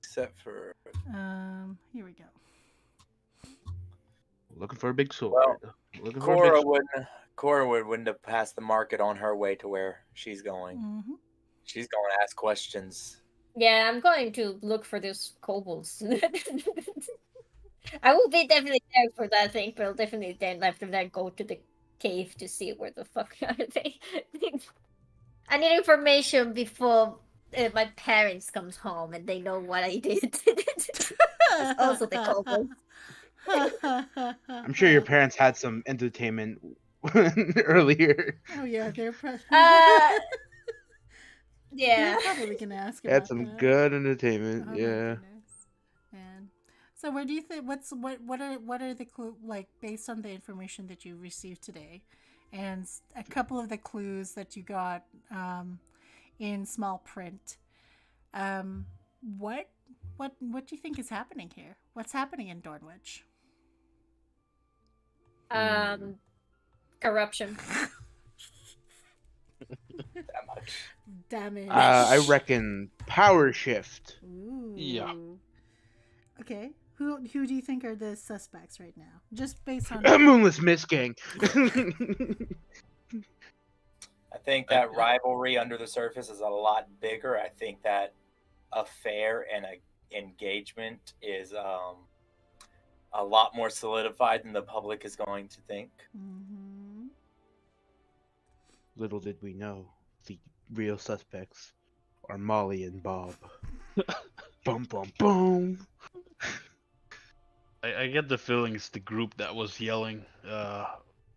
Except for here we go. Looking for a big sword. Well, Kora wouldn't have passed the market on her way to where she's going. Mm-hmm. She's going to ask questions. Yeah, I'm going to look for those kobolds. I will be definitely there for that thing, but I'll definitely then after that go to the cave to see where the fuck are they. I need information before my parents comes home and they know what I did. That's also the culprit. I'm sure your parents had some entertainment earlier. Oh yeah, they're Yeah. they're probably gonna ask Had about some that. good entertainment. Oh my Yeah. goodness, man. So where do you think? What are the clue like based on the information that you received today, and a couple of the clues that you got in small print? Um, what what do you think is happening here? What's happening in Dornwich? Corruption. That much. Damage. I reckon power shift. Ooh. Yeah. Okay. Who do you think are the suspects right now? Just based on Moonless Mist Gang. I think that rivalry under the surface is a lot bigger. I think that affair and engagement is a lot more solidified than the public is going to think. Mm-hmm. Little did we know, the real suspects are Molly and Bob. Boom, boom, boom. I get the feeling it's the group that was yelling.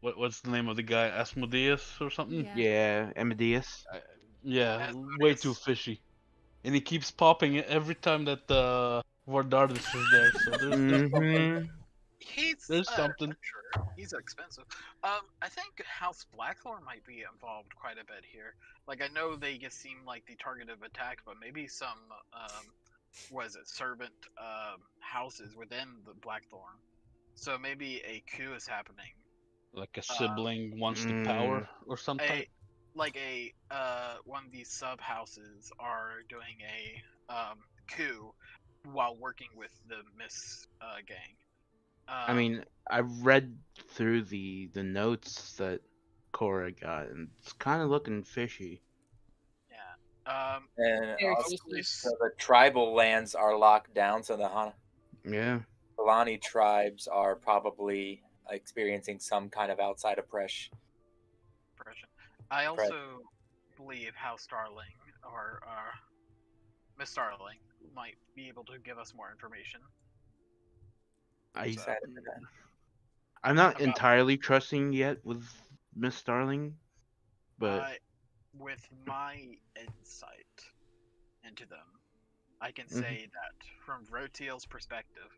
What's the name of the guy? Asmodeus or something? Yeah. Yeah, Amadeus. Yeah, way too fishy. And he keeps popping it every time that Vardartis is there. So Mm-hmm. there's something. I'm sure he's expensive. I think House Blackthorn might be involved quite a bit here. Like I know they just seem like the target of attack, but maybe some servant houses within the Blackthorn. So maybe a coup is happening. Like a sibling wants the power or something. One of these sub houses are doing a coup while working with the Miss gang. I mean, I read through the notes that Kora got, and it's kind of looking fishy. Yeah. And Very also, fishy. so the tribal lands are locked down, so the Yeah. Halani tribes are probably experiencing some kind of outside oppression. I also believe House Starling or Miss Starling might be able to give us more information. I'm not About- entirely trusting yet with Miss Starling, but with my insight into them, I can say that from Vretiel's perspective,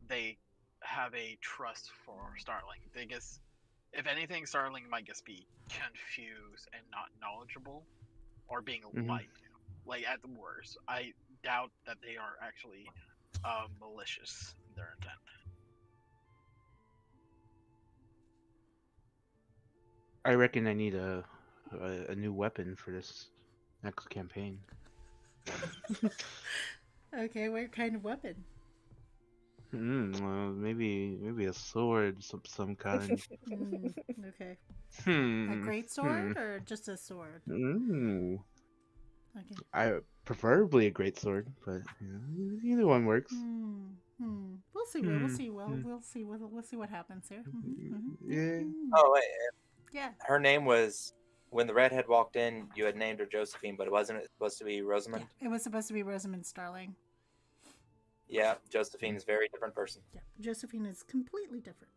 they have a trust for Starling. They guess, if anything, Starling might just be confused and not knowledgeable, or being lied to. Like at the worst, I doubt that they are actually malicious in their intent. I reckon I need a new weapon for this next campaign. Okay, what kind of weapon? Well, maybe a sword, some kind. Okay. A A great sword or just a sword? Okay. I preferably a great sword, but either one works. We'll see. We'll see. We'll see. We'll see what happens here. Yeah. Oh, wait. Yeah. Her name was, when the redhead walked in, you had named her Josephine, but wasn't it supposed to be Rosamund? Yeah, it was supposed to be Rosamund Starling. Yeah, Josephine is a very different person. Yeah, Josephine is completely different.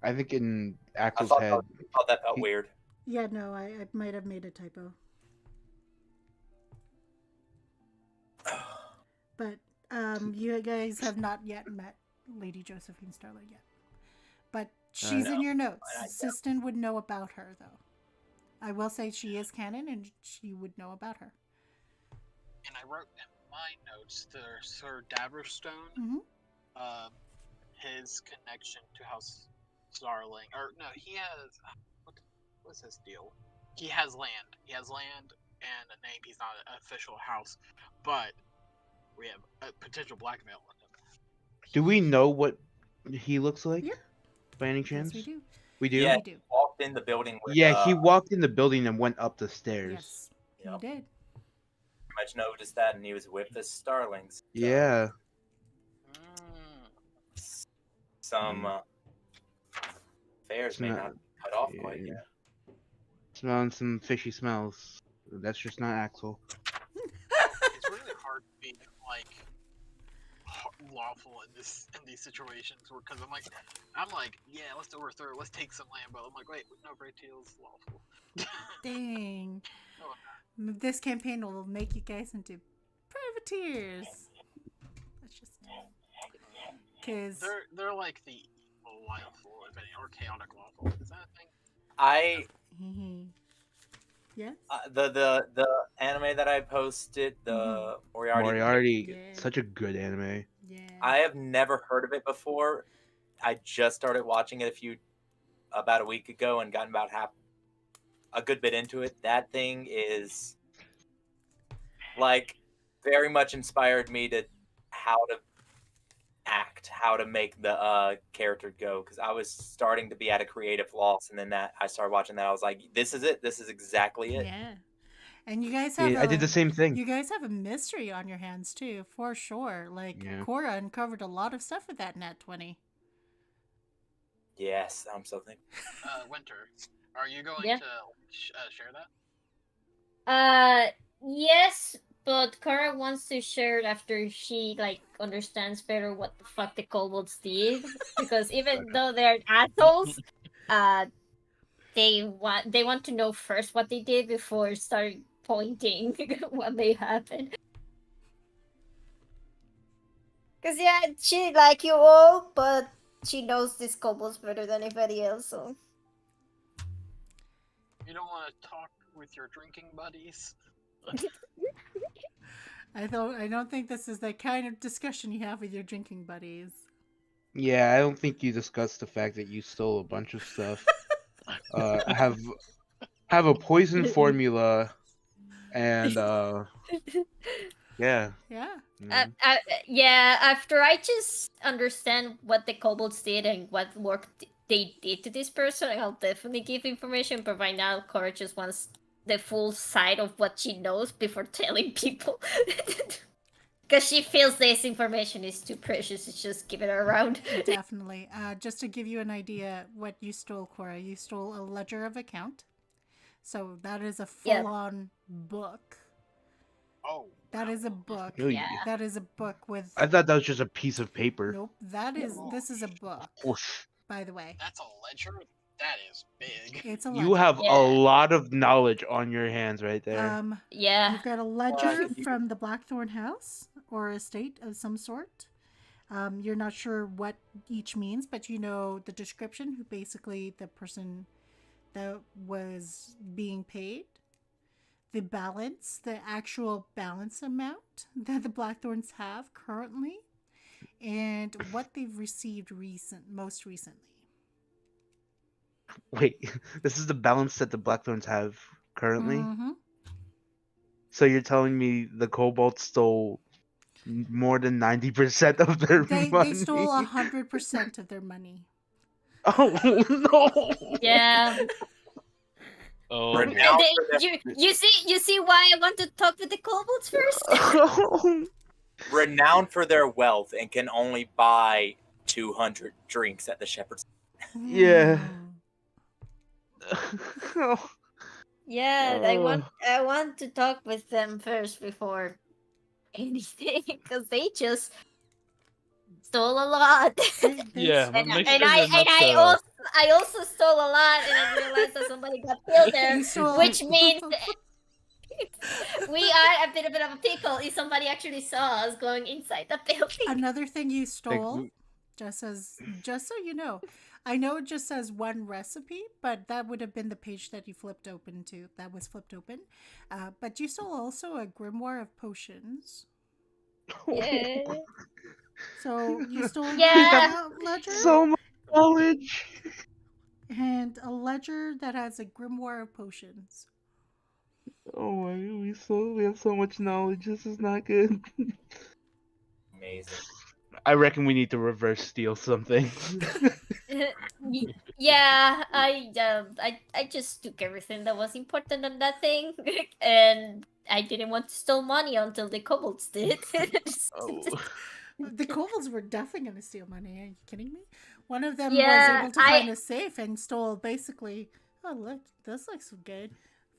I think in Axel's I head. thought that felt weird. Yeah, no, I might have made a typo. But you guys have not yet met Lady Josephine Starling yet. But she's in your notes. Sisten would know about her, though. I will say she is canon, and she would know about her. And I wrote in my notes the Sir Daverstone, his connection to House Starling. Or no, he has what's his deal? He has land. He has land and a name. He's not an official house, but we have a potential blackmail on him. Do we know what he looks like? Yeah. By any chance? Yes, we do. We do? Yeah, We do. he walked in the building with, he walked in the building and went up the stairs. Yes, Yep. he did. much noticed that, and he was with the Starlings. So Yeah. some affairs may not- not be cut off quite yet. Smelling some fishy smells. That's just not Axel. It's really hard to be like lawful in these situations because I'm like, yeah, let's overthrow, let's take some land, but I'm like, wait, no, Vretiel's lawful. Dang. Oh, This campaign will make you guys into privateers. That's just because they're like the evil lawful, if any, or chaotic lawful. Is that a thing? I yes. the anime that I posted, the Moriarty. Moriarty, Yeah. such a good anime. Yeah. I have never heard of it before. I just started watching it about a week ago and gotten about a good bit into it. That thing is like very much inspired me to how to act, how to make the character go, because I was starting to be at a creative loss, and then I started watching that. I was like, this is it. This is exactly it. Yeah. And you guys have Yeah, I did the same thing. You guys have a mystery on your hands too, for sure. Like Yeah. Kora uncovered a lot of stuff with that Nat 20. Yes, I'm so thankful. Winter, are you going Yeah. to share that? Yes, but Kara wants to share it after she understands better what the fuck the kobolds did, because even though they're assholes, they want to know first what they did before start pointing what may happen. Cause yeah, she like you all, but she knows these kobolds better than anybody else. So You don't want to talk with your drinking buddies? I don't think this is the kind of discussion you have with your drinking buddies. Yeah, I don't think you discussed the fact that you stole a bunch of stuff. Have a poison formula, and yeah. Yeah. yeah, after I just understand what the kobolds did and what work they did to this person, I'll definitely give information. But right now, Cora just wants the full side of what she knows before telling people. Because she feels this information is too precious to just give it around. Definitely. Just to give you an idea what you stole, Cora, you stole a ledger of account. So that is a full-on book. Oh. That is a book. Really? Yeah. That is a book with... I thought that was just a piece of paper. Nope. This is a book, by the way. That's a ledger? That is big. It's a ledger. You have Yeah. a lot of knowledge on your hands right there. Yeah. You've got a ledger from the Blacktorn house or estate of some sort. You're not sure what each means, but you know the description, who basically the person that was being paid, the balance, the actual balance amount that the Blackthorns have currently, and what they've received most recently. Wait, this is the balance that the Blackthorns have currently? Mm-hmm. So you're telling me the kobolds stole more than 90% of their money? They stole 100% of their money. Oh, no! Yeah. Oh, Renowned for You see why I want to talk with the kobolds first? renowned for their wealth and can only buy 200 drinks at the Shepherd's. Yeah. Yeah, I want to talk with them first before anything, because they just stole a lot. yeah. and make and sure I they're and not, I also stole a lot, and I realized that somebody got killed there, You stole- which means we are a bit of a pickle if somebody actually saw us going inside the building. Another thing you stole, just so you know, I know it just says one recipe, but that would have been the page that you flipped open to. That was flipped open. But you stole also a grimoire of potions. Yeah. So you stole Yeah. a ledger So much knowledge! and a ledger that has a grimoire of potions. Oh my god, we have so much knowledge. This is not good. Amazing. I reckon we need to reverse steal something. Yeah, I just took everything that was important on that thing, and I didn't want to steal money until the kobolds did. Oh. The kobolds were definitely going to steal money. Are you kidding me? One of them Yeah, was able to find a safe and stole basically Oh, look, this looks good.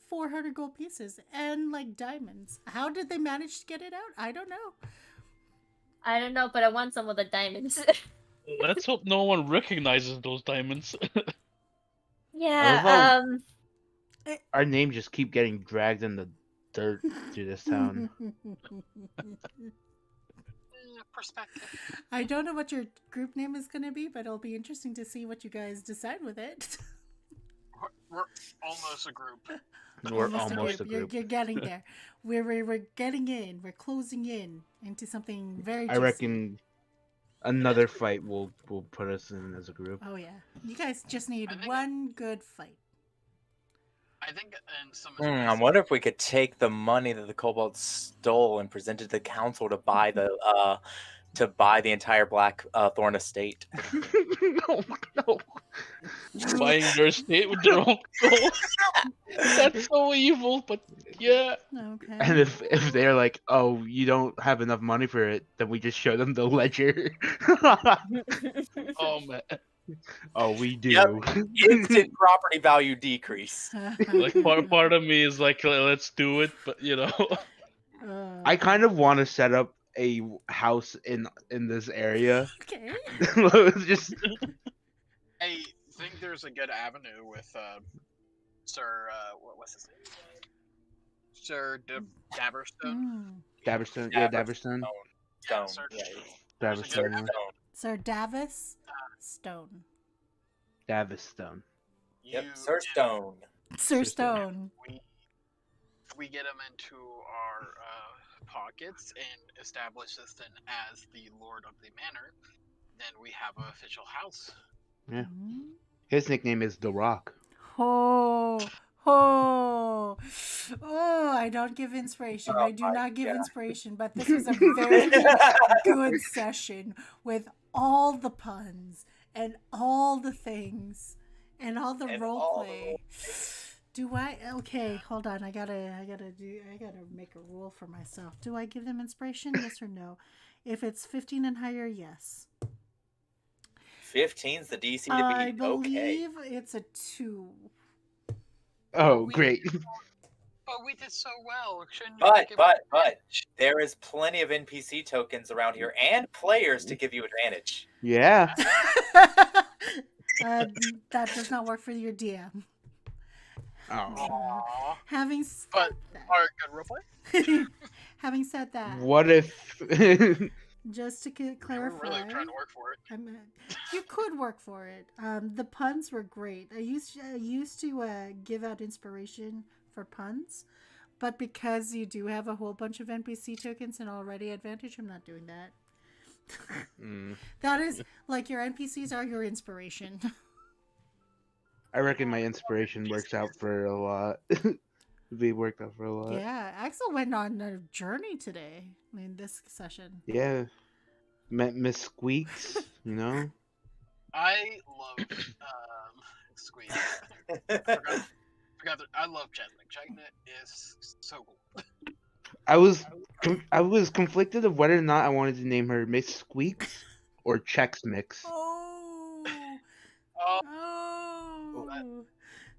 400 gold pieces and like diamonds. How did they manage to get it out? I don't know. I don't know, but I want some of the diamonds. Let's hope no one recognizes those diamonds. Yeah, Our names just keep getting dragged in the dirt through this town. Perspective. I don't know what your group name is going to be, but it'll be interesting to see what you guys decide with it. We're almost a group. We're almost a You're group. getting there. We're getting in. We're closing in into something very I juicy. reckon another fight will put us in as a group. Oh, yeah. You guys just need I think one good fight. I think in some. I wonder if we could take the money that the kobolds stole and present it to the council to buy the entire Blackthorn estate. No, no. Buying their estate with their own gold. That's so evil, but yeah. Okay. And if they're like, oh, you don't have enough money for it, then we just show them the ledger. Oh man. Oh, we do. Yep. Instant property value decrease. Like part of me is like, let's do it, but you know. I kind of want to set up a house in this area. Okay. Just I think there's a good avenue with Sir. What's his name? Sir Daverstone. Daverstone. Yeah, Daverstone. Stone. Sir- Yeah, There's a good Daverstone. avenue. Sir Davis Stone. Daverstone. Yep, You- Sir Stone. Sir Stone. Stone. we get him into our pockets and establish Sisten as the Lord of the Manor, then we have an official house. Yeah. Mm. His nickname is The Rock. Oh, oh, oh! I don't give inspiration. Oh I do my not give God. inspiration. But this was a very good session with all the puns and all the things and all the And role all the play. Do I? Okay, hold on. I gotta make a rule for myself. Do I give them inspiration? Yes or no? If it's 15 and higher, yes. 15's the DC to I beat. Okay. believe it's a 2. Oh, great. But we did so well. Shouldn't you give But there is plenty of NPC tokens around here and players to give you advantage. Yeah. That does not work for your DM. Oh. Aww. Having said But our good roleplay. having said that, What if? just to We're clarify, really trying to work for it. you could work for it. The puns were great. I used to give out inspiration for puns, but because you do have a whole bunch of NPC tokens and already advantage, I'm not doing that. That is like your NPCs are your inspiration. I reckon my inspiration works out for a lot. They worked out for a lot. Yeah, Axel went on a journey today in this session. Yeah. Met Miss Squeaks, you know? I love Squeeze. Forgot that I love Jasmine. Jasmine is so cool. I was conflicted of whether or not I wanted to name her Miss Squeaks or Chex Mix. Oh, Oh, oh,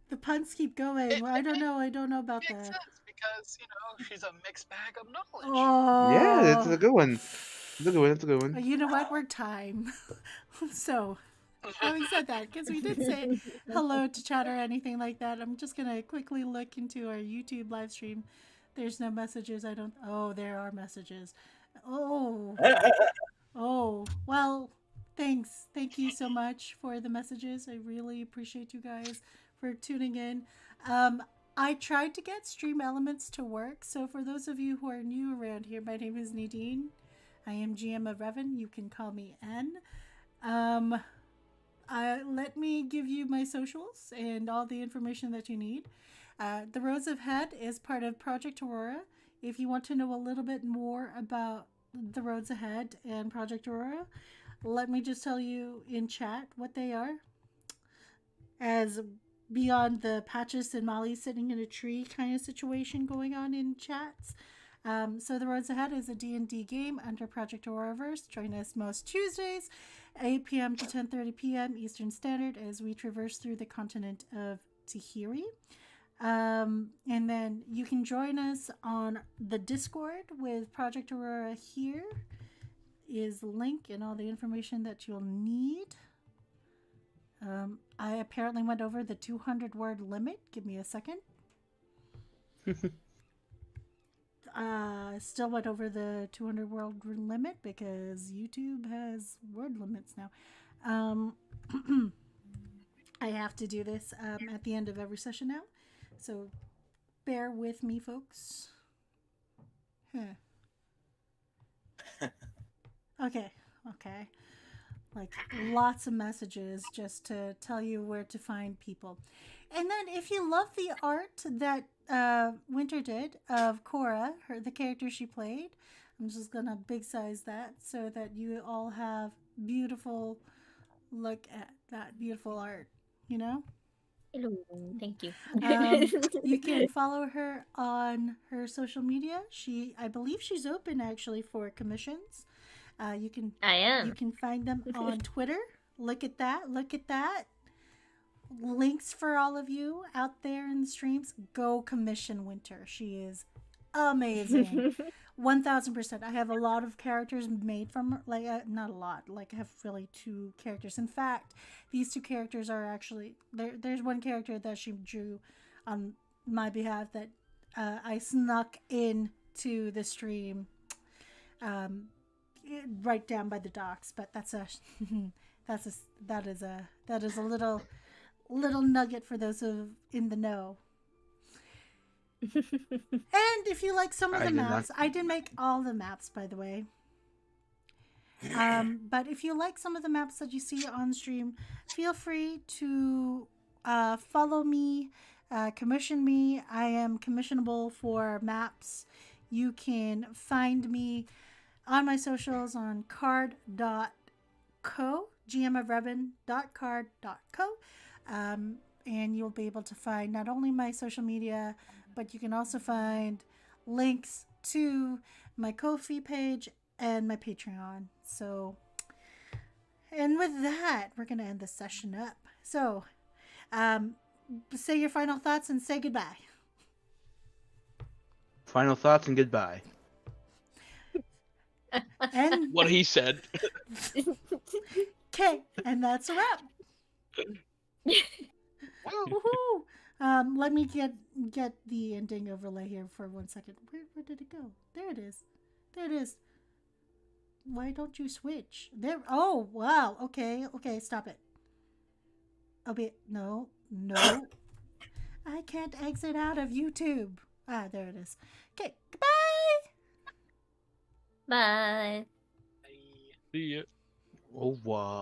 the puns keep going. Well, I don't know about makes that. sense because she's a mixed bag of knowledge. Oh, Yeah, that's a good one. That's a good one. You know what? We're time. So, having said that, because we didn't say hello to chat or anything like that, I'm just gonna quickly look into our YouTube live stream. There's no messages. Oh, there are messages. Oh, oh. Well, thanks. Thank you so much for the messages. I really appreciate you guys for tuning in. I tried to get Stream Elements to work. So for those of you who are new around here, my name is Nadine. I am GM of Revan. You can call me N. Let me give you my socials and all the information that you need. The Roads Ahead is part of Project Aurora. If you want to know a little bit more about the Roads Ahead and Project Aurora, let me just tell you in chat what they are. As beyond the Patches and Molly sitting in a tree kind of situation going on in chats. So The Roads Ahead is a D&D game under Project Auroraverse. Join us most Tuesdays, 8 p.m. to 10:30 p.m. Eastern Standard as we traverse through the continent of Tahiri. And then you can join us on the Discord with Project Aurora. Here is the link and all the information that you'll need. I apparently went over the 200 word limit. Give me a second. Still went over the 200 word limit because YouTube has word limits now. I have to do this at the end of every session now. So bear with me, folks. Okay. Like lots of messages just to tell you where to find people. And then if you love the art that Winter did of Kora, the character she played, I'm just gonna big size that so that you all have beautiful look at that beautiful art, you know? Hello, thank you. You can follow her on her social media. I believe she's open actually for commissions. You can find them on Twitter. Look at that. Links for all of you out there in the streams. Go commission Winter. She is amazing. 1000%. I have a lot of characters made from her. Like, not a lot. Like, I have really 2 characters. In fact, these 2 characters are actually... There's one character that she drew on my behalf that I snuck into the stream right down by the docks. But that is a little nugget for those in the know. And if you like some of the maps, I didn't make all the maps, by the way. But if you like some of the maps that you see on stream, feel free to follow me, commission me. I am commissionable for maps. You can find me on my socials on card.co, gmofrevan.card.co. And you'll be able to find not only my social media, but you can also find links to my Ko-fi page and my Patreon. So, and with that, we're going to end the session up. So, say your final thoughts and say goodbye. Final thoughts and goodbye. And What he said. okay, and that's a wrap. Woohoo! Let me get the ending overlay here for 1 second. Where did it go? There it is. Why don't you switch? There. Oh wow. Okay. Stop it. No. I can't exit out of YouTube. There it is. Okay. Goodbye. Bye. See ya. Oh wow.